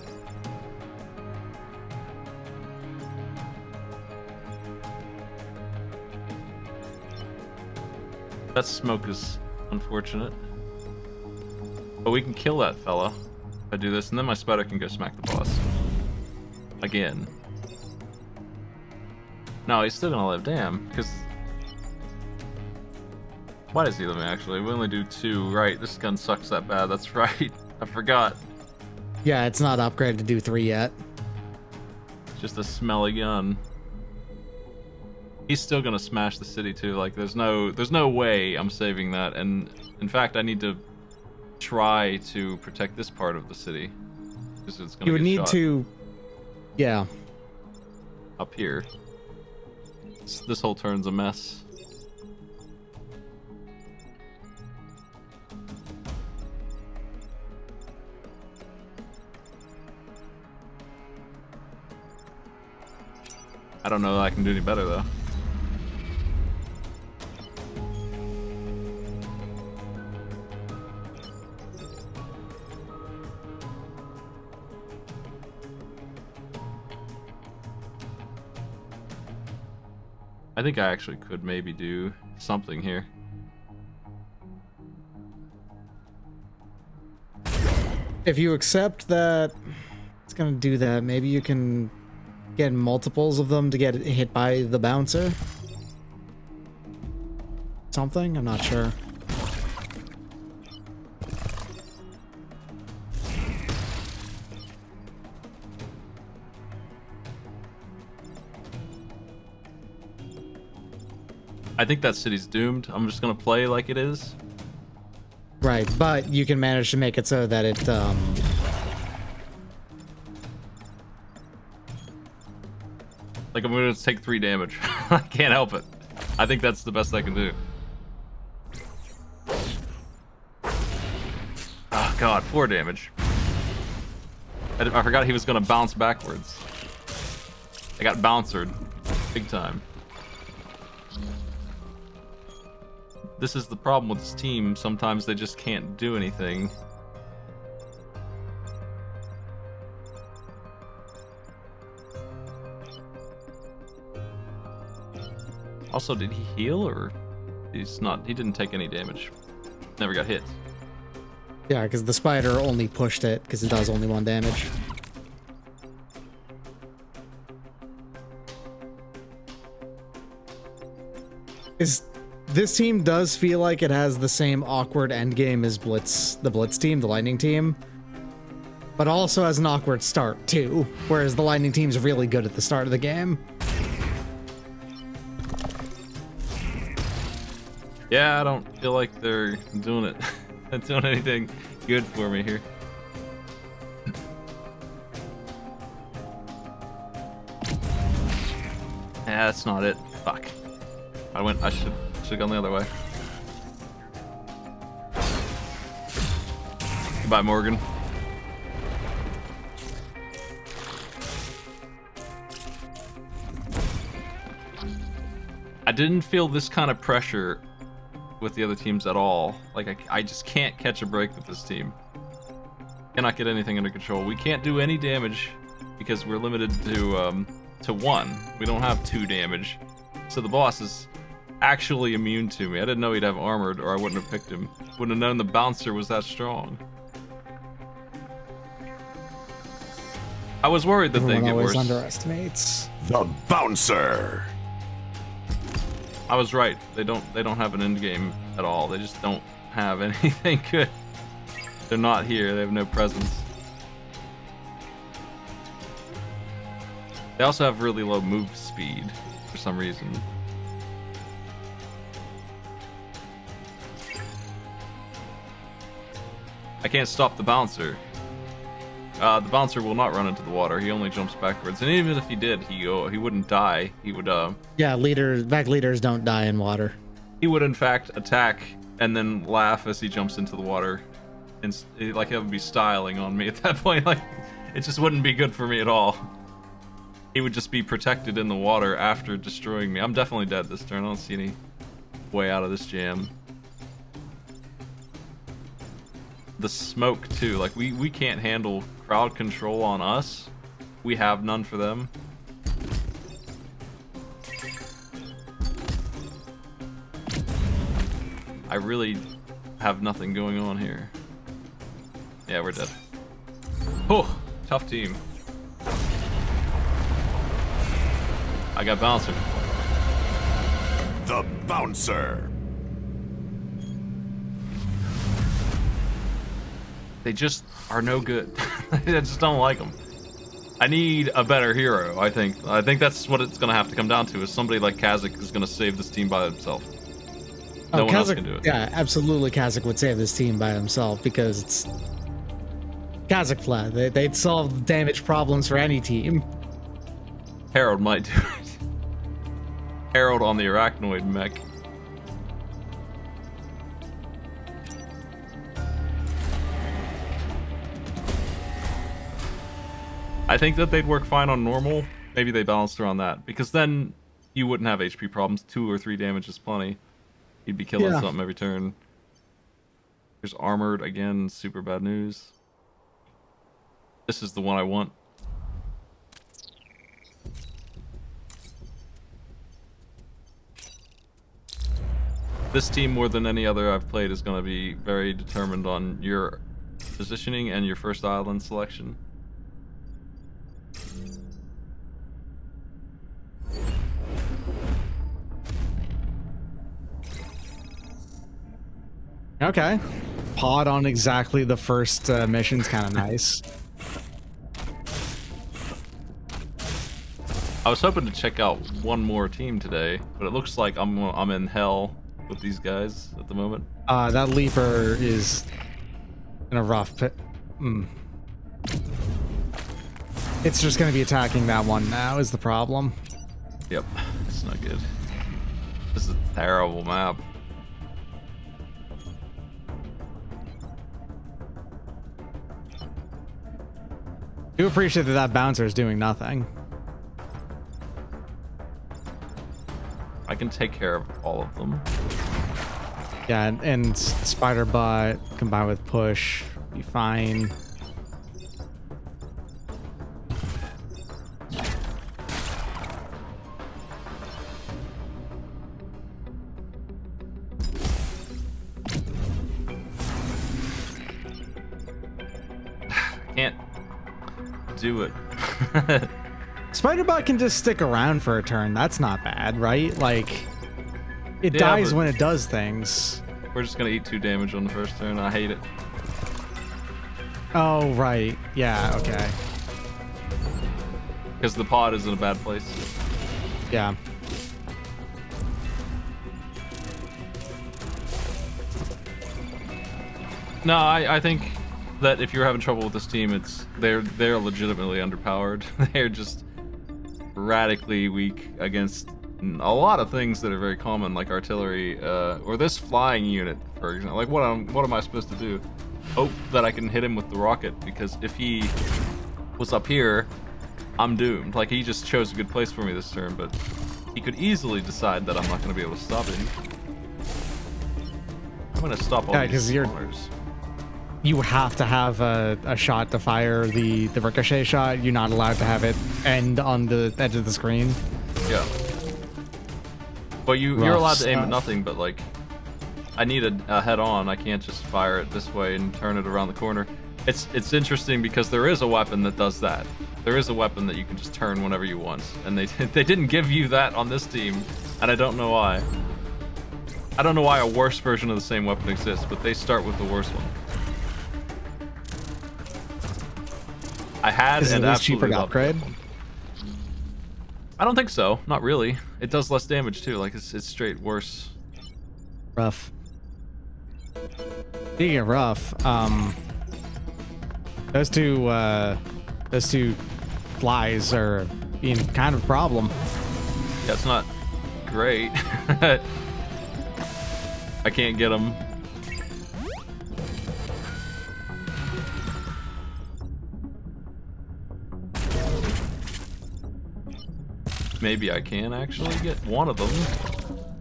That smoke is unfortunate. But we can kill that fella if I do this, and then my spider can go smack the boss. Again. No, he's still gonna live, damn, because... Why does he live, actually? We only do 2, right? This gun sucks that bad, that's right. I forgot. Yeah, it's not upgraded to do 3 yet. It's just a smelly gun. He's still gonna smash the city too. Like, there's no way I'm saving that. And in fact, I need to try to protect this part of the city because it's gonna. You would get need shot to, yeah. up here. This whole turn's a mess. I don't know that I can do any better though. I think I actually could maybe do something here. If you accept that it's gonna do that, maybe you can get multiples of them to get hit by the bouncer. Something? I'm not sure. I think that city's doomed. I'm just gonna play like it is. Right, but you can manage to make it so that it, Like, I'm gonna take 3 damage. I can't help it. I think that's the best I can do. god, 4 damage. I forgot he was gonna bounce backwards. I got bouncered. Big time. This is the problem with this team. Sometimes they just can't do anything. Also, did he heal or he's not? He didn't take any damage. Never got hit. Yeah, because the spider only pushed it because it does only 1 damage. This team does feel like it has the same awkward endgame as the Blitz team, the Lightning team, but also has an awkward start too, whereas the Lightning team's really good at the start of the game. Yeah, I don't feel like they're doing it. Not doing anything good for me here. Yeah, that's not it. Fuck. I should have gone the other way. Goodbye, Morgan. I didn't feel this kind of pressure with the other teams at all. Like, I just can't catch a break with this team. Cannot get anything under control. We can't do any damage because we're limited to 1. We don't have 2 damage. So the boss is actually immune to me. I didn't know he'd have armored, or I wouldn't have picked him. Wouldn't have known the bouncer was that strong. I was worried that they'd get worse. Everyone always underestimates. The Bouncer. I was right. They don't have an end game at all. They just don't have anything good. They're not here. They have no presence. They also have really low move speed for some reason. I can't stop the bouncer. The bouncer will not run into the water. He only jumps backwards, and even if he did, he wouldn't die. He would Yeah, back leaders don't die in water. He would in fact attack and then laugh as he jumps into the water, and like it would be styling on me at that point. Like it just wouldn't be good for me at all. He would just be protected in the water after destroying me. I'm definitely dead this turn. I don't see any way out of this jam. The smoke too, like we can't handle crowd control on us. We have none for them. I really have nothing going on here. Yeah, we're dead. Oh, tough team. I got bouncer. The Bouncer. They just are no good. I just don't like them. I need a better hero, I think. I think that's what it's going to have to come down to, is somebody like Kazakh is going to save this team by himself. No one else can do it. Yeah, absolutely Kazakh would save this team by himself because it's Kazakh flat. They'd solve damage problems for any team. Harold might do it. Harold on the Arachnoid mech. I think that they'd work fine on normal. Maybe they balanced around that, because then you wouldn't have HP problems. 2 or 3 damage is plenty. You'd be killing something every turn. There's armored again. Super bad news. This is the one I want. This team, more than any other I've played, is going to be very determined on your positioning and your first island selection. Okay. Pod on exactly the first mission's kind of nice. I was hoping to check out one more team today, but it looks like I'm in hell with these guys at the moment. That Leaper is in a rough pit. It's just going to be attacking that one now is the problem. Yep, it's not good. This is a terrible map. do appreciate that that bouncer is doing nothing. I can take care of all of them. Yeah, and spider bot combined with push be fine. Can't do it. Spiderbot can just stick around for a turn. That's not bad, right? Like, it Yeah, dies but- when it does things. We're just gonna eat 2 damage on the first turn. I hate it. Oh, right. Yeah, okay. Because the pod is in a bad place. Yeah. No, I think that if you're having trouble with this team, they're legitimately underpowered. They're just radically weak against a lot of things that are very common, like artillery, or this flying unit, for example. Like, what am I supposed to do? Hope that I can hit him with the rocket, because if he was up here, I'm doomed. Like, he just chose a good place for me this turn, but he could easily decide that I'm not going to be able to stop him. I'm going to stop all Yeah, these 'cause you're- spawners. You have to have a shot to fire the ricochet shot. You're not allowed to have it end on the edge of the screen. Yeah. But you're Rough allowed to aim at stuff. nothing, but like, I need a head-on. I can't just fire it this way and turn it around the corner. It's interesting because there is a weapon that does that. There is a weapon that you can just turn whenever you want, and they they didn't give you that on this team, and I don't know why. I don't know why a worse version of the same weapon exists, but they start with the worst one. I had Is it and at least cheaper absolutely to loved it. upgrade? I don't think so. Not really. It does less damage too. Like, it's straight worse. Rough. Speaking of rough, those two flies are being kind of a problem. Yeah, it's not great. I can't get them. Maybe I can actually get one of them,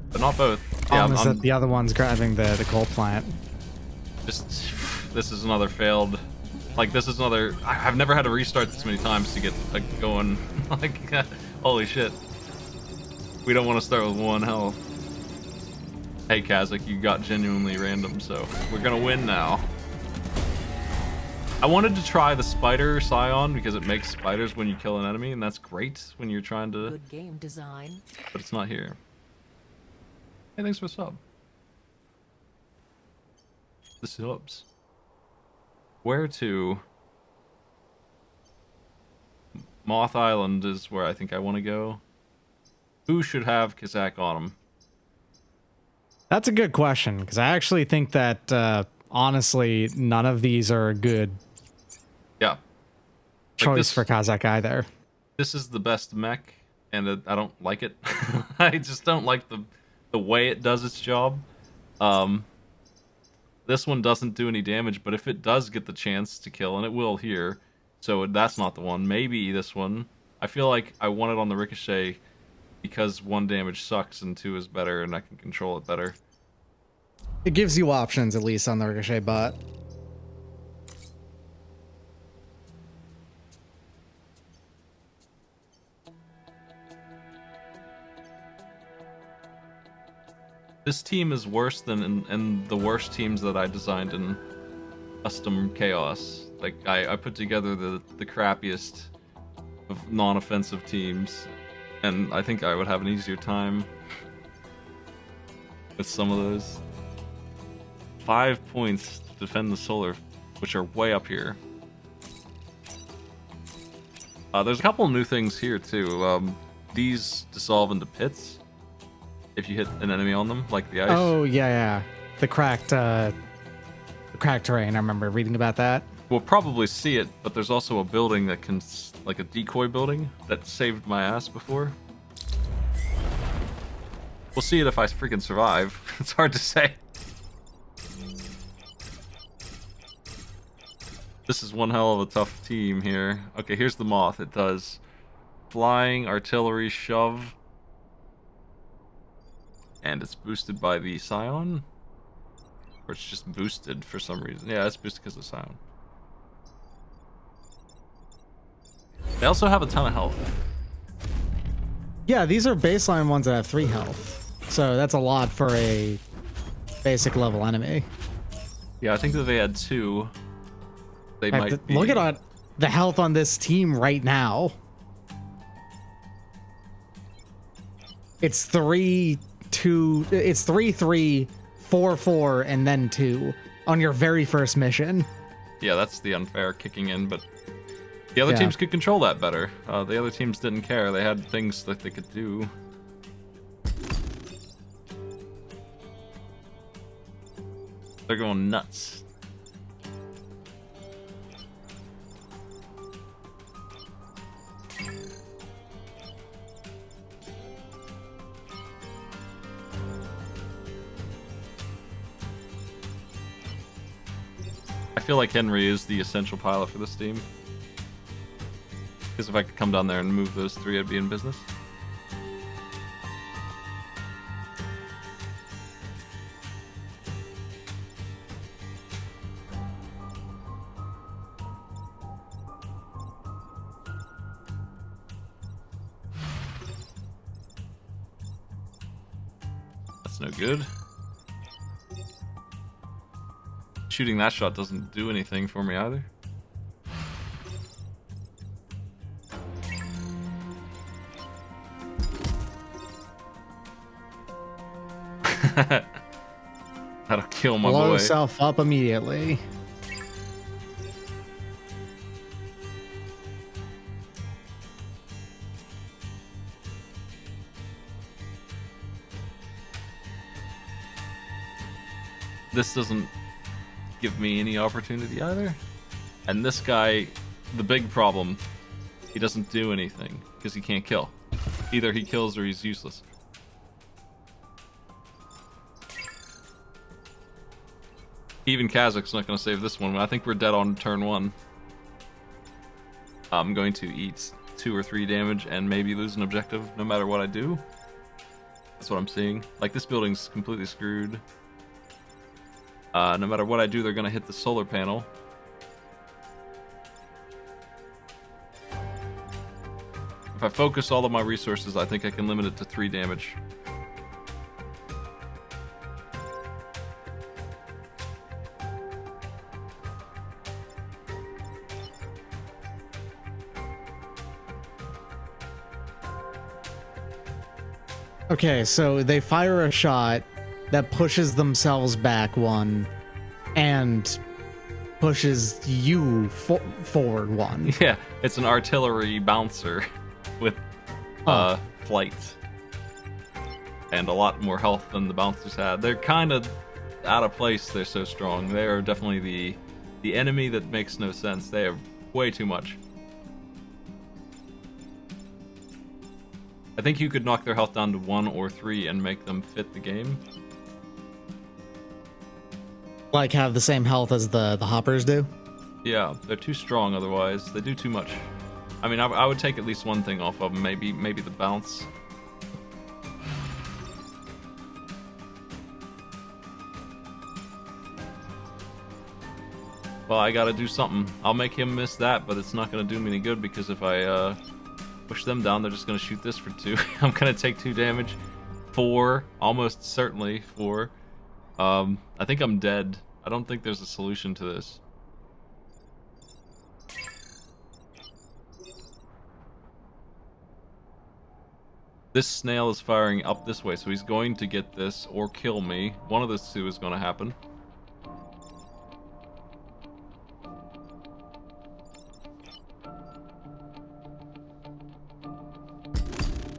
but not both. Yeah, Problem is that the other one's grabbing the coal plant. just this is another failed. Like, this is another. I've never had to restart this many times to get like going. Like, holy shit. We don't want to start with 1 health. Hey, Kazakh, you got genuinely random, so we're gonna win now. I wanted to try the spider scion because it makes spiders when you kill an enemy, and that's great when you're trying to. Good game design. But it's not here. Hey, thanks for the sub. The subs. Where to? Moth Island is where I think I want to go. Who should have Kazakh on him? That's a good question, because I actually think that honestly, none of these are a good Yeah. choice this- for Kazakh either. This is the best mech, and I don't like it. I just don't like the way it does its job. This one doesn't do any damage, but if it does get the chance to kill, and it will here, so that's not the one. Maybe this one. I feel like I want it on the ricochet because 1 damage sucks and 2 is better, and I can control it better. It gives you options, at least on the ricochet bot. This team is worse than in the worst teams that I designed in Custom Chaos. Like, I put together the crappiest of non-offensive teams, and I think I would have an easier time with some of those. 5 points to defend the solar, which are way up here. There's a couple new things here too. These dissolve into pits if you hit an enemy on them, like the ice. Oh yeah. The cracked terrain. I remember reading about that. We'll probably see it, but there's also a building that can, like a decoy building, that saved my ass before. We'll see it if I freaking survive. It's hard to say. This is one hell of a tough team here. Okay, here's the Moth. It does flying, artillery, shove, and it's boosted by the Scion. Or it's just boosted for some reason. Yeah, it's boosted because of Scion. They also have a ton of health. Yeah, these are baseline ones that have 3 health. So that's a lot for a basic level enemy. Yeah, I think that they had 2. They might be... Look at the health on this team right now. It's 3, 2. It's 3, 3, 4, 4, and then 2 on your very first mission. Yeah, that's the unfair kicking in, but the other teams could control that better. The other teams didn't care. They had things that they could do. They're going nuts. I feel like Henry is the essential pilot for this team. Because if I could come down there and move those 3, I'd be in business. That's no good. Shooting that shot doesn't do anything for me either. That'll kill my Blow boy. yourself up immediately. This doesn't give me any opportunity either. And this guy, the big problem, he doesn't do anything because he can't kill. Either he kills or he's useless. Even Kazakh's not going to save this one. I think we're dead on turn 1. I'm going to eat 2 or 3 damage and maybe lose an objective no matter what I do. That's what I'm seeing. Like, this building's completely screwed. No matter what I do, they're going to hit the solar panel. If I focus all of my resources, I think I can limit it to 3 damage. Okay, so they fire a shot that pushes themselves back 1 and pushes you forward 1. Yeah, it's an artillery bouncer with flight and a lot more health than the bouncers had. They're kind of out of place. They're so strong. They are definitely the enemy that makes no sense. They have way too much. I think you could knock their health down to 1 or 3 and make them fit the game. Like have the same health as the hoppers do? Yeah, they're too strong otherwise. They do too much. I mean, I would take at least one thing off of them. Maybe the bounce. Well, I gotta do something. I'll make him miss that, but it's not gonna do me any good because if I push them down, they're just gonna shoot this for 2. I'm gonna take 2 damage. 4, almost certainly 4. I think I'm dead. I don't think there's a solution to this. This snail is firing up this way, so he's going to get this or kill me. One of those 2 is going to happen.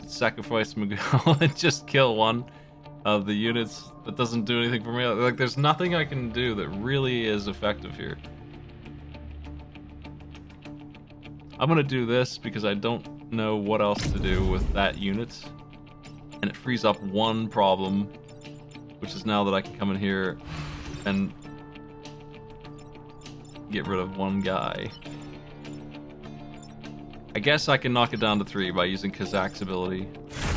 Sacrifice Miguel and just kill one of the units. That doesn't do anything for me. Like, there's nothing I can do that really is effective here. I'm gonna do this because I don't know what else to do with that unit. And it frees up one problem, which is now that I can come in here and get rid of one guy. I guess I can knock it down to 3 by using Kazak's ability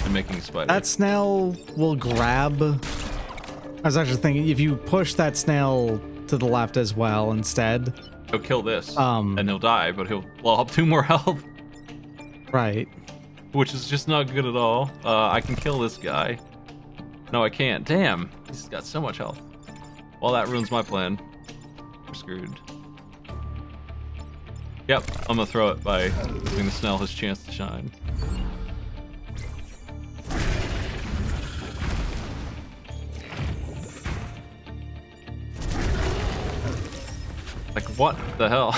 and making a spider. That snail will grab. I was actually thinking if you push that snail to the left as well instead. He'll kill this, and he'll die, but he'll blow up 2 more health. Right. Which is just not good at all. I can kill this guy. No, I can't. Damn, he's got so much health. Well, that ruins my plan. We're screwed. Yep, I'm gonna throw it by giving the snail his chance to shine. Like, what the hell?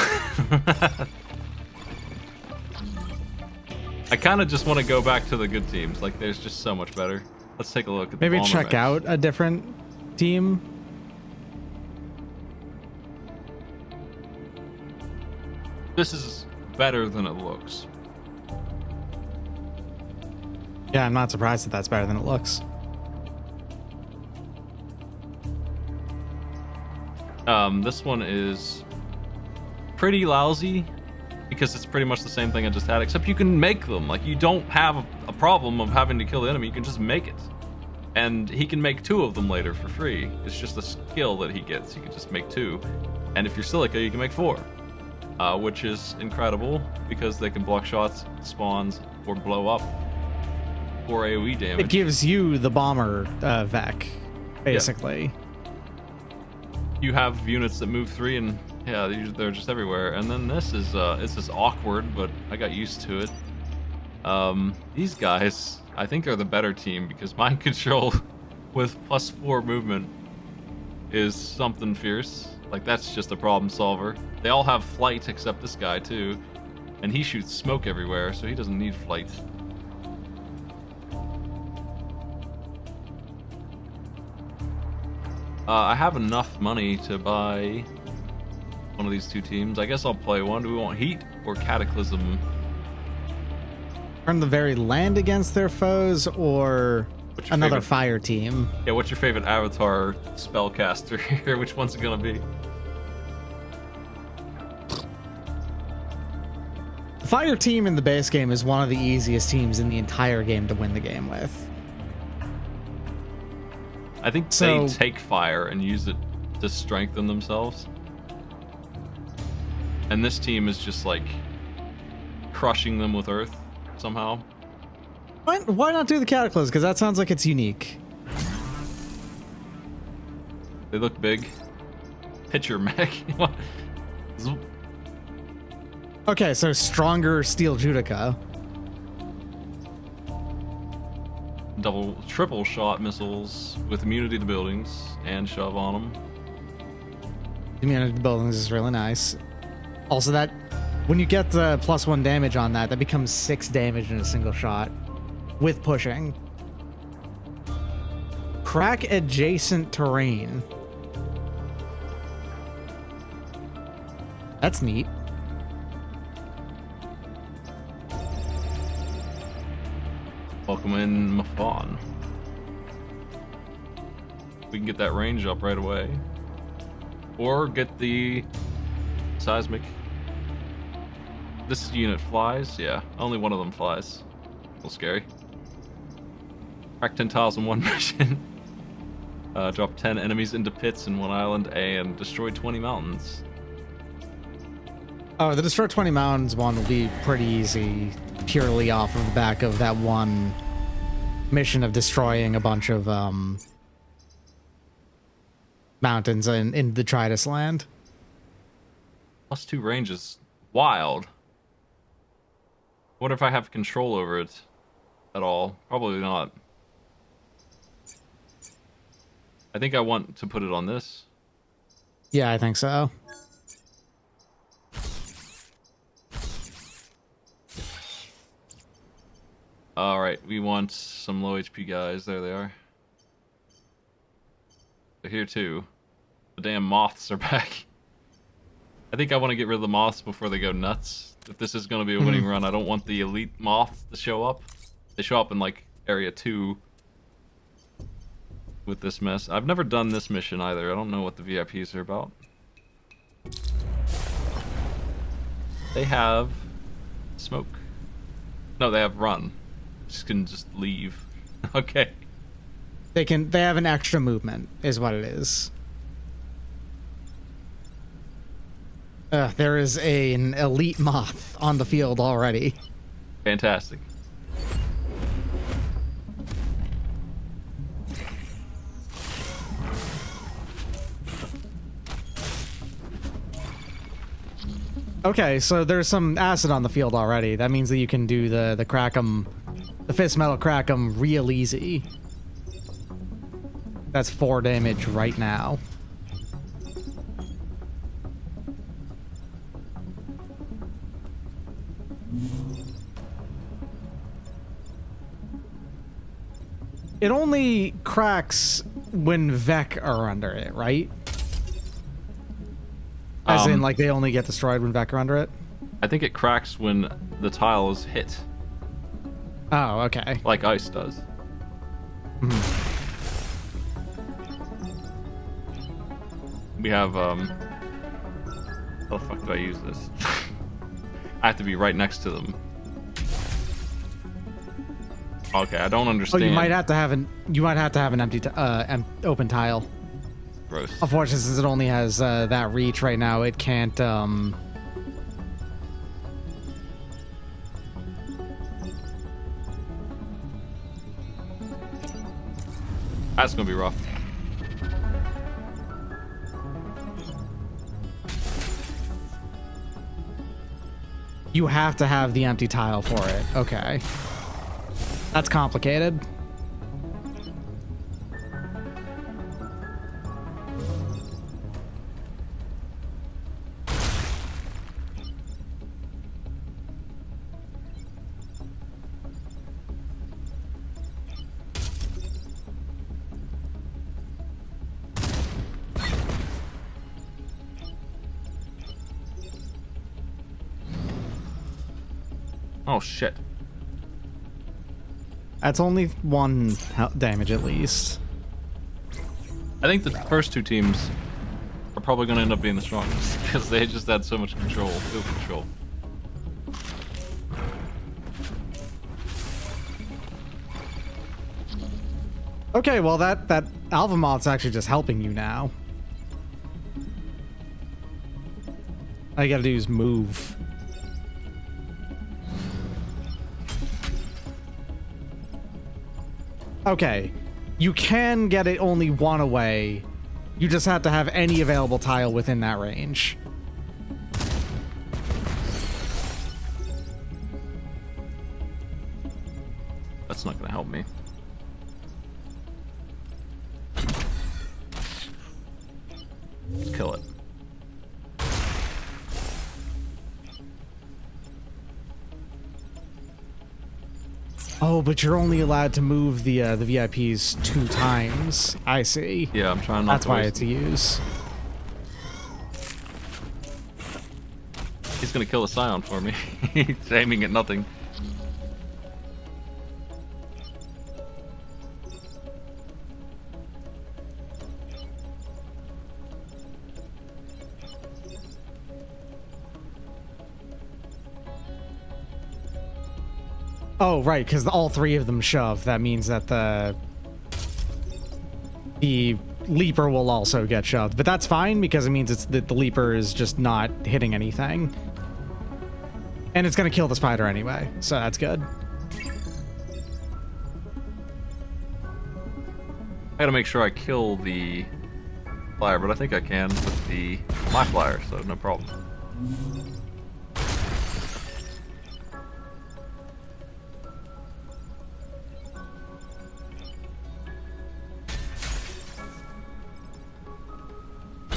I kind of just want to go back to the good teams. Like, there's just so much better. Let's take a look at the Maybe bomber check mix. out a different team. This is better than it looks. Yeah, I'm not surprised that that's better than it looks. This one is pretty lousy because it's pretty much the same thing I just had, except you can make them. Like, you don't have a problem of having to kill the enemy. You can just make it. And he can make 2 of them later for free. It's just a skill that he gets. He can just make 2. And if you're Silica, you can make 4. Which is incredible because they can block shots, spawns, or blow up for AoE damage. It gives you the bomber Vec, basically. You have units that move 3, and yeah, they're just everywhere. And then this is awkward, but I got used to it. These guys, I think, are the better team because mind control with +4 movement is something fierce. Like, that's just a problem solver. They all have flight except this guy too, and he shoots smoke everywhere, so he doesn't need flight. I have enough money to buy one of these 2 teams. I guess I'll play one. Do we want Heat or Cataclysm? Turn the very land against their foes, or What's your another favorite? fire team. Yeah, what's your favorite avatar spellcaster here? Which one's it gonna be? The fire team in the base game is one of the easiest teams in the entire game to win the game with. I think So- they take fire and use it to strengthen themselves. And this team is just like crushing them with earth somehow. Why not do the Cataclysm? Because that sounds like it's unique. They look big. Pitcher mech. What? Okay, so stronger steel Judica. Triple shot missiles with immunity to buildings and shove on them. Immunity to buildings is really nice. Also, that when you get the +1 damage on that, that becomes 6 damage in a single shot with pushing. Crack adjacent terrain. That's neat. Welcome in, Mafon. We can get that range up right away. Or get the seismic. This unit flies? Yeah, only one of them flies. A little scary. Crack 10 tiles in one mission. Drop 10 enemies into pits in one island and destroy 20 mountains. Oh, the Destroy 20 Mountains one will be pretty easy, purely off of the back of that one mission of destroying a bunch of mountains in the Tridus land. +2 range is wild. What if I have control over it at all? Probably not. I think I want to put it on this. Yeah, I think so. Alright, we want some low HP guys. There they are. They're here too. The damn moths are back. I think I want to get rid of the moths before they go nuts. If this is going to be a winning run, I don't want the elite moths to show up. They show up in like area 2 with this mess. I've never done this mission either. I don't know what the VIPs are about. They have smoke. No, they have run. Just can just leave. Okay. They have an extra movement, is what it is. There is an elite moth on the field already. Fantastic. Okay, so there's some acid on the field already. That means that you can do the crack 'em, the fist metal crack 'em real easy. That's 4 damage right now. It only cracks when Vec are under it, right? As in, like, they only get destroyed when Vec are under it? I think it cracks when the tile is hit, Oh, okay. like ice does. We have, how the fuck do I use this? I have to be right next to them. Okay, I don't Oh, understand. you might have to have an empty, open tile. Gross. Unfortunately, since it only has that reach right now, it can't. That's gonna be rough. You have to have the empty tile for it. Okay, that's complicated. Oh shit. That's only 1 damage at least. I think the first 2 teams are probably gonna end up being the strongest because they just had so much control, field control. Okay, well that Alpha Moth's actually just helping you now. All you gotta do is move. Okay, you can get it only 1 away. You just have to have any available tile within that range. That's not gonna help me. Let's kill it. Oh, but you're only allowed to move the VIPs 2 times. I see. Yeah, I'm trying not That's to why waste it's a use. He's gonna kill the Scion for me. He's aiming at nothing. Oh, right, because all 3 of them shove. That means that the leaper will also get shoved. But that's fine because it means it's that the leaper is just not hitting anything. And it's going to kill the spider anyway, so that's good. I gotta make sure I kill the flyer, but I think I can with my flyer, so no problem.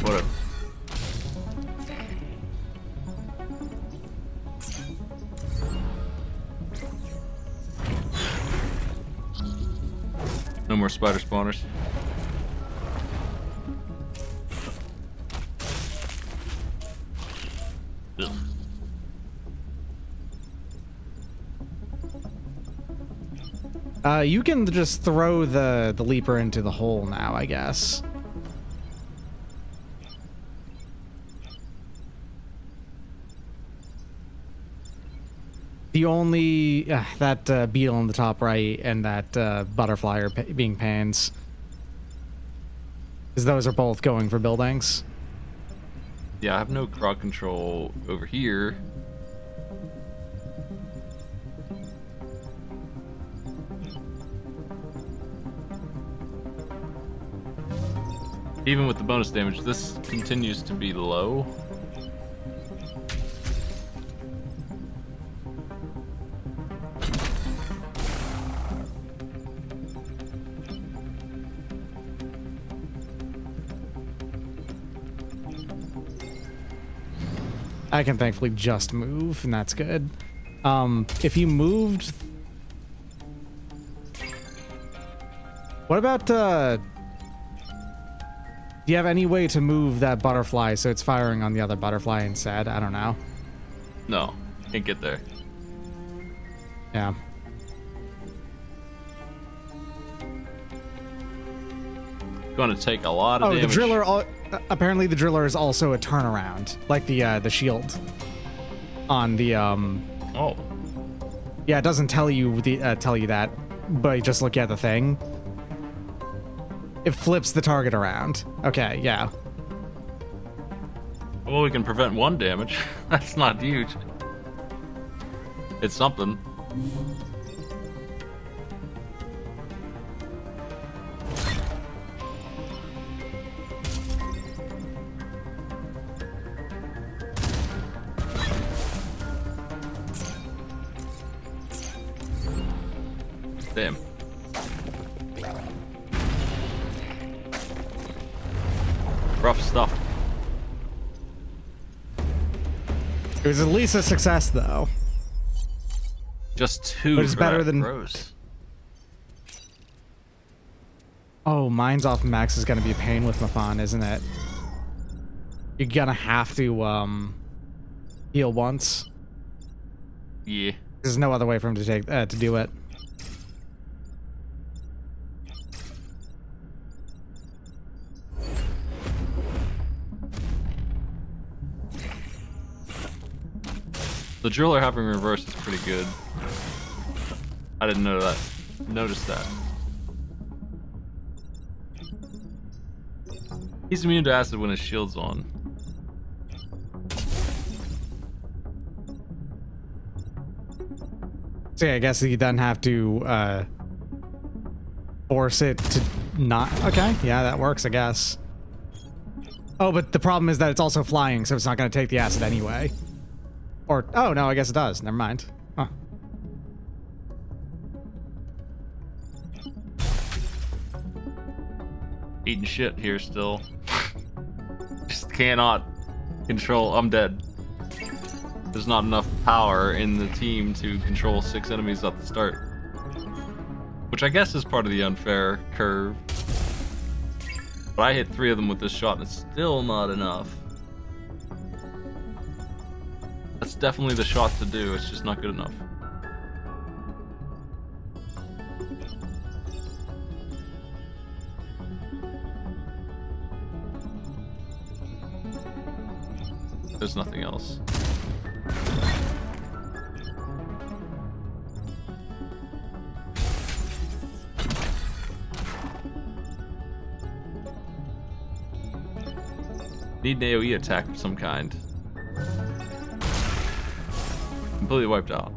Whatever. No more spider spawners. Ugh. You can just throw the leaper into the hole now, I guess. The only that beetle on the top right and that butterfly are being pains, because those are both going for buildings. Yeah, I have no crowd control over here. Even with the bonus damage, this continues to be low. I can thankfully just move, and that's good. If you moved... What about, do you have any way to move that butterfly so it's firing on the other butterfly instead? I don't know. No, can't get there. Yeah. Going to take a lot of damage. The driller... apparently the driller is also a turnaround, like the shield on the... Oh. Yeah, it doesn't tell you that, but you just look at the thing. It flips the target around. Okay, yeah. Well, we can prevent one damage. That's not huge. It's something. Damn. Rough stuff. It was at least a success, though. Just two. But it's for better that. than- Gross. Oh, Minds Off Max is gonna be a pain with Mafan, isn't it? You're gonna have to, heal once. Yeah. There's no other way for him to take, to do it. The driller having reverse is pretty good. I didn't know that. Notice that. He's immune to acid when his shield's on. So yeah, I guess you then have to, force it to not... Okay, yeah, that works, I guess. Oh, but the problem is that it's also flying, so it's not gonna take the acid anyway. Or, oh, no, I guess it does. Never mind. Huh. Eating shit here still. Just cannot control. I'm dead. There's not enough power in the team to control 6 enemies at the start. Which I guess is part of the unfair curve. But I hit 3 of them with this shot and it's still not enough. That's definitely the shot to do, it's just not good enough. There's nothing else. Need an AoE attack of some kind. Completely wiped out.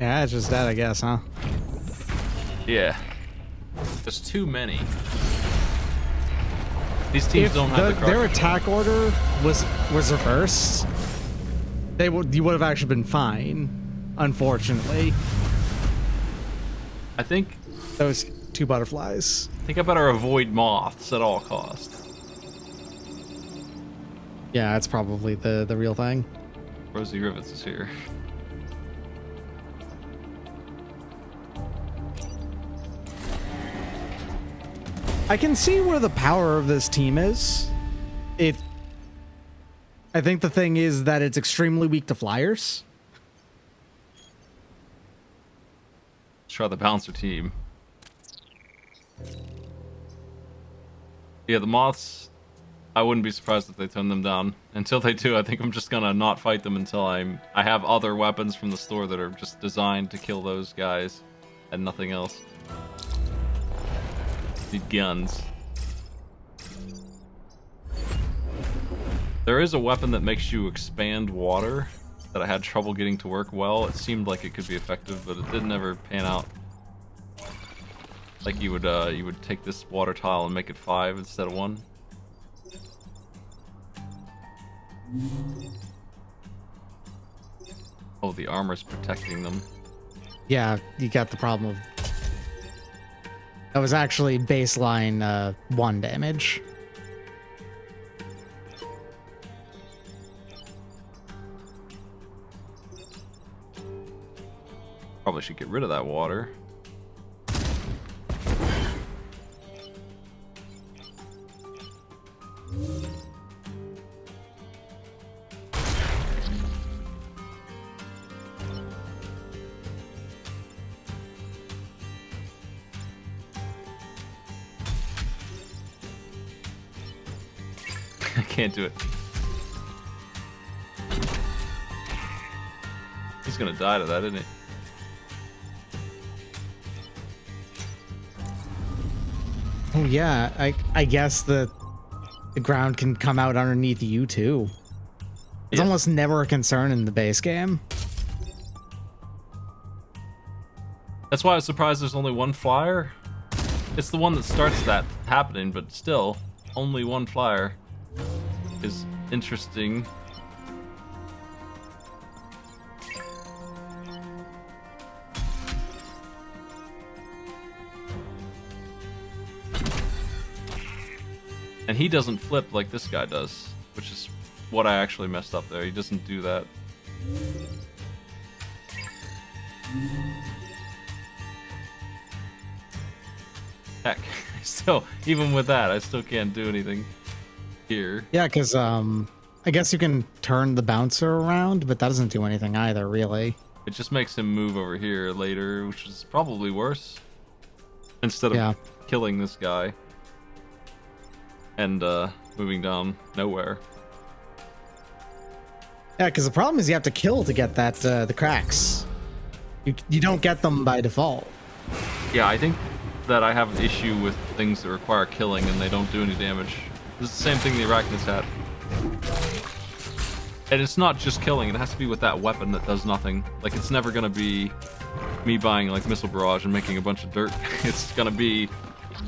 Yeah, it's just that, I guess, huh? Yeah. There's too many. These teams If don't have the crowd their control. attack order was reversed, you would have actually been fine. Unfortunately, I think those 2 butterflies. I better avoid moths at all costs. Yeah, that's probably the real thing. Rosie Rivets is here. I can see where the power of this team is. I think the thing is that it's extremely weak to flyers. Let's try the bouncer team. Yeah, the moths. I wouldn't be surprised if they turn them down. Until they do, I think I'm just gonna not fight them until I have other weapons from the store that are just designed to kill those guys and nothing else. Need guns. There is a weapon that makes you expand water that I had trouble getting to work well. It seemed like it could be effective, but it didn't ever pan out. Like you would take this water tile and make it 5 instead of 1. Oh, the armor's protecting them. Yeah, you got the problem of... That was actually baseline 1 damage. Probably should get rid of that water. I can't do it. He's gonna die to that, isn't he? Oh yeah, I guess the ground can come out underneath you too. It's Yeah. almost never a concern in the base game. That's why I was surprised there's only 1 flyer. It's the one that starts that happening, but still, only 1 flyer is interesting. And he doesn't flip like this guy does, which is what I actually messed up there. He doesn't do that. Heck, still, even with that, I still can't do anything here. Yeah, because I guess you can turn the bouncer around, but that doesn't do anything either, really. It just makes him move over here later, which is probably worse. Instead of Yeah. killing this guy and moving down nowhere. Yeah, because the problem is you have to kill to get that the cracks. You don't get them by default. Yeah, I think that I have an issue with things that require killing and they don't do any damage. This is the same thing the Arachnids had. And it's not just killing, it has to be with that weapon that does nothing. Like, it's never gonna be me buying, like, Missile Barrage and making a bunch of dirt. It's gonna be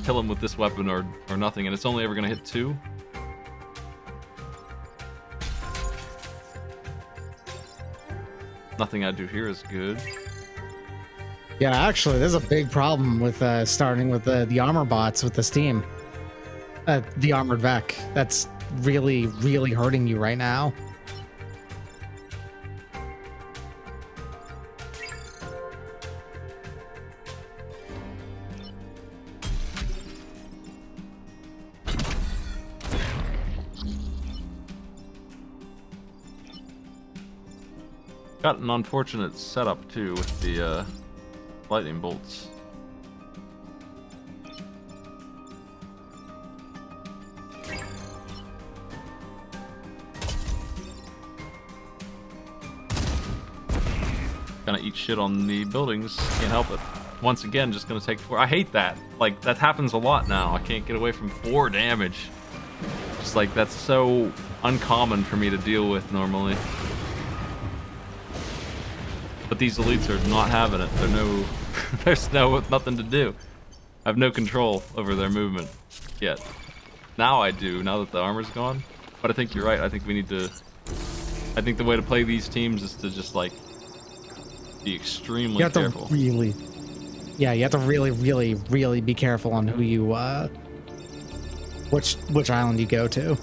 kill him with this weapon or nothing, and it's only ever gonna hit 2. Nothing I do here is good. Yeah, actually, there's a big problem with starting with the armor bots with this team. The armored Vec. That's really, really hurting you right now. Got an unfortunate setup too with the lightning bolts. Gonna eat shit on the buildings, can't help it. Once again, just gonna take 4. I hate that. Like, that happens a lot now. I can't get away from 4 damage. Just like, that's so uncommon for me to deal with normally. But these elites are not having it. There's nothing to do. I have no control over their movement yet. Now I do, now that the armor's gone. But I think you're right. I think we need to... I think the way to play these teams is to just, like, be extremely You have careful. to really... Yeah, you have to really, really, really be careful on who you, which island you go to.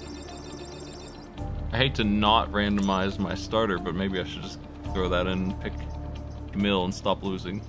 I hate to not randomize my starter, but maybe I should just throw that in, pick Camille, and stop losing.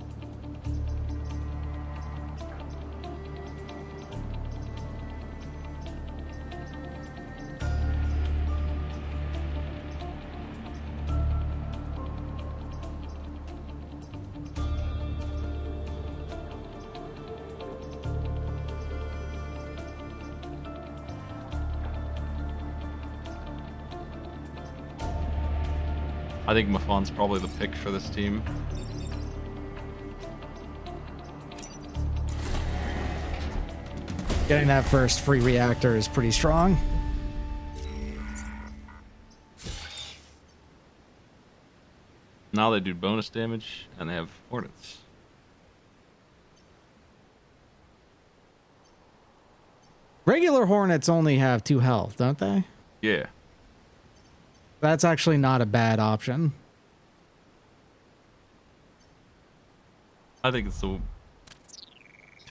I think Mafon's probably the pick for this team. Getting that first free reactor is pretty strong. Now they do bonus damage, and they have Hornets. Regular Hornets only have 2 health, don't they? Yeah. That's actually not a bad option. I think it's it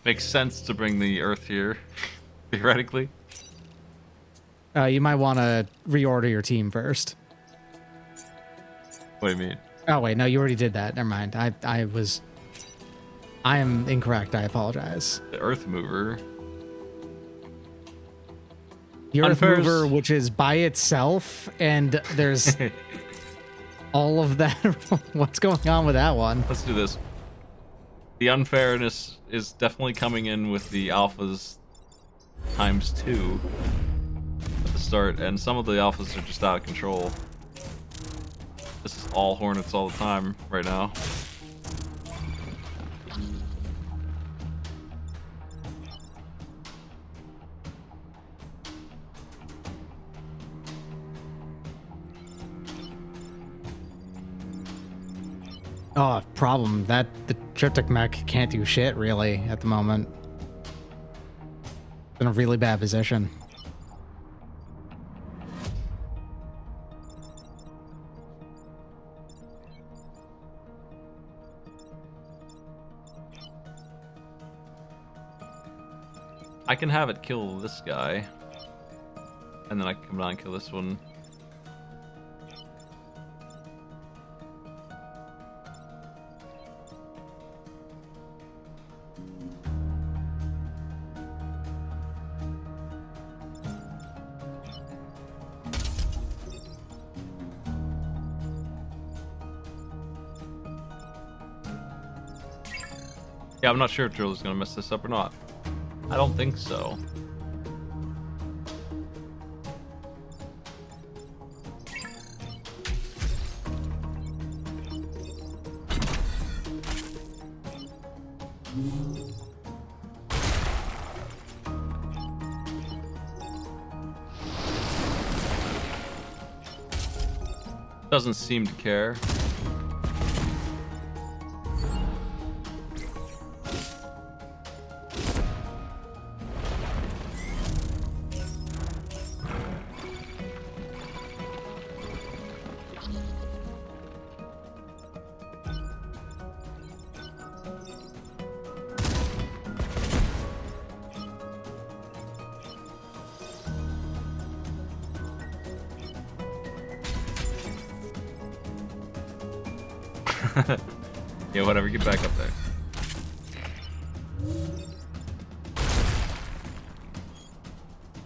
makes sense to bring the Earth here, theoretically. You might want to reorder your team first. What do you mean? Oh wait, no, you already did that. Never mind. I am incorrect. I apologize. The Earth Mover. The Earth Unfair's- Mover, which is by itself, and there's all of that. What's going on with that one? Let's do this. The unfairness is definitely coming in with the alphas ×2 at the start, and some of the alphas are just out of control. This is all Hornets all the time right now. Oh, problem that the Triptych mech can't do shit really at the moment. It's in a really bad position. I can have it kill this guy, and then I can come down and kill this one. Yeah, I'm not sure if Driller's gonna mess this up or not. I don't think so. Doesn't seem to care. Yeah, whatever, get back up there.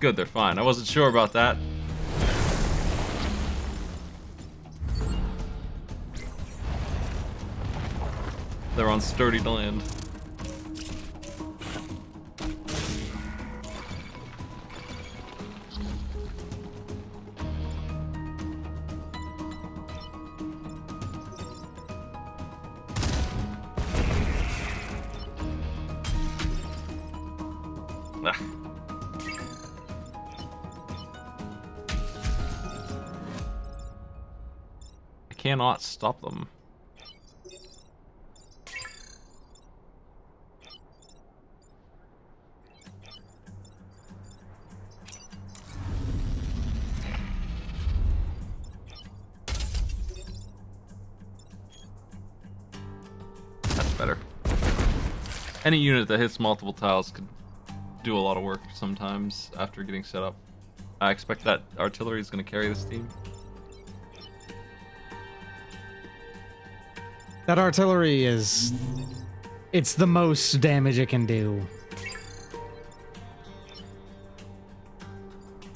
Good, they're fine. I wasn't sure about that. They're on sturdy land. Ah. I cannot stop them. That's better. Any unit that hits multiple tiles could do a lot of work sometimes after getting set up. I expect that artillery is going to carry this team. That artillery is... it's the most damage it can do.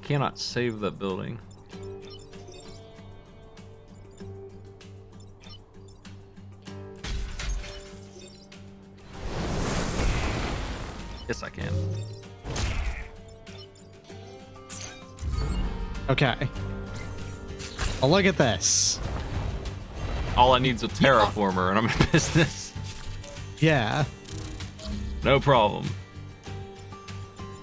Cannot save that building. Yes, I can. Okay. Well, look at this. All I need is a terraformer, and I'm in business. Yeah. No problem.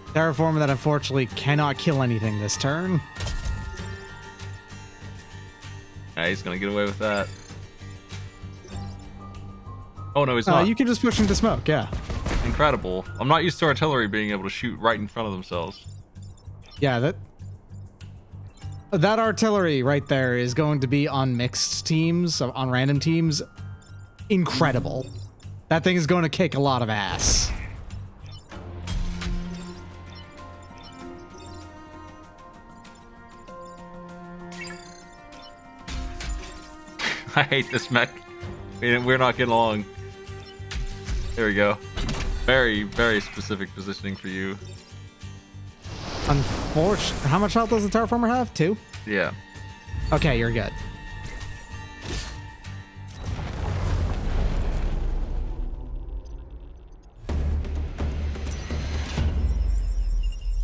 Terraformer that unfortunately cannot kill anything this turn. Yeah, he's gonna get away with that. Oh no, he's not. You can just push into smoke, yeah. Incredible. I'm not used to artillery being able to shoot right in front of themselves. Yeah, that artillery right there is going to be on mixed teams, on random teams. Incredible. That thing is going to kick a lot of ass. I hate this mech. We're not getting along. There we go. Very, very specific positioning for you. Unfortunately, how much health does the terraformer have? 2? Yeah. Okay, you're good.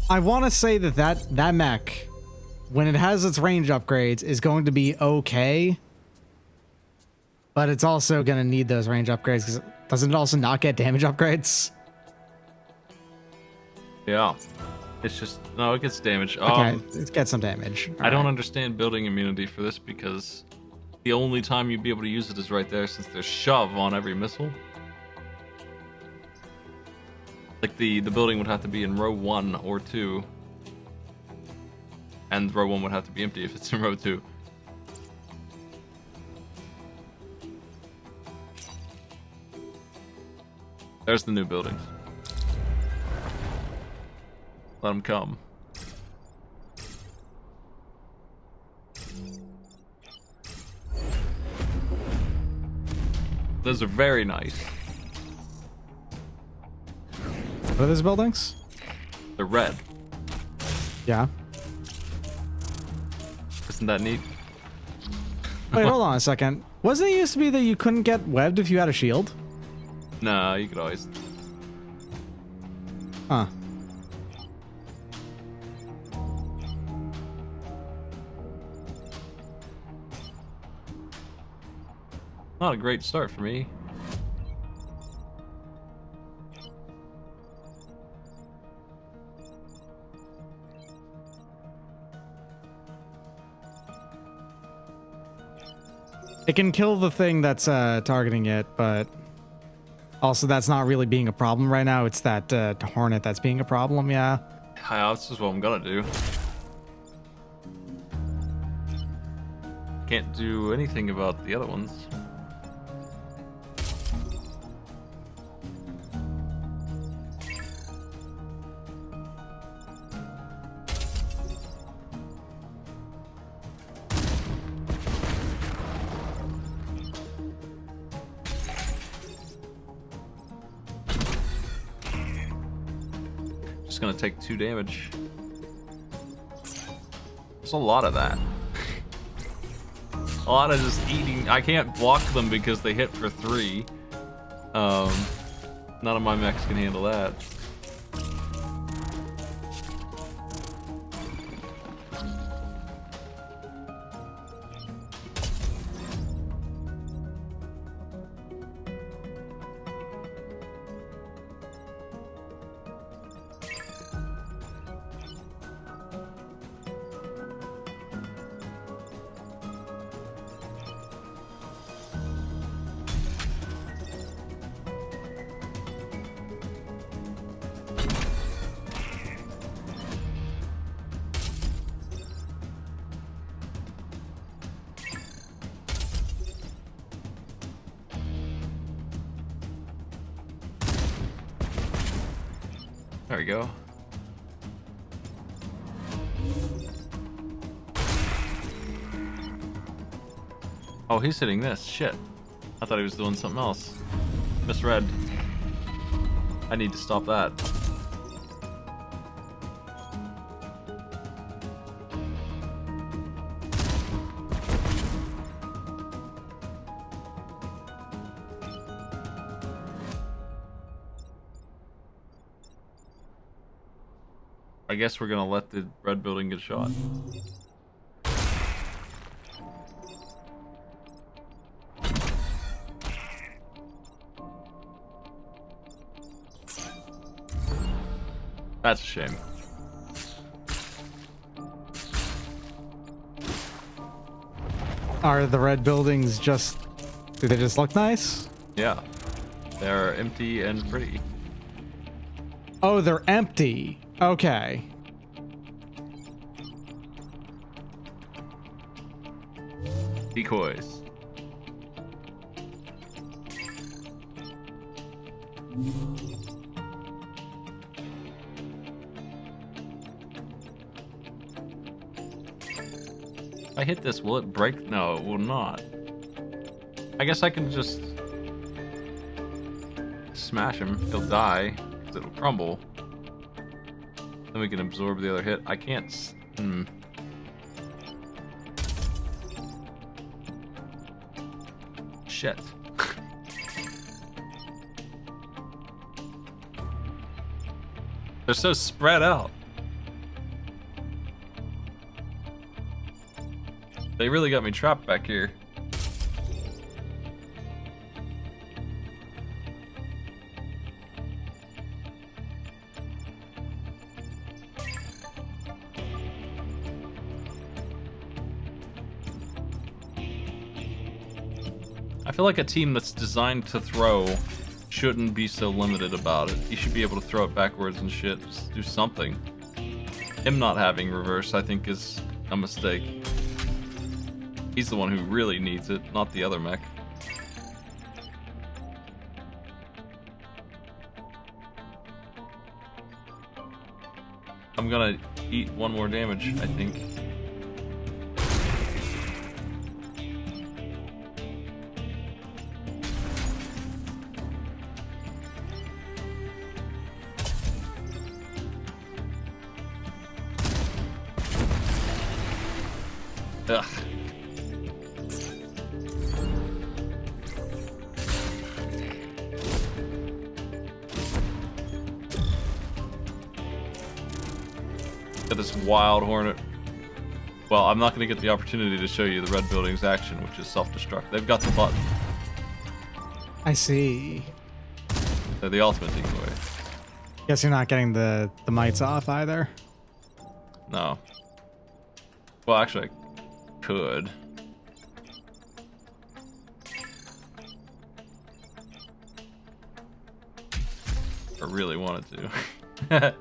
I want to say that mech, when it has its range upgrades, is going to be okay. But it's also going to need those range upgrades, because doesn't it also not get damage upgrades? Yeah. It's just, no, it gets damage. Okay, it gets some damage. I don't understand building immunity for this, because the only time you'd be able to use it is right there, since there's shove on every missile. Like the building would have to be in row 1 or 2. And row 1 would have to be empty if it's in row 2. There's the new buildings. Let them come. Those are very nice. What are those buildings? They're red. Yeah. Isn't that neat? Wait, hold on a second. Wasn't it used to be that you couldn't get webbed if you had a shield? No, you could always. Huh. Not a great start for me. It can kill the thing that's targeting it, but also that's not really being a problem right now. It's that hornet that's being a problem, yeah. Yeah, this is what I'm gonna do. Can't do anything about the other ones. Just gonna take 2 damage. There's a lot of that. A lot of just eating. I can't block them because they hit for 3. None of my mechs can handle that. There we go. Oh, he's hitting this. Shit. I thought he was doing something else. Misread. I need to stop that. I guess we're gonna let the red building get shot. That's a shame. Are the red buildings just... do they just look nice? Yeah. They're empty and pretty. Oh, they're empty. Okay. Decoys. If I hit this, will it break? No, it will not. I guess I can just smash him. He'll die, because it'll crumble. Then we can absorb the other hit. I can't... Shit. They're so spread out. They really got me trapped back here. I feel like a team that's designed to throw shouldn't be so limited about it. You should be able to throw it backwards and shit. Just do something. Him not having reverse, I think, is a mistake. He's the one who really needs it, not the other mech. I'm gonna eat one more damage, I think. Ugh. Got this wild hornet. Well, I'm not going to get the opportunity to show you the red building's action, which is self-destruct. They've got the button. I see. They're the ultimate decoy. Guess you're not getting the mites off either. No. Well, actually, I could. I really wanted to.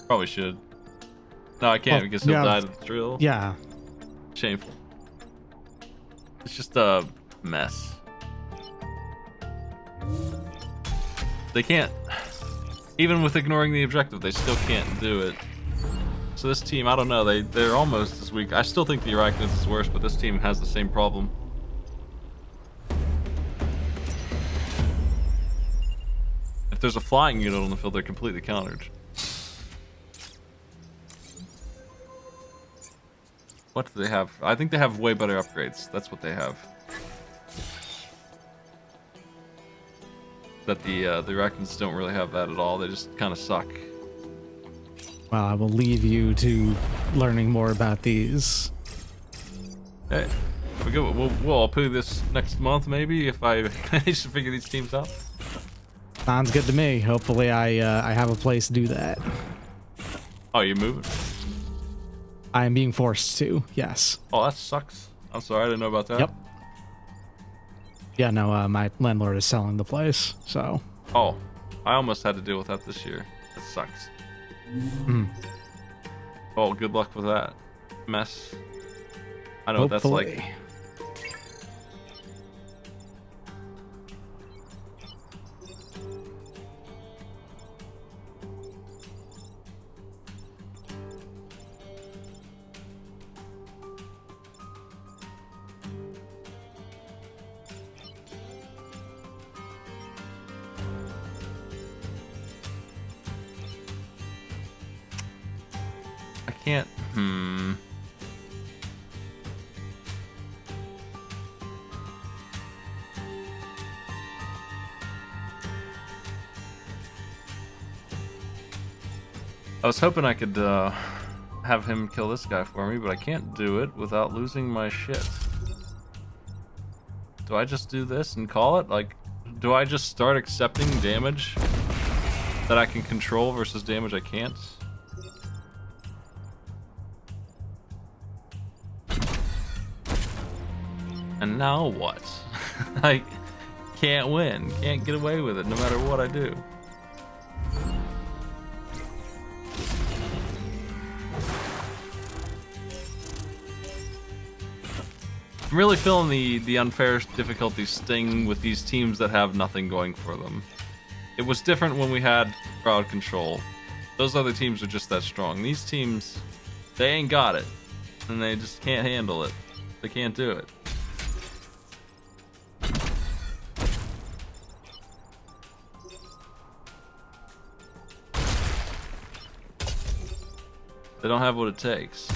Probably should. No, I can't Well, because he'll yeah. die to the drill. Yeah. Shameful. It's just a mess. They can't. Even with ignoring the objective, they still can't do it. So this team, I don't know, they're almost as weak. I still think the Arachnids is worse, but this team has the same problem. If there's a flying unit on the field, they're completely countered. What do they have? I think they have way better upgrades. That's what they have. That the Arachnids don't really have that at all. They just kind of suck. Well, I will leave you to learning more about these. Hey, we'll poo this next month maybe if I manage to figure these teams out. Sounds good to me. Hopefully I have a place to do that. Oh, you're moving? I am being forced to, yes. Oh, that sucks. I'm sorry, I didn't know about that. Yep. Yeah, no, my landlord is selling the place, so. Oh, I almost had to deal with that this year. That sucks. Mm. Oh, good luck with that mess. I know what that's Hopefully. like. I can't. I was hoping I could have him kill this guy for me, but I can't do it without losing my shit. Do I just do this and call it? Like, do I just start accepting damage? that I can control versus damage I can't. And now what? I can't win. Can't get away with it no matter what I do. I'm really feeling the unfair difficulty sting with these teams that have nothing going for them. It was different when we had crowd control. Those other teams are just that strong. These teams, they ain't got it. And they just can't handle it. They can't do it. They don't have what it takes.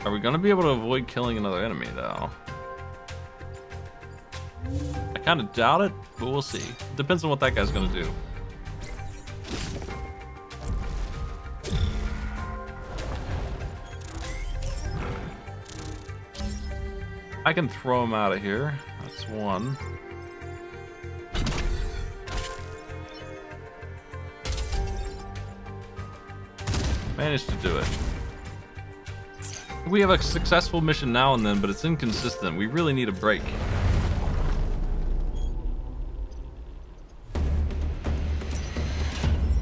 Are we gonna be able to avoid killing another enemy though? I kind of doubt it, but we'll see. Depends on what that guy's gonna do. I can throw him out of here. That's one. Managed to do it. We have a successful mission now and then, but it's inconsistent. We really need a break.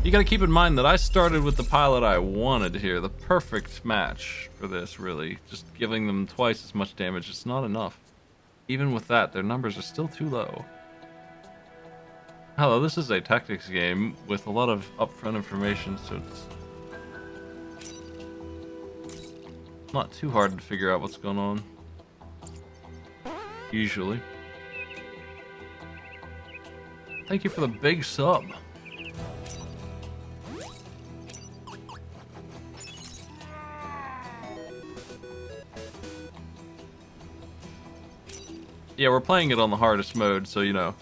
You gotta keep in mind that I started with the pilot I wanted here. The perfect match for this, really. Just giving them twice as much damage, it's not enough. Even with that, their numbers are still too low. Hello, this is a tactics game with a lot of upfront information, so it's not too hard to figure out what's going on. Usually. Thank you for the big sub. Yeah, we're playing it on the hardest mode, so you know,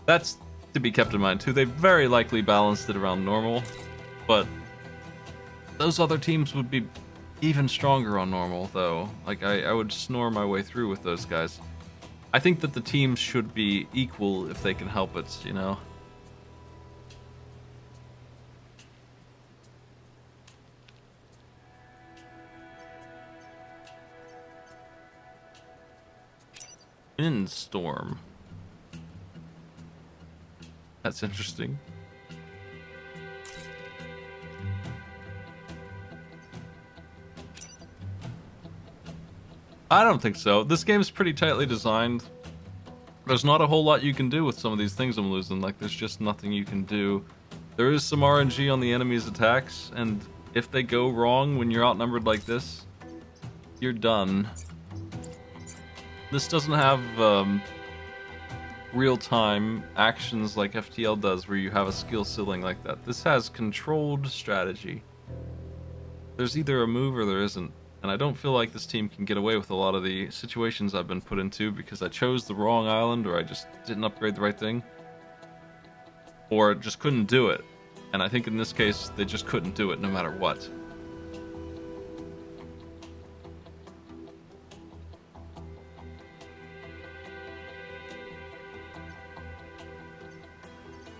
that's to be kept in mind too. They very likely balanced it around normal, but those other teams would be even stronger on normal, though. Like, I would snore my way through with those guys. I think that the teams should be equal if they can help it, you know? Windstorm. That's interesting. I don't think so. This game's pretty tightly designed. There's not a whole lot you can do with some of these things I'm losing. Like, there's just nothing you can do. There is some RNG on the enemy's attacks, and if they go wrong when you're outnumbered like this, you're done. This doesn't have real-time actions like FTL does, where you have a skill ceiling like that. This has controlled strategy. There's either a move or there isn't. And I don't feel like this team can get away with a lot of the situations I've been put into because I chose the wrong island, or I just didn't upgrade the right thing, or just couldn't do it. And I think in this case, they just couldn't do it no matter what.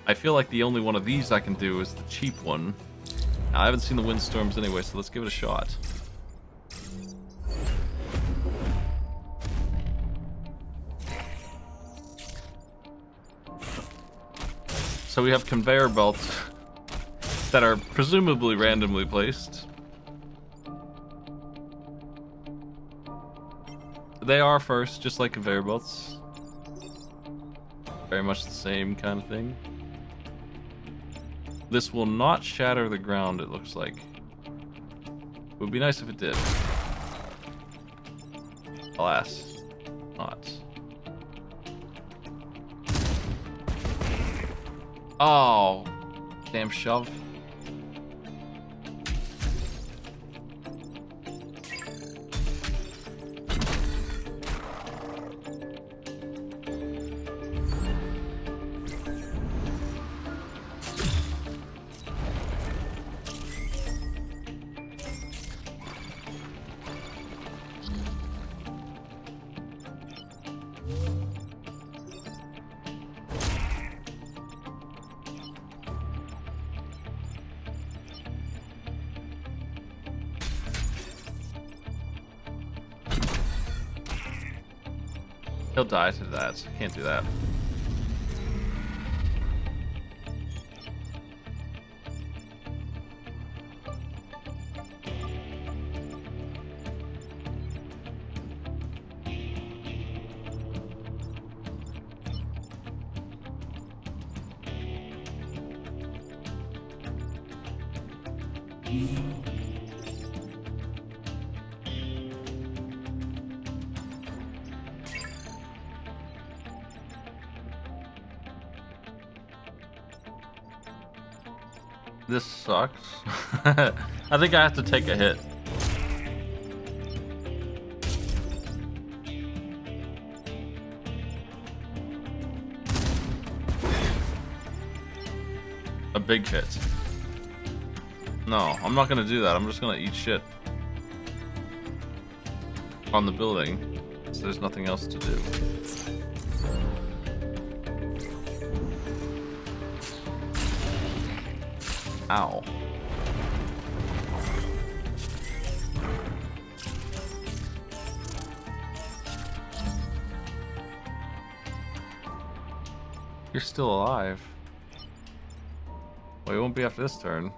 I feel like the only one of these I can do is the cheap one. Now, I haven't seen the windstorms anyway, so let's give it a shot. So we have conveyor belts that are presumably randomly placed. They are first, just like conveyor belts. Very much the same kind of thing. This will not shatter the ground, it looks like. It would be nice if it did. Alas, not. Oh, damn shove. He'll die to that, so can't do that. This sucks. I think I have to take a hit. A big hit. No, I'm not gonna do that. I'm just gonna eat shit on the building. So there's nothing else to do. Ow. You're still alive. Well, it won't be after this turn.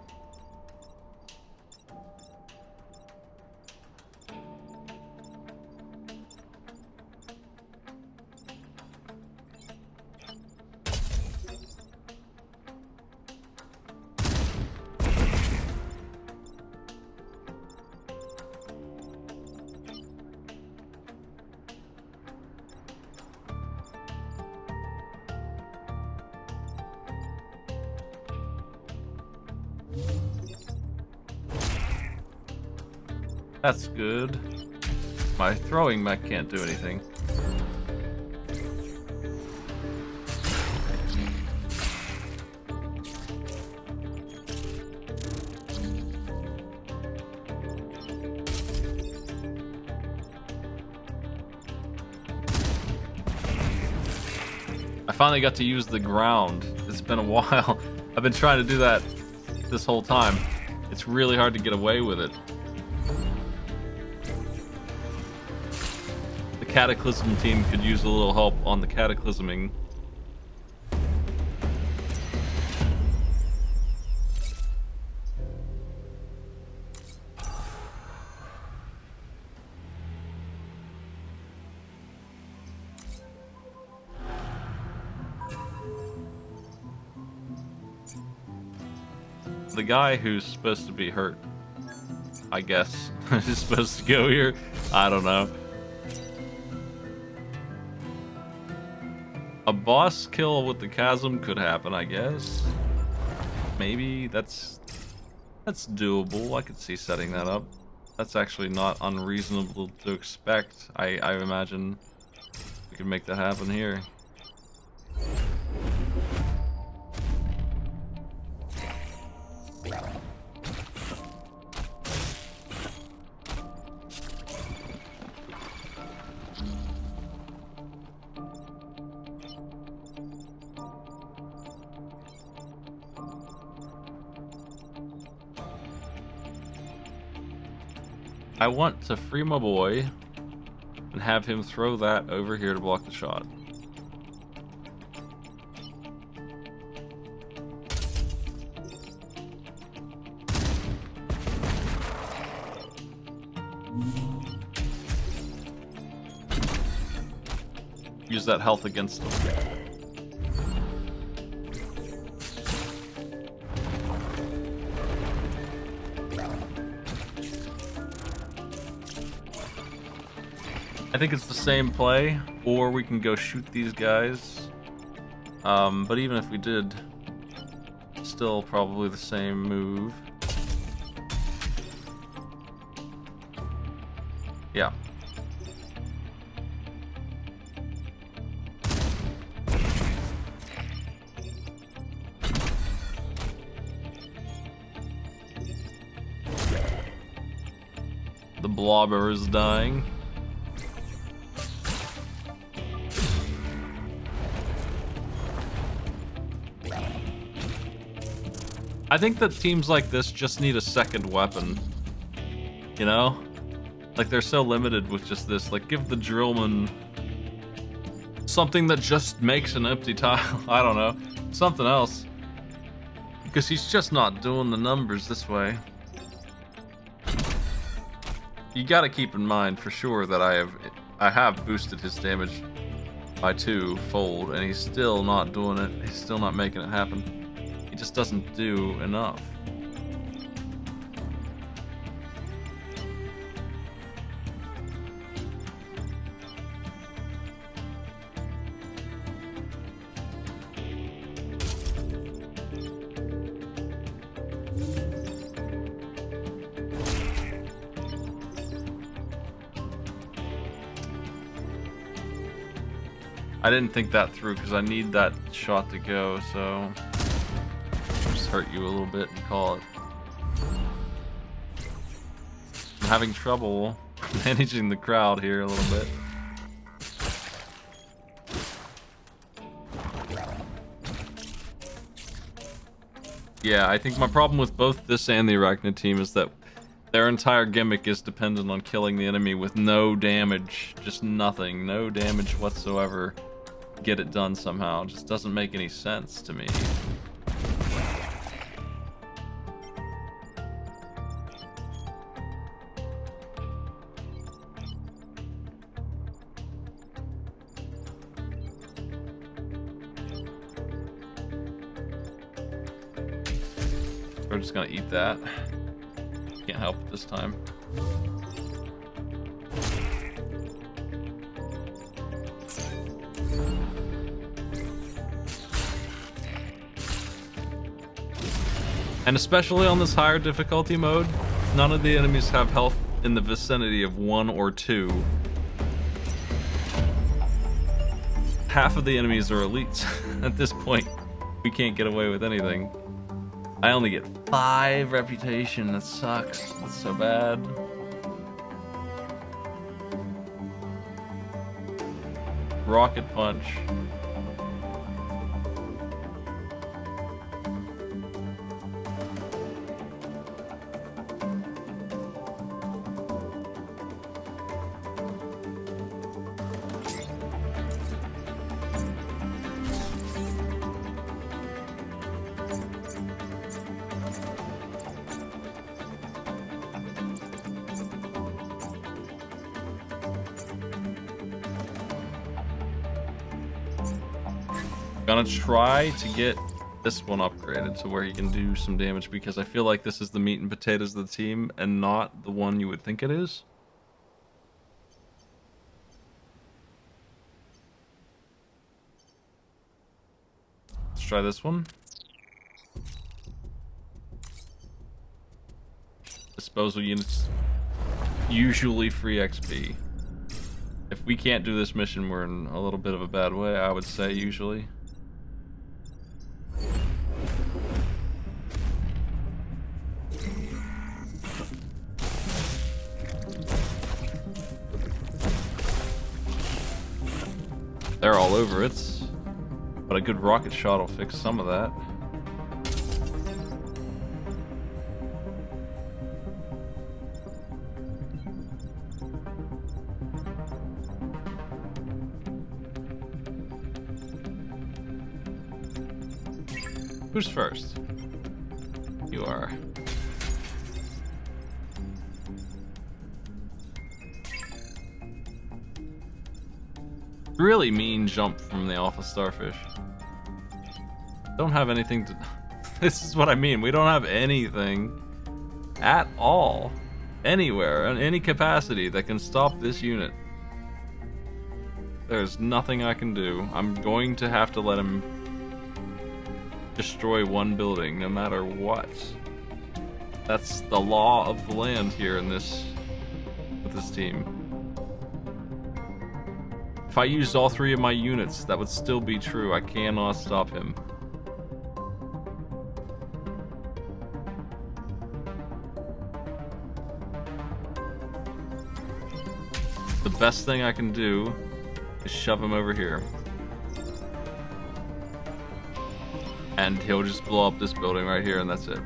That's good. My throwing mech can't do anything. I finally got to use the ground. It's been a while. I've been trying to do that this whole time. It's really hard to get away with it. Cataclysm team could use a little help on the cataclysming. The guy who's supposed to be hurt, I guess, is supposed to go here. I don't know. A boss kill with the chasm could happen, I guess. Maybe that's doable. I could see setting that up. That's actually not unreasonable to expect. I imagine we could make that happen here. I want to free my boy and have him throw that over here to block the shot. Use that health against them. I think it's the same play, or we can go shoot these guys. But even if we did, still probably the same move. Yeah. The blobber is dying. I think that teams like this just need a second weapon. You know? Like, they're so limited with just this. Like, give the drillman Something that just makes an empty tile. I don't know. Something else. Because he's just not doing the numbers this way. You gotta keep in mind for sure that I have boosted his damage by 2-fold, and he's still not doing it. He's still not making it happen. He just doesn't do enough. I didn't think that through because I need that shot to go, so just hurt you a little bit and call it. I'm having trouble managing the crowd here a little bit. Yeah, I think my problem with both this and the Arachnid team is that their entire gimmick is dependent on killing the enemy with no damage, just nothing, no damage whatsoever. Get it done somehow. It just doesn't make any sense to me. We're just gonna eat that. Can't help it this time. And especially on this higher difficulty mode, none of the enemies have health in the vicinity of 1 or 2. Half of the enemies are elites. At this point, we can't get away with anything. I only get 5 reputation. That sucks. That's so bad. Rocket punch. Gonna try to get this one upgraded to where he can do some damage, because I feel like this is the meat and potatoes of the team and not the one you would think it is. Let's try this one. Disposal units usually free XP. If we can't do this mission, we're in a little bit of a bad way, I would say, usually. They're all over it, but a good rocket shot will fix some of that. Who's first? You are. Really mean jump from the Alpha Starfish. Don't have anything to... This is what I mean. We don't have anything at all, anywhere, in any capacity that can stop this unit. There's nothing I can do. I'm going to have to let him destroy one building, no matter what. That's the law of the land here in this, with this team. If I used all 3 of my units, that would still be true. I cannot stop him. The best thing I can do is shove him over here. And he'll just blow up this building right here, and that's it.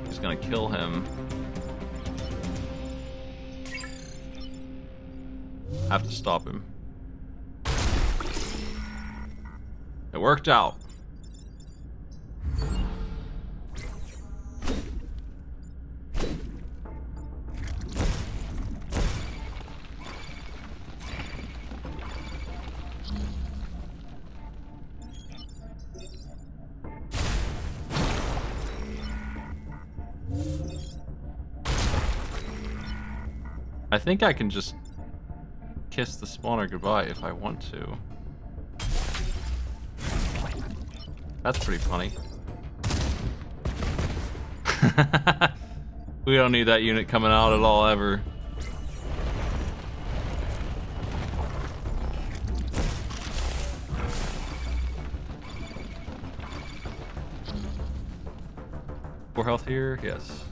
He's gonna kill him. Have to stop him. It worked out. I think I can just kiss the spawner goodbye if I want to. That's pretty funny. We don't need that unit coming out at all ever. More health here? Yes.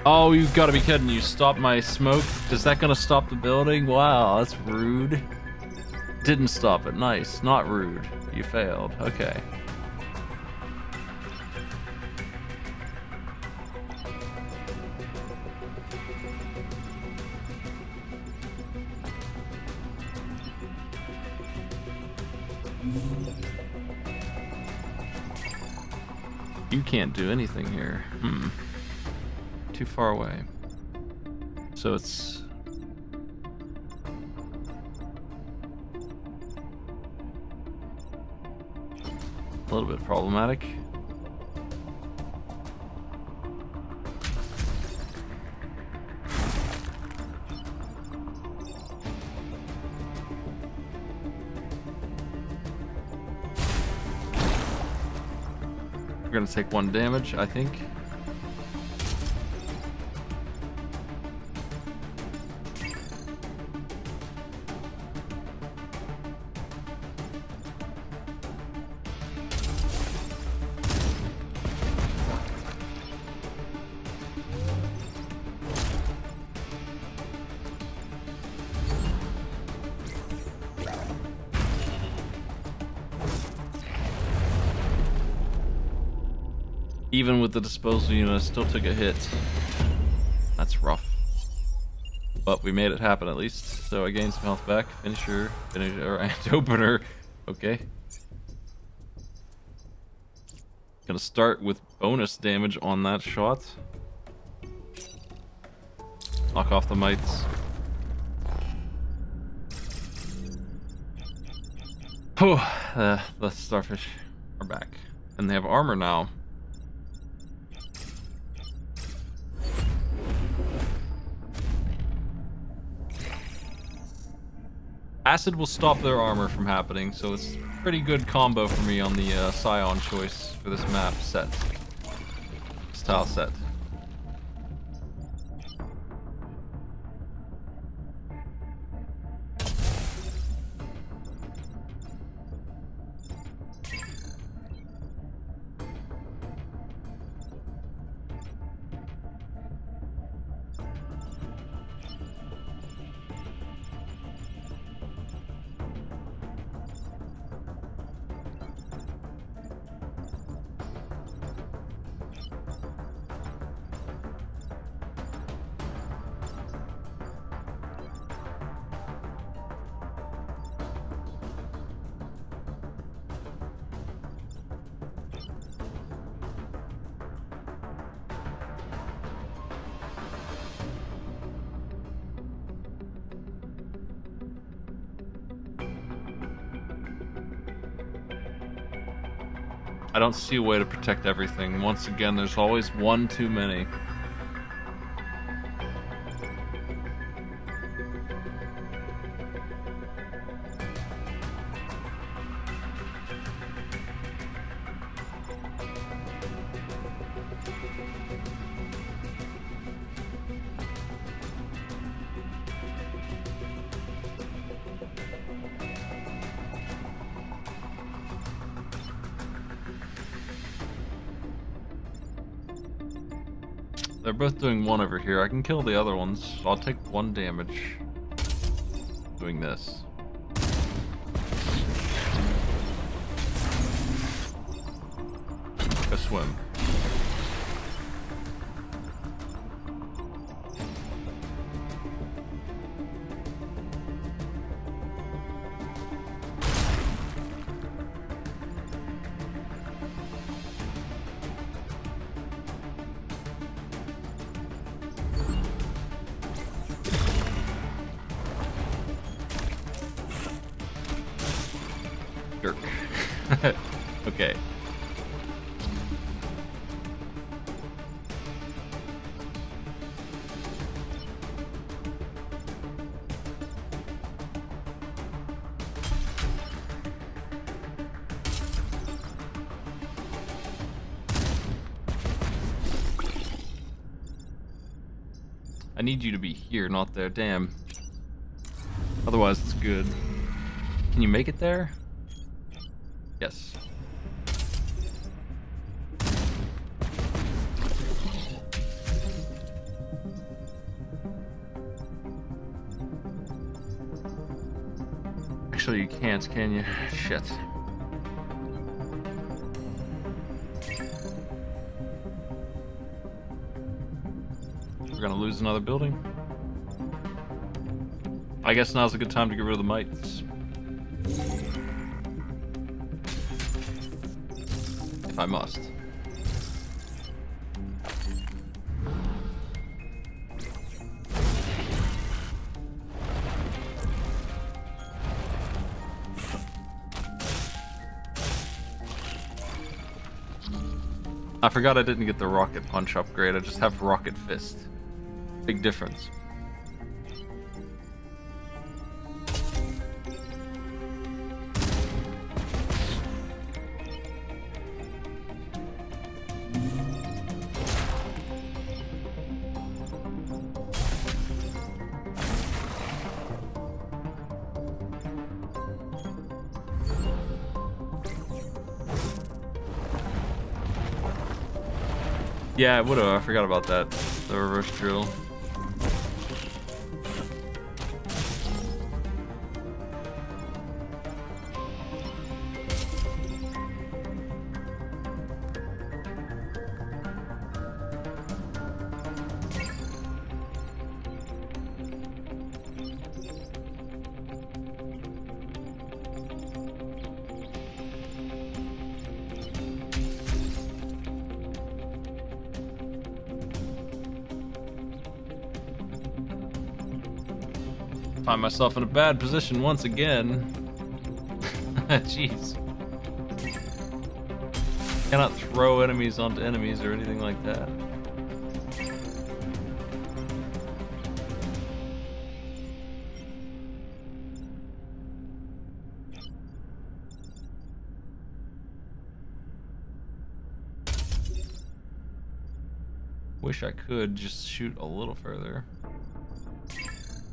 Oh, you've got to be kidding. You stopped my smoke? Is that going to stop the building? Wow, that's rude. Didn't stop it. Nice. Not rude. You failed. Okay. You can't do anything here. Too far away. So it's... a little bit problematic. We're gonna take 1 damage, I think. Even with the disposal unit, I still took a hit. That's rough. But we made it happen at least. So I gained some health back. Finisher, or and opener. Okay. Gonna start with bonus damage on that shot. Knock off the mites. Oh, the starfish are back. And they have armor now. Acid will stop their armor from happening, so it's a pretty good combo for me on the Scion choice for this map set. This tile set. I don't see a way to protect everything. Once again, there's always one too many. They're both doing 1 over here. I can kill the other ones. So I'll take 1 damage doing this. Go swim. Jerk. Okay. I need you to be here, not there. Damn. Otherwise, it's good. Can you make it there? Yes. Actually, you can't, can you? Shit. We're gonna lose another building. I guess now's a good time to get rid of the mites. If I must. I forgot I didn't get the rocket punch upgrade. I just have rocket fist. Big difference. Yeah, it would've. I forgot about that. The reverse drill. Find myself in a bad position once again. Jeez. Cannot throw enemies onto enemies or anything like that. Wish I could just shoot a little further.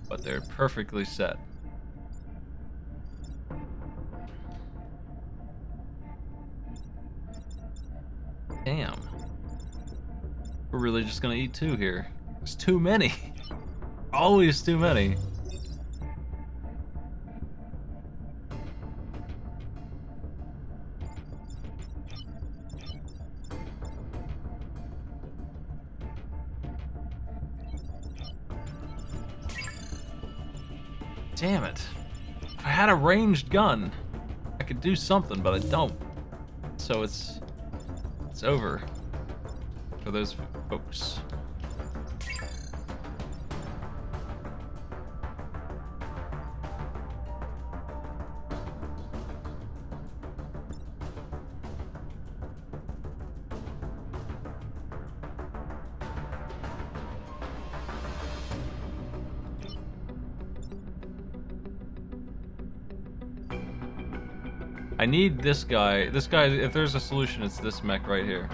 But they're perfectly set. Damn. We're really just gonna eat 2 here. There's too many. Always too many. Damn it. If I had a ranged gun, I could do something, but I don't. So it's over for those folks. I need this guy. This guy, if there's a solution, it's this mech right here.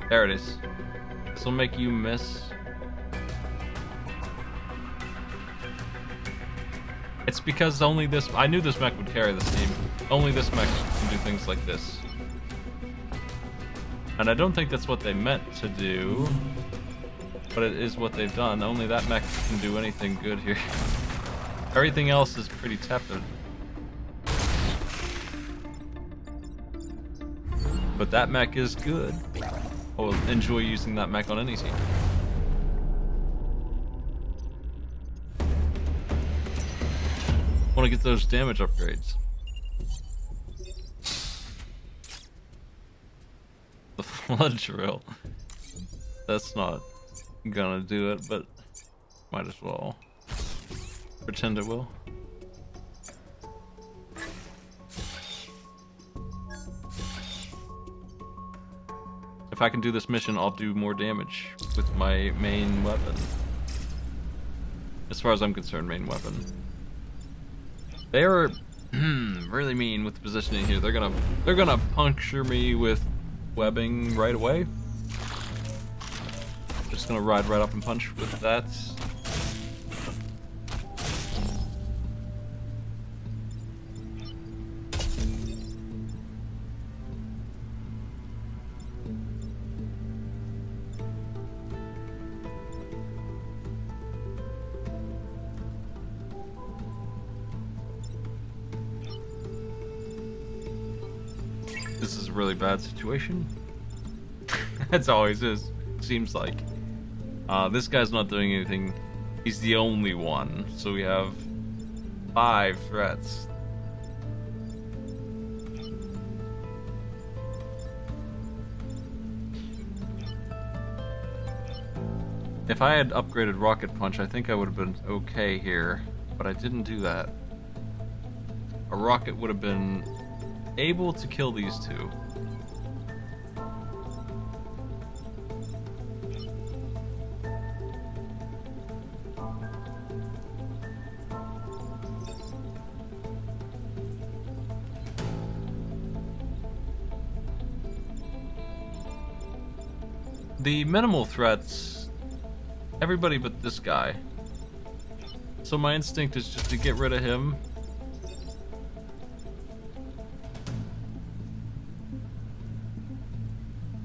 There it is. This will make you miss. It's because only this... I knew this mech would carry this team. Only this mech can do things like this. And I don't think that's what they meant to do, but it is what they've done. Only that mech can do anything good here. Everything else is pretty tepid. But that mech is good. I will enjoy using that mech on any team. Want to get those damage upgrades. The flood drill. That's not gonna do it, but might as well pretend it will. If I can do this mission, I'll do more damage with my main weapon. As far as I'm concerned, main weapon. They are really mean with the positioning here. They're gonna puncture me with webbing right away. Just gonna ride right up and punch with that. This is a really bad situation. It's always is. Seems like. This guy's not doing anything. He's the only one. So we have 5 threats. If I had upgraded Rocket Punch, I think I would have been okay here. But I didn't do that. A rocket would have been able to kill these two. The minimal threats, everybody but this guy. So my instinct is just to get rid of him.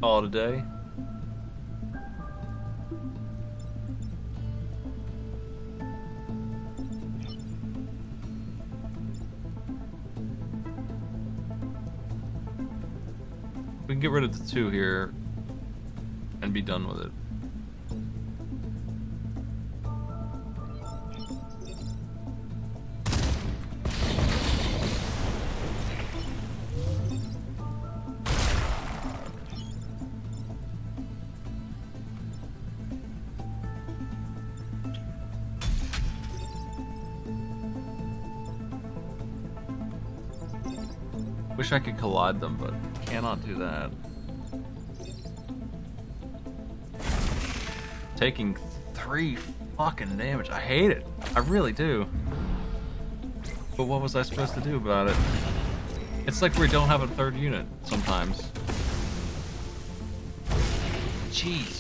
Call it a day. We can get rid of the 2 here and be done with it. Wish I could collide them, but cannot do that. Taking 3 fucking damage. I hate it. I really do. But what was I supposed to do about it? It's like we don't have a 3rd unit sometimes. Jeez.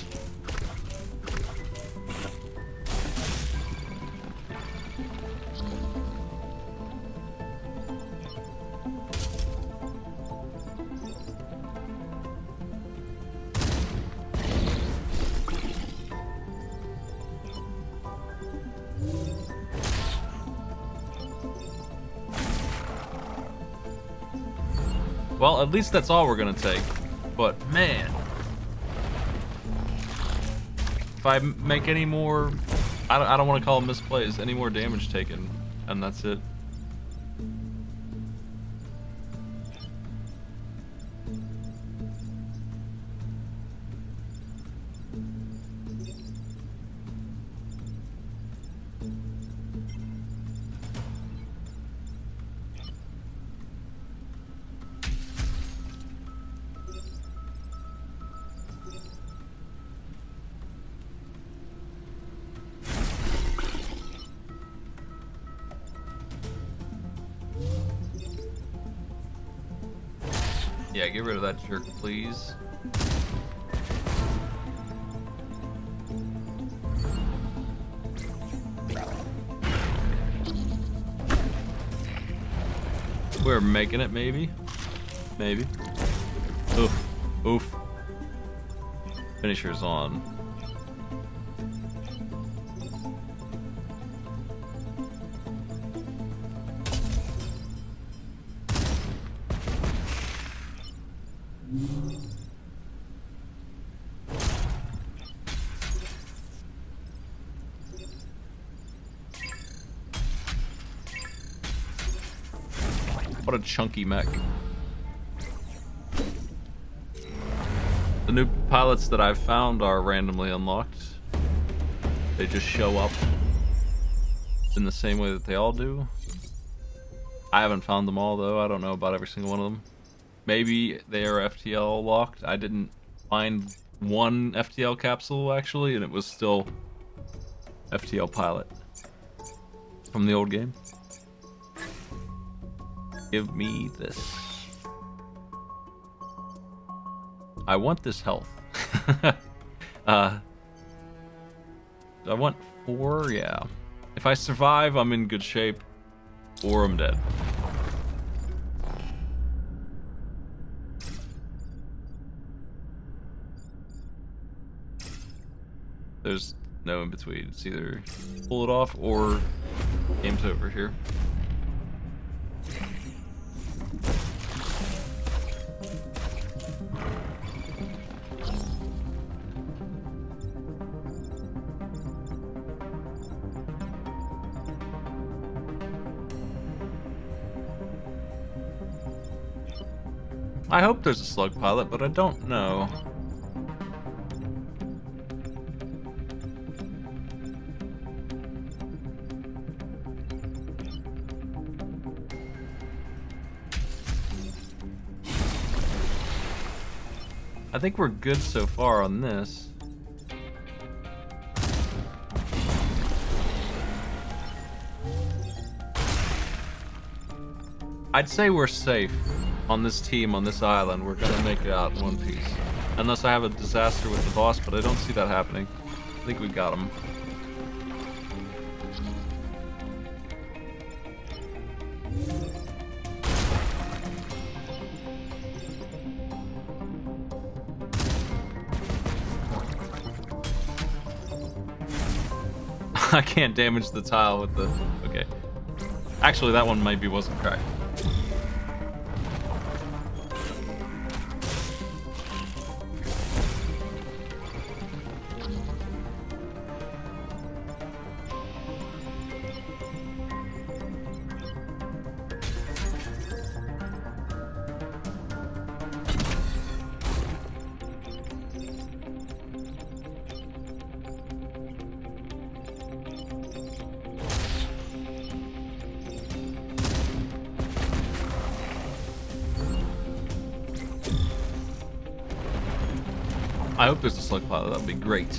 Well, at least that's all we're gonna take. But man, if I make any more, I don't want to call them misplays, any more damage taken, and that's it. Yeah, get rid of that jerk, please. We're making it, maybe. Maybe. Oof. Oof. Finisher's on. What a chunky mech. The new pilots that I've found are randomly unlocked. They just show up in the same way that they all do. I haven't found them all though. I don't know about every single one of them. Maybe they are FTL locked. I didn't find one FTL capsule actually, and it was still FTL pilot from the old game. Give me this. I want this health. I want 4, yeah. If I survive, I'm in good shape, or I'm dead. There's no in between. It's either pull it off or game's over here. I hope there's a slug pilot, but I don't know. I think we're good so far on this. I'd say we're safe on this team, on this island. We're gonna make it out in one piece. Unless I have a disaster with the boss, but I don't see that happening. I think we got him. I can't damage the tile with the... Okay. Actually, that one maybe wasn't cracked. I hope there's a slug pilot, that'd be great.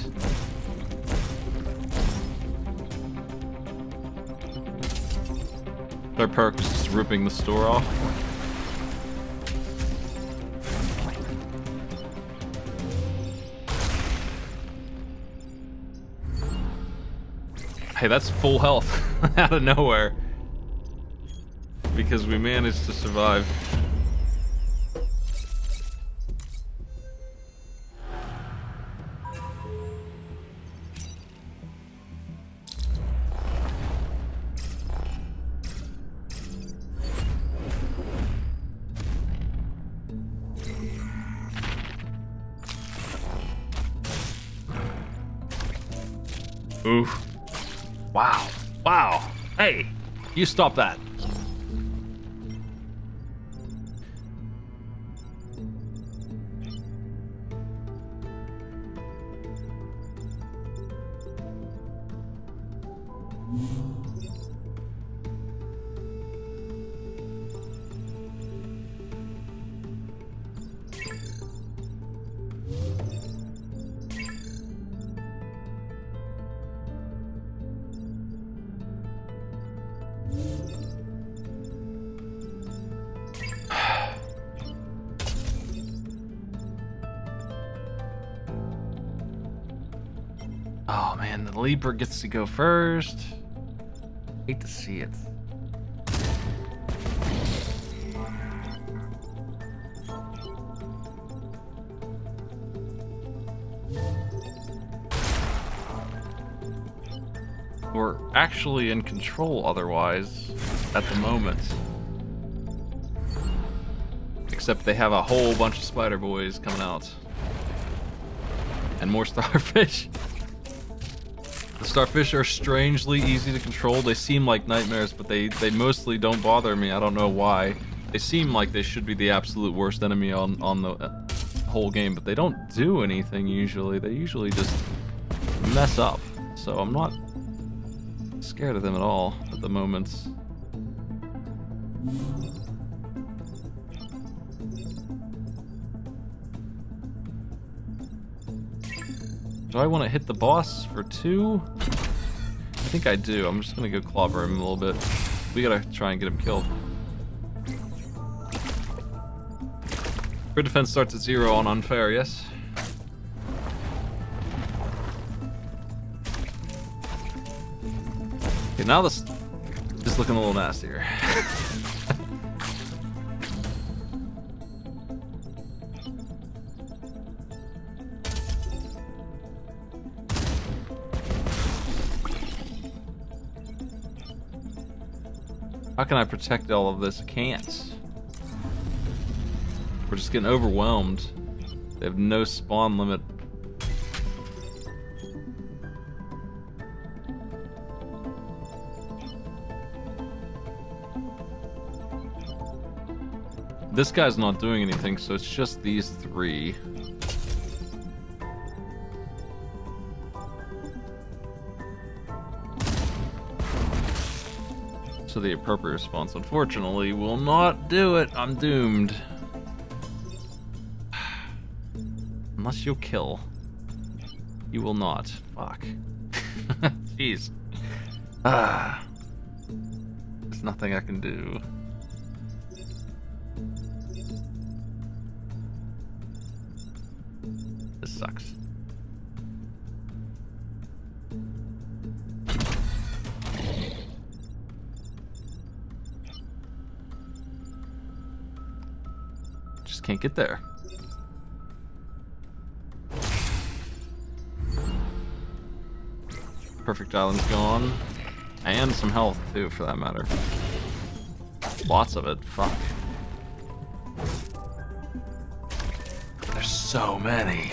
Their perk is just ripping the store off. Hey, that's full health out of nowhere. Because we managed to survive. Oof. Wow. Wow. Hey, you stop that. Oh man, the Leaper gets to go first. Hate to see it. who are actually in control otherwise at the moment. Except they have a whole bunch of spider boys coming out. And more starfish. The starfish are strangely easy to control. They seem like nightmares, but they mostly don't bother me. I don't know why. They seem like they should be the absolute worst enemy on the whole game, but they don't do anything usually. They usually just mess up. So I'm not scared of them at all at the moment. Do I want to hit the boss for 2? I think I do. I'm just going to go clobber him a little bit. We got to try and get him killed. Crit defense starts at 0 on unfair, yes? Okay, now this is looking a little nastier. How can I protect all of this? I can't. We're just getting overwhelmed. They have no spawn limit. This guy's not doing anything, so it's just these 3. So the appropriate response, unfortunately, will not do it. I'm doomed. Unless you'll kill. You will not. Fuck. Jeez. There's nothing I can do. This sucks. Just can't get there. Perfect Island's gone. And some health, too, for that matter. Lots of it. Fuck. There's so many.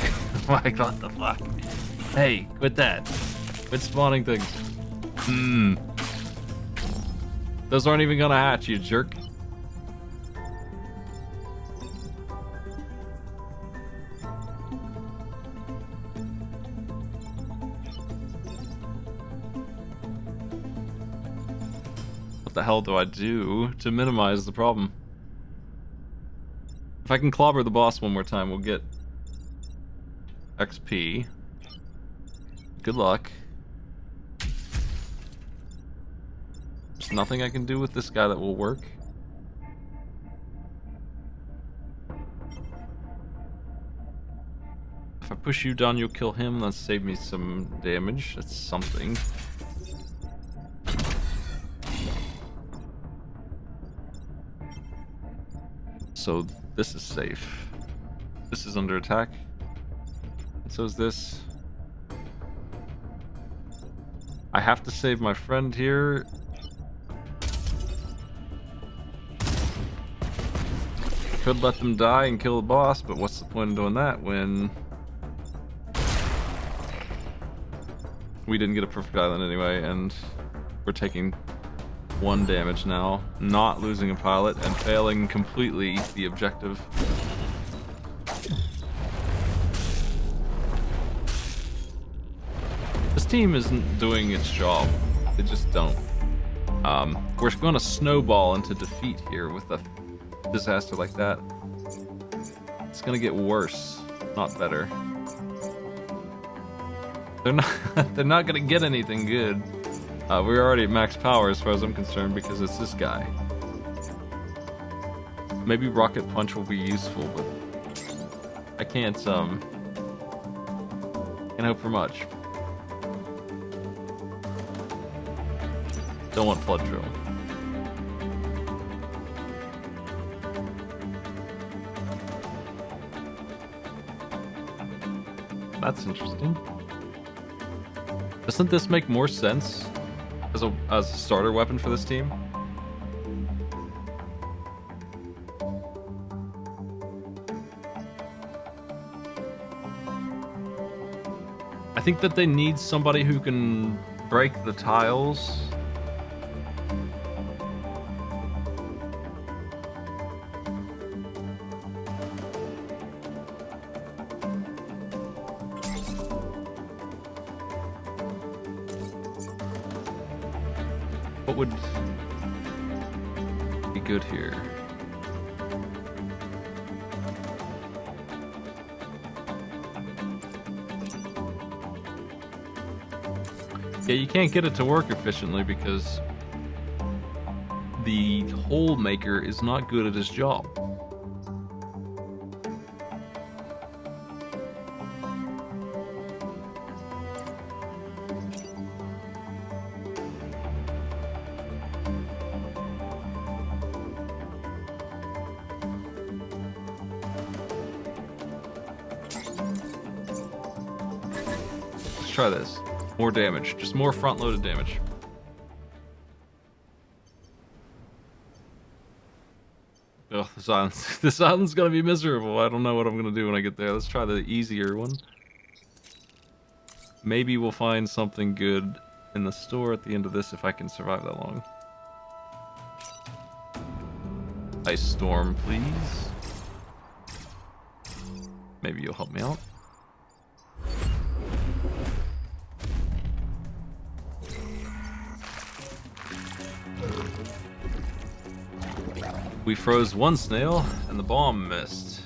Like, what the fuck? Hey, quit that. Quit spawning things. Those aren't even gonna hatch, you jerk. What the hell do I do to minimize the problem? If I can clobber the boss one more time, we'll get XP. Good luck. There's nothing I can do with this guy that will work. If I push you down, you'll kill him. That'll save me some damage. That's something. So this is safe. This is under attack. And so is this. I have to save my friend here. Could let them die and kill the boss, but what's the point of doing that when we didn't get a perfect island anyway, and we're taking 1 damage now, not losing a pilot, and failing completely the objective. This team isn't doing its job. They just don't. We're going to snowball into defeat here with a disaster like that. It's going to get worse, not better. They're not going to get anything good. We're already at max power as far as I'm concerned because it's this guy. Maybe Rocket Punch will be useful, but I can't hope for much. Don't want Flood Drill. That's interesting. Doesn't this make more sense as a starter weapon for this team. I think that they need somebody who can break the tiles. What would be good here? Yeah, you can't get it to work efficiently because the hole maker is not good at his job. Let's try this. More damage. Just more front-loaded damage. Oh, this island's, this island's gonna be miserable. I don't know what I'm gonna do when I get there. Let's try the easier one. Maybe we'll find something good in the store at the end of this if I can survive that long. Ice storm, please. Maybe you'll help me out. We froze one snail, and the bomb missed.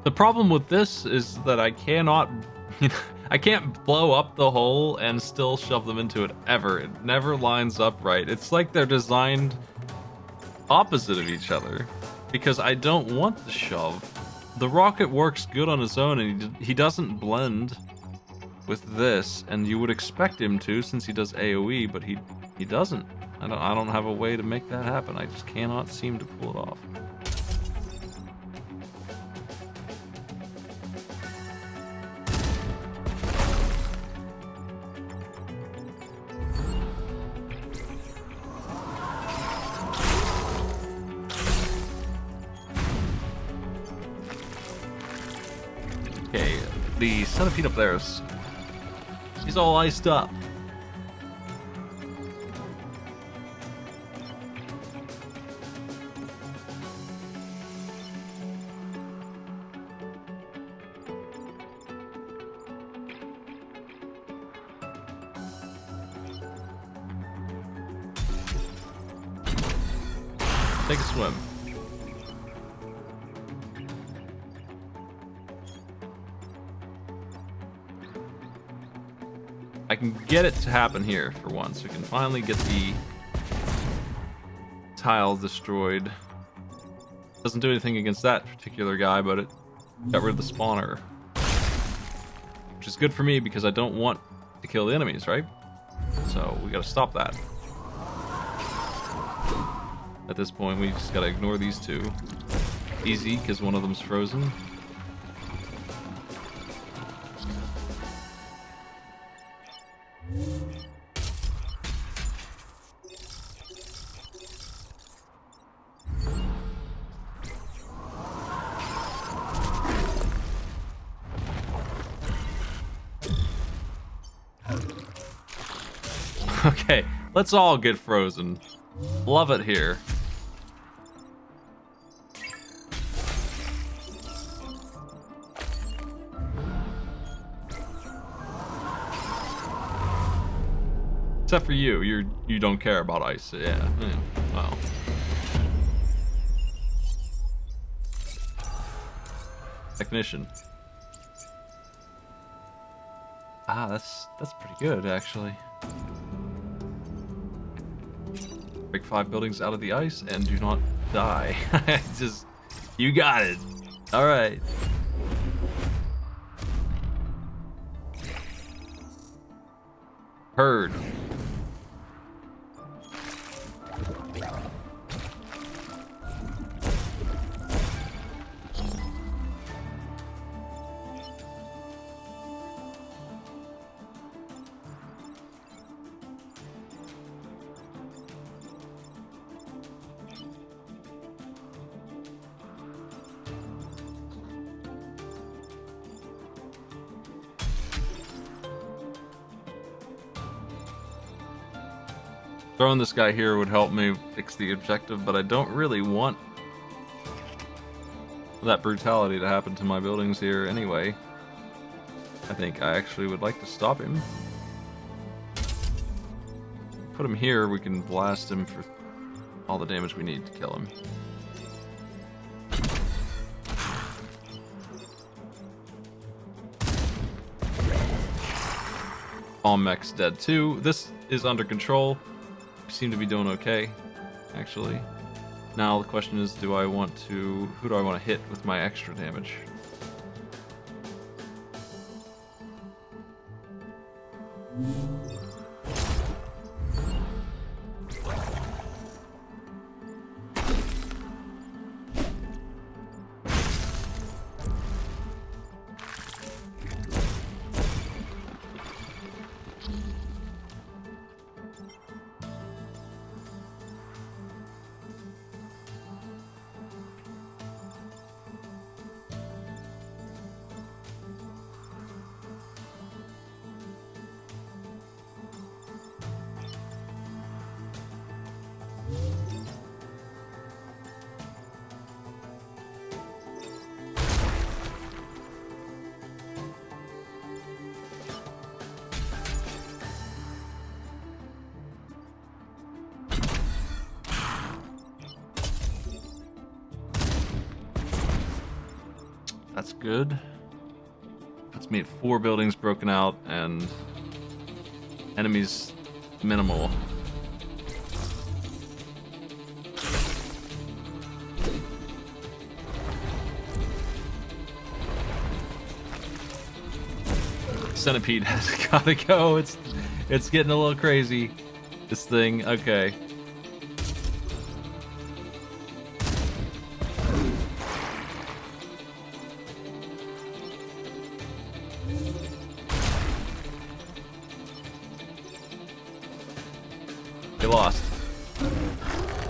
The problem with this is that I cannot, I can't blow up the hole and still shove them into it ever. It never lines up right. It's like they're designed opposite of each other because I don't want the shove. The rocket works good on its own and he doesn't blend with this, and you would expect him to since he does AoE, but he doesn't. I don't have a way to make that happen. I just cannot seem to pull it off. Okay, the centipede up there is... he's all iced up. Take a swim. I can get it to happen here for once. We can finally get the tiles destroyed. Doesn't do anything against that particular guy, but it got rid of the spawner. Which is good for me because I don't want to kill the enemies, right? So we gotta stop that. At this point, we just gotta ignore these two. Easy, because one of them's frozen. Okay, let's all get frozen. Love it here. Except for you. You don't care about ice. Yeah. Well. Technician. Ah, that's pretty good actually. Break 5 buildings out of the ice and do not die. Just, you got it. All right. Heard. Throwing this guy here would help me fix the objective, but I don't really want that brutality to happen to my buildings here anyway. I think I actually would like to stop him. Put him here, we can blast him for all the damage we need to kill him. Bomb mech's dead too. This is under control. We seem to be doing okay, actually. Now the question is, who do I want to hit with my extra damage? That's good. Puts me at 4 buildings broken out and enemies minimal. Centipede has gotta go. It's getting a little crazy. This thing. Okay. They lost.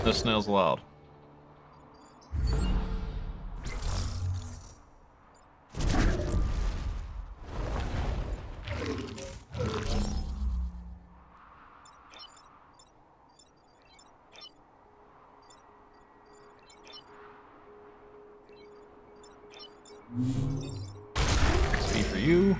No snails allowed. XP for you.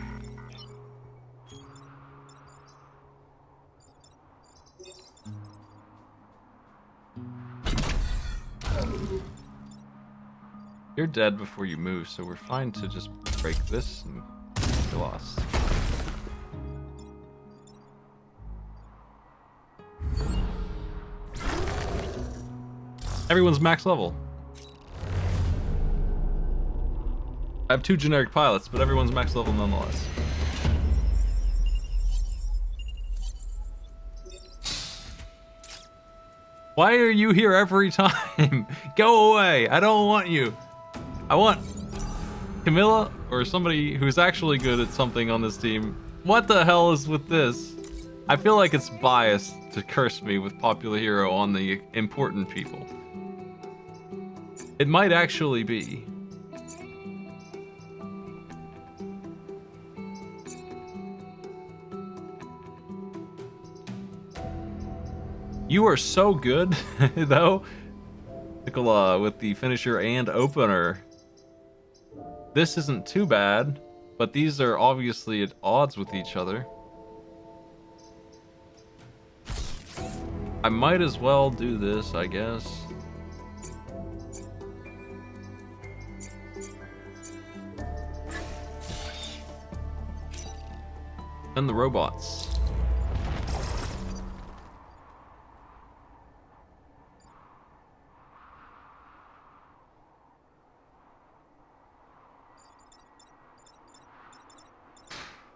You're dead before you move, so we're fine to just break this and you're lost. Everyone's max level. I have 2 generic pilots, but everyone's max level nonetheless. Why are you here every time? Go away! I don't want you. I want Camilla or somebody who's actually good at something on this team. What the hell is with this? I feel like it's biased to curse me with popular hero on the important people. It might actually be. You are so good, though, Nicola, with the finisher and opener. This isn't too bad, but these are obviously at odds with each other. I might as well do this, I guess. And the robots.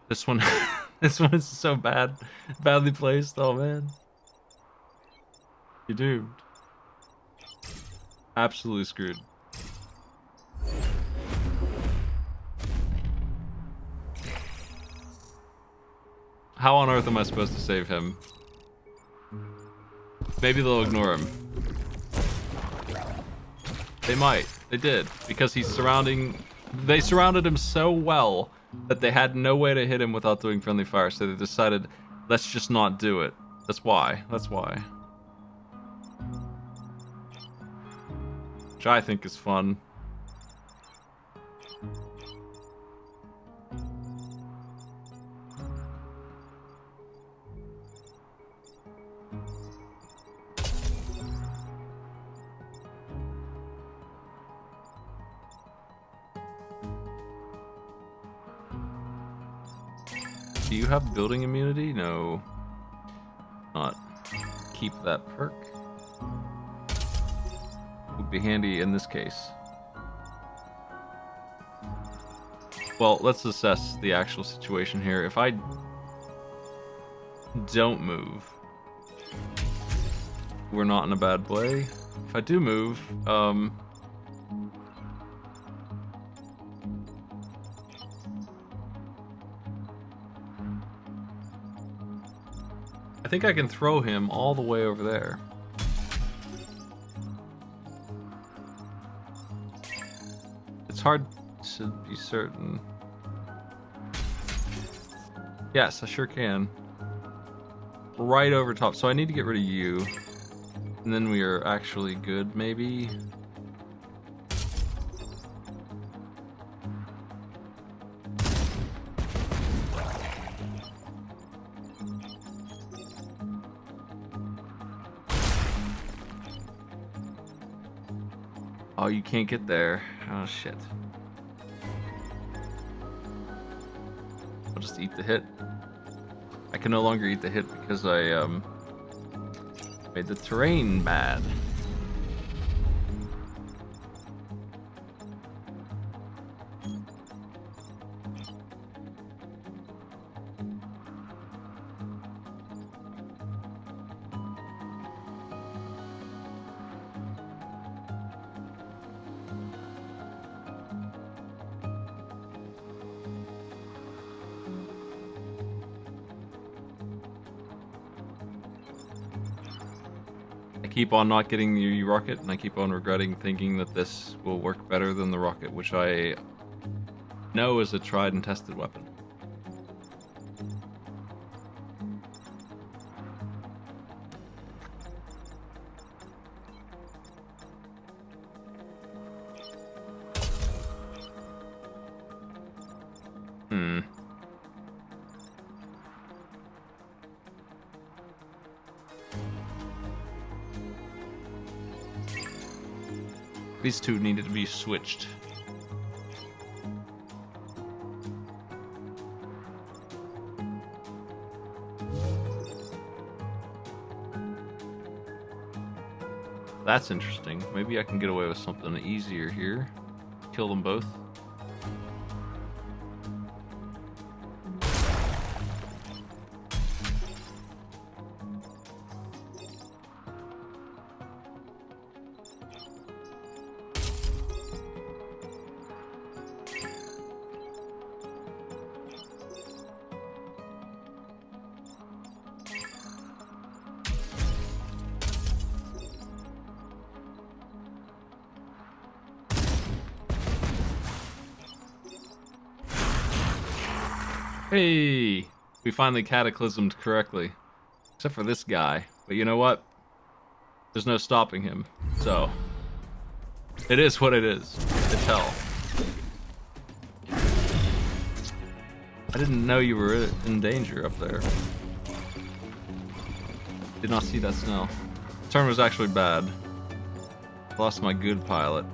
This one, this one is so badly placed. Oh man, you're doomed. Absolutely screwed. How on earth am I supposed to save him? Maybe they'll ignore him. They might. They did, because he's surrounding. They surrounded him so well that they had no way to hit him without doing friendly fire, so they decided, let's just not do it. That's why. That's why. Which I think is fun. Do you have building immunity? No. Not. Keep that perk. Would be handy in this case. Well, let's assess the actual situation here. If I don't move, we're not in a bad play. If I do move, I think I can throw him all the way over there. It's hard to be certain. Yes, I sure can. Right over top. So I need to get rid of you. And then we are actually good, maybe. Oh, you can't get there. Oh, shit. I'll just eat the hit. I can no longer eat the hit because I, made the terrain bad. Keep on not getting the rocket, and I keep on regretting thinking that this will work better than the rocket, which I know is a tried and tested weapon. These two needed to be switched. That's interesting. Maybe I can get away with something easier here. Kill them both. Hey! We finally cataclysmed correctly. Except for this guy. But you know what? There's no stopping him. So, it is what it is. It's hell. I didn't know you were in danger up there. Did not see that snow. Turn was actually bad. Lost my good pilot.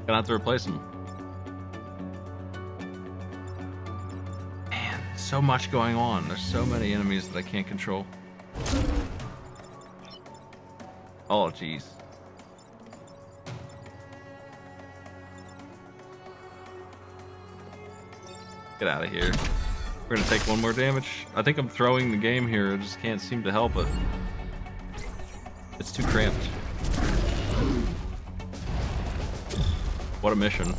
Gonna have to replace him. Man, so much going on. There's so many enemies that I can't control. Oh, jeez. Get out of here. We're gonna take one more damage. I think I'm throwing the game here. I just can't seem to help it. It's too cramped. What a mission.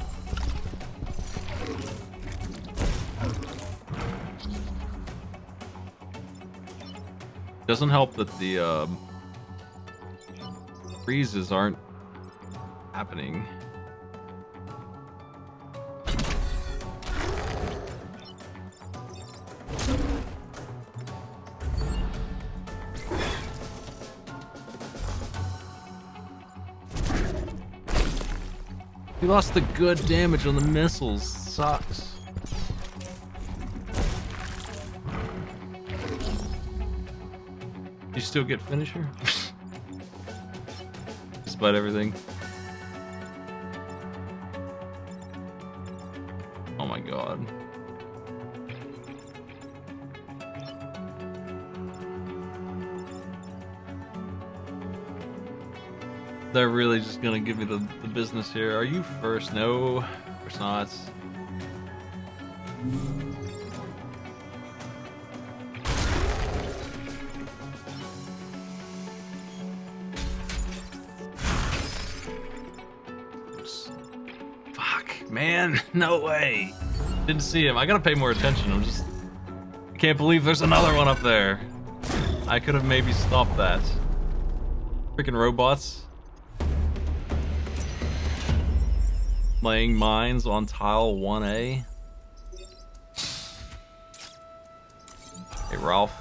Doesn't help that the freezes aren't happening. We lost the good damage on the missiles. Sucks. You still get finisher? Despite everything. Oh my god. They're really just gonna give me the business here. Are you first? No, of course not. Oops. Fuck, man, no way. Didn't see him. I gotta pay more attention. I can't believe there's another one up there. I could have maybe stopped that. Freaking robots. Laying mines on tile 1A. Hey Ralph,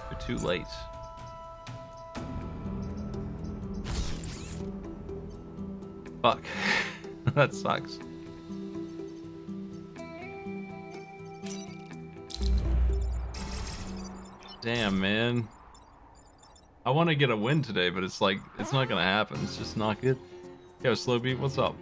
you're too late. Fuck. That sucks. Damn, man. I want to get a win today, but it's like, it's not gonna happen. It's just not good. Yo, Slow Beat, what's up?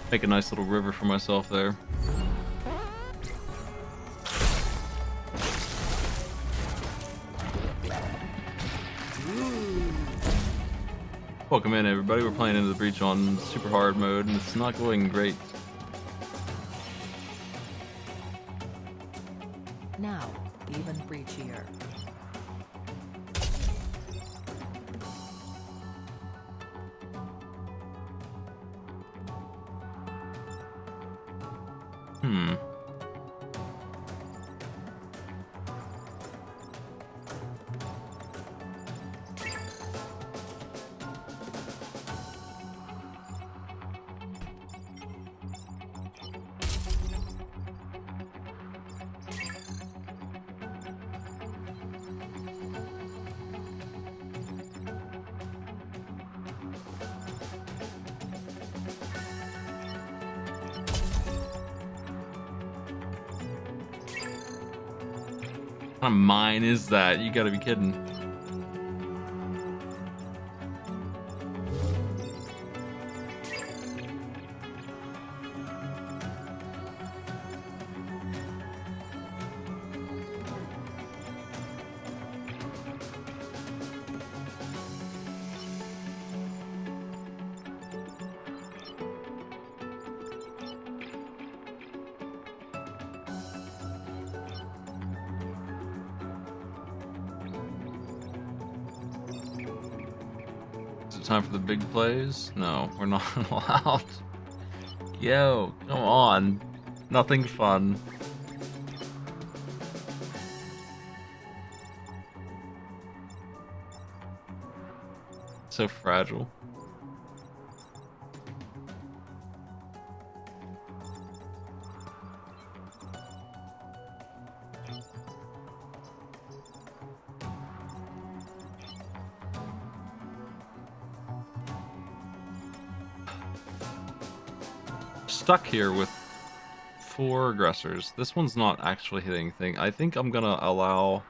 Make a nice little river for myself there. Welcome in, everybody. We're playing Into the Breach on super hard mode, and it's not going great. Now, even breachier. What kind of mine is that? You gotta be kidding. time for the big plays? No, we're not allowed. Yo, come on. Nothing fun. So fragile. Stuck here with 4 aggressors. This one's not actually hitting anything. I think I'm gonna allow...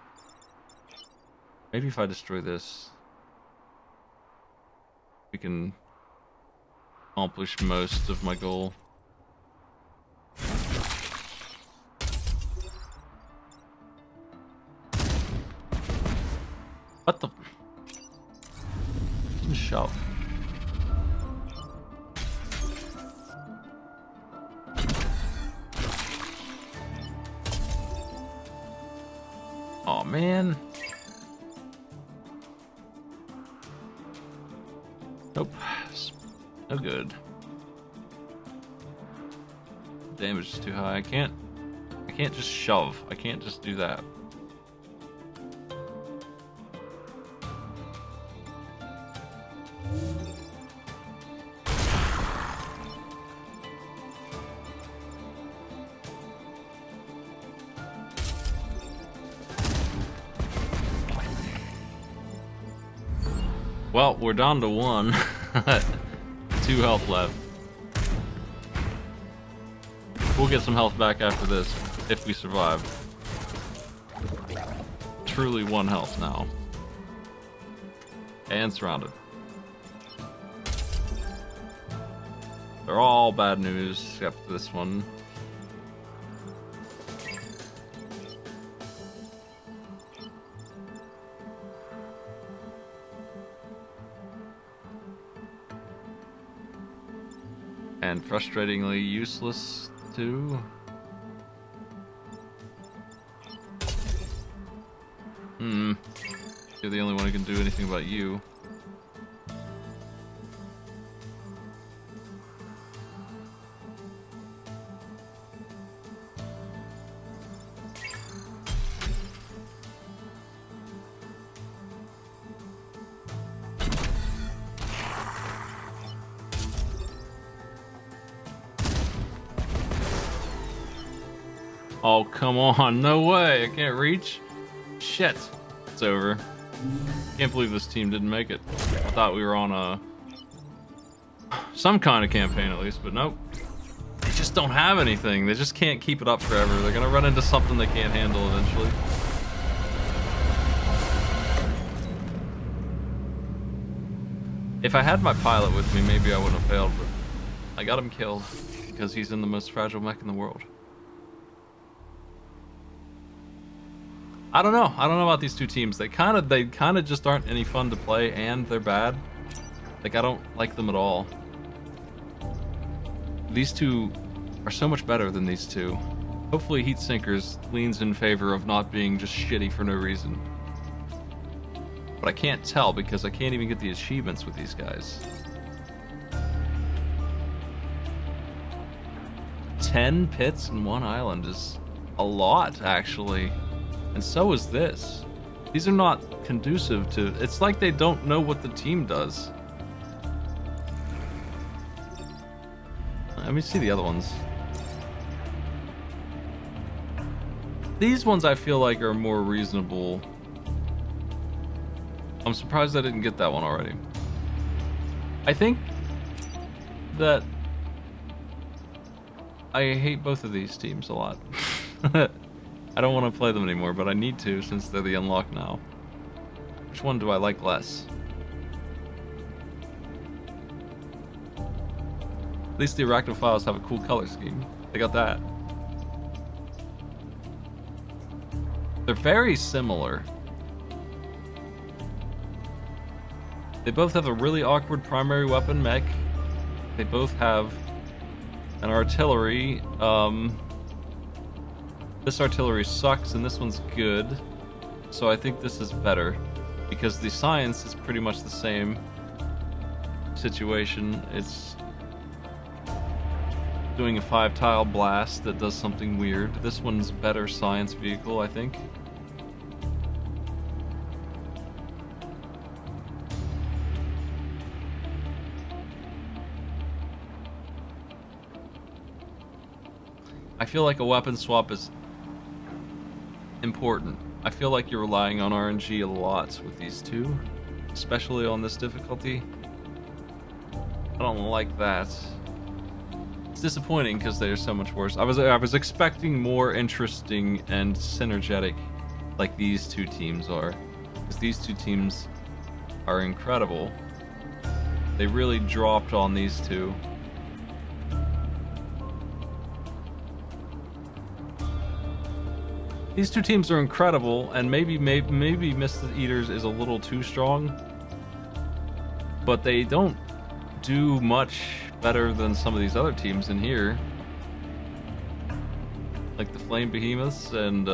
Maybe if I destroy this, we can accomplish most of my goal. What the... Shove. Oh man. Nope. No good. Damage is too high. I can't just shove. I can't just do that. Well, we're down to 1. 2 health left. We'll get some health back after this, if we survive. Truly 1 health now. And surrounded. They're all bad news, except this one. And frustratingly useless, too. You're the only one who can do anything about you. Oh, come on. No way. I can't reach. Shit. It's over. Can't believe this team didn't make it. I thought we were on some kind of campaign at least, but nope. They just don't have anything. They just can't keep it up forever. They're gonna run into something they can't handle eventually. If I had my pilot with me, maybe I wouldn't have failed, but I got him killed because he's in the most fragile mech in the world. I don't know. I don't know about these two teams. They kind of just aren't any fun to play, and they're bad. Like, I don't like them at all. These two are so much better than these two. Hopefully Heat Sinkers leans in favor of not being just shitty for no reason. But I can't tell because I can't even get the achievements with these guys. 10 pits in 1 island is a lot, actually. And so is this. These are not conducive to... It's like they don't know what the team does. Let me see the other ones. These ones I feel like are more reasonable. I'm surprised I didn't get that one already. I think that I hate both of these teams a lot. I don't want to play them anymore, but I need to since they're the unlock now. Which one do I like less? At least the Arachnophiles have a cool color scheme. They got that. They're very similar. They both have a really awkward primary weapon mech. They both have an artillery. This artillery sucks and this one's good. So I think this is better because the science is pretty much the same. situation. It's doing a 5-tile blast that does something weird. This one's better science vehicle, I think. I feel like a weapon swap is important. I feel like you're relying on RNG a lot with these two, especially on this difficulty. I don't like that. It's disappointing because they're so much worse. I was expecting more interesting and synergetic, like these two teams are, because these two teams are incredible. They really dropped on these two. These two teams are incredible, and maybe Mist Eaters is a little too strong, but they don't do much better than some of these other teams in here, like the Flame Behemoths and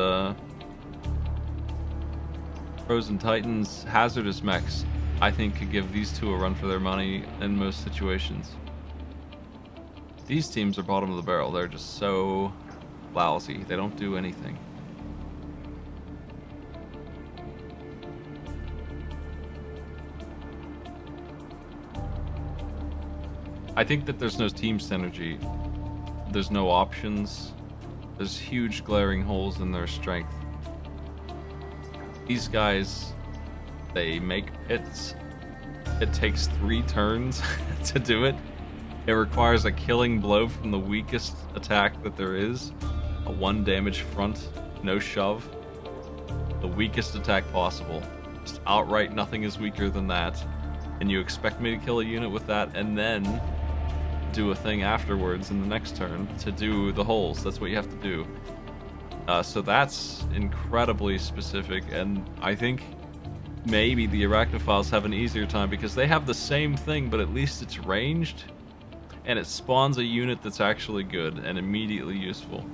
Frozen Titans. Hazardous mechs, I think, could give these two a run for their money in most situations. These teams are bottom of the barrel. They're just so lousy. They don't do anything. I think that there's no team synergy. There's no options. There's huge glaring holes in their strength. These guys, they make pits. It takes 3 turns to do it. It requires a killing blow from the weakest attack that there is. A 1 damage front, no shove. The weakest attack possible. Just outright nothing is weaker than that. And you expect me to kill a unit with that and then do a thing afterwards in the next turn to do the holes. That's what you have to do. So that's incredibly specific, and I think maybe the Arachnophiles have an easier time because they have the same thing, but at least it's ranged, and it spawns a unit that's actually good and immediately useful.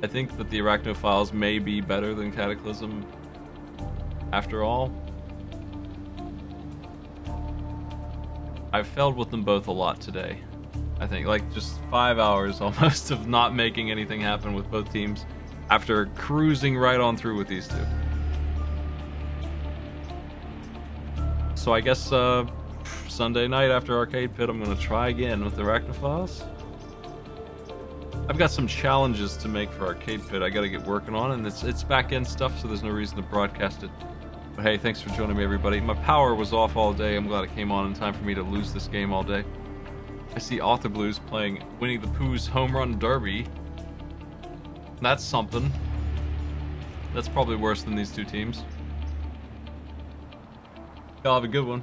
I think that the Arachnophiles may be better than Cataclysm after all. I've failed with them both a lot today. I think, like, just 5 hours almost of not making anything happen with both teams after cruising right on through with these two. So I guess Sunday night after Arcade Pit, I'm going to try again with the Arachnophiles. I've got some challenges to make for Arcade Pit I got to get working on, and it's back-end stuff, so there's no reason to broadcast it. But hey, thanks for joining me, everybody. My power was off all day. I'm glad it came on in time for me to lose this game all day. I see Author Blues playing Winnie the Pooh's Home Run Derby. That's something. That's probably worse than these two teams. Y'all have a good one.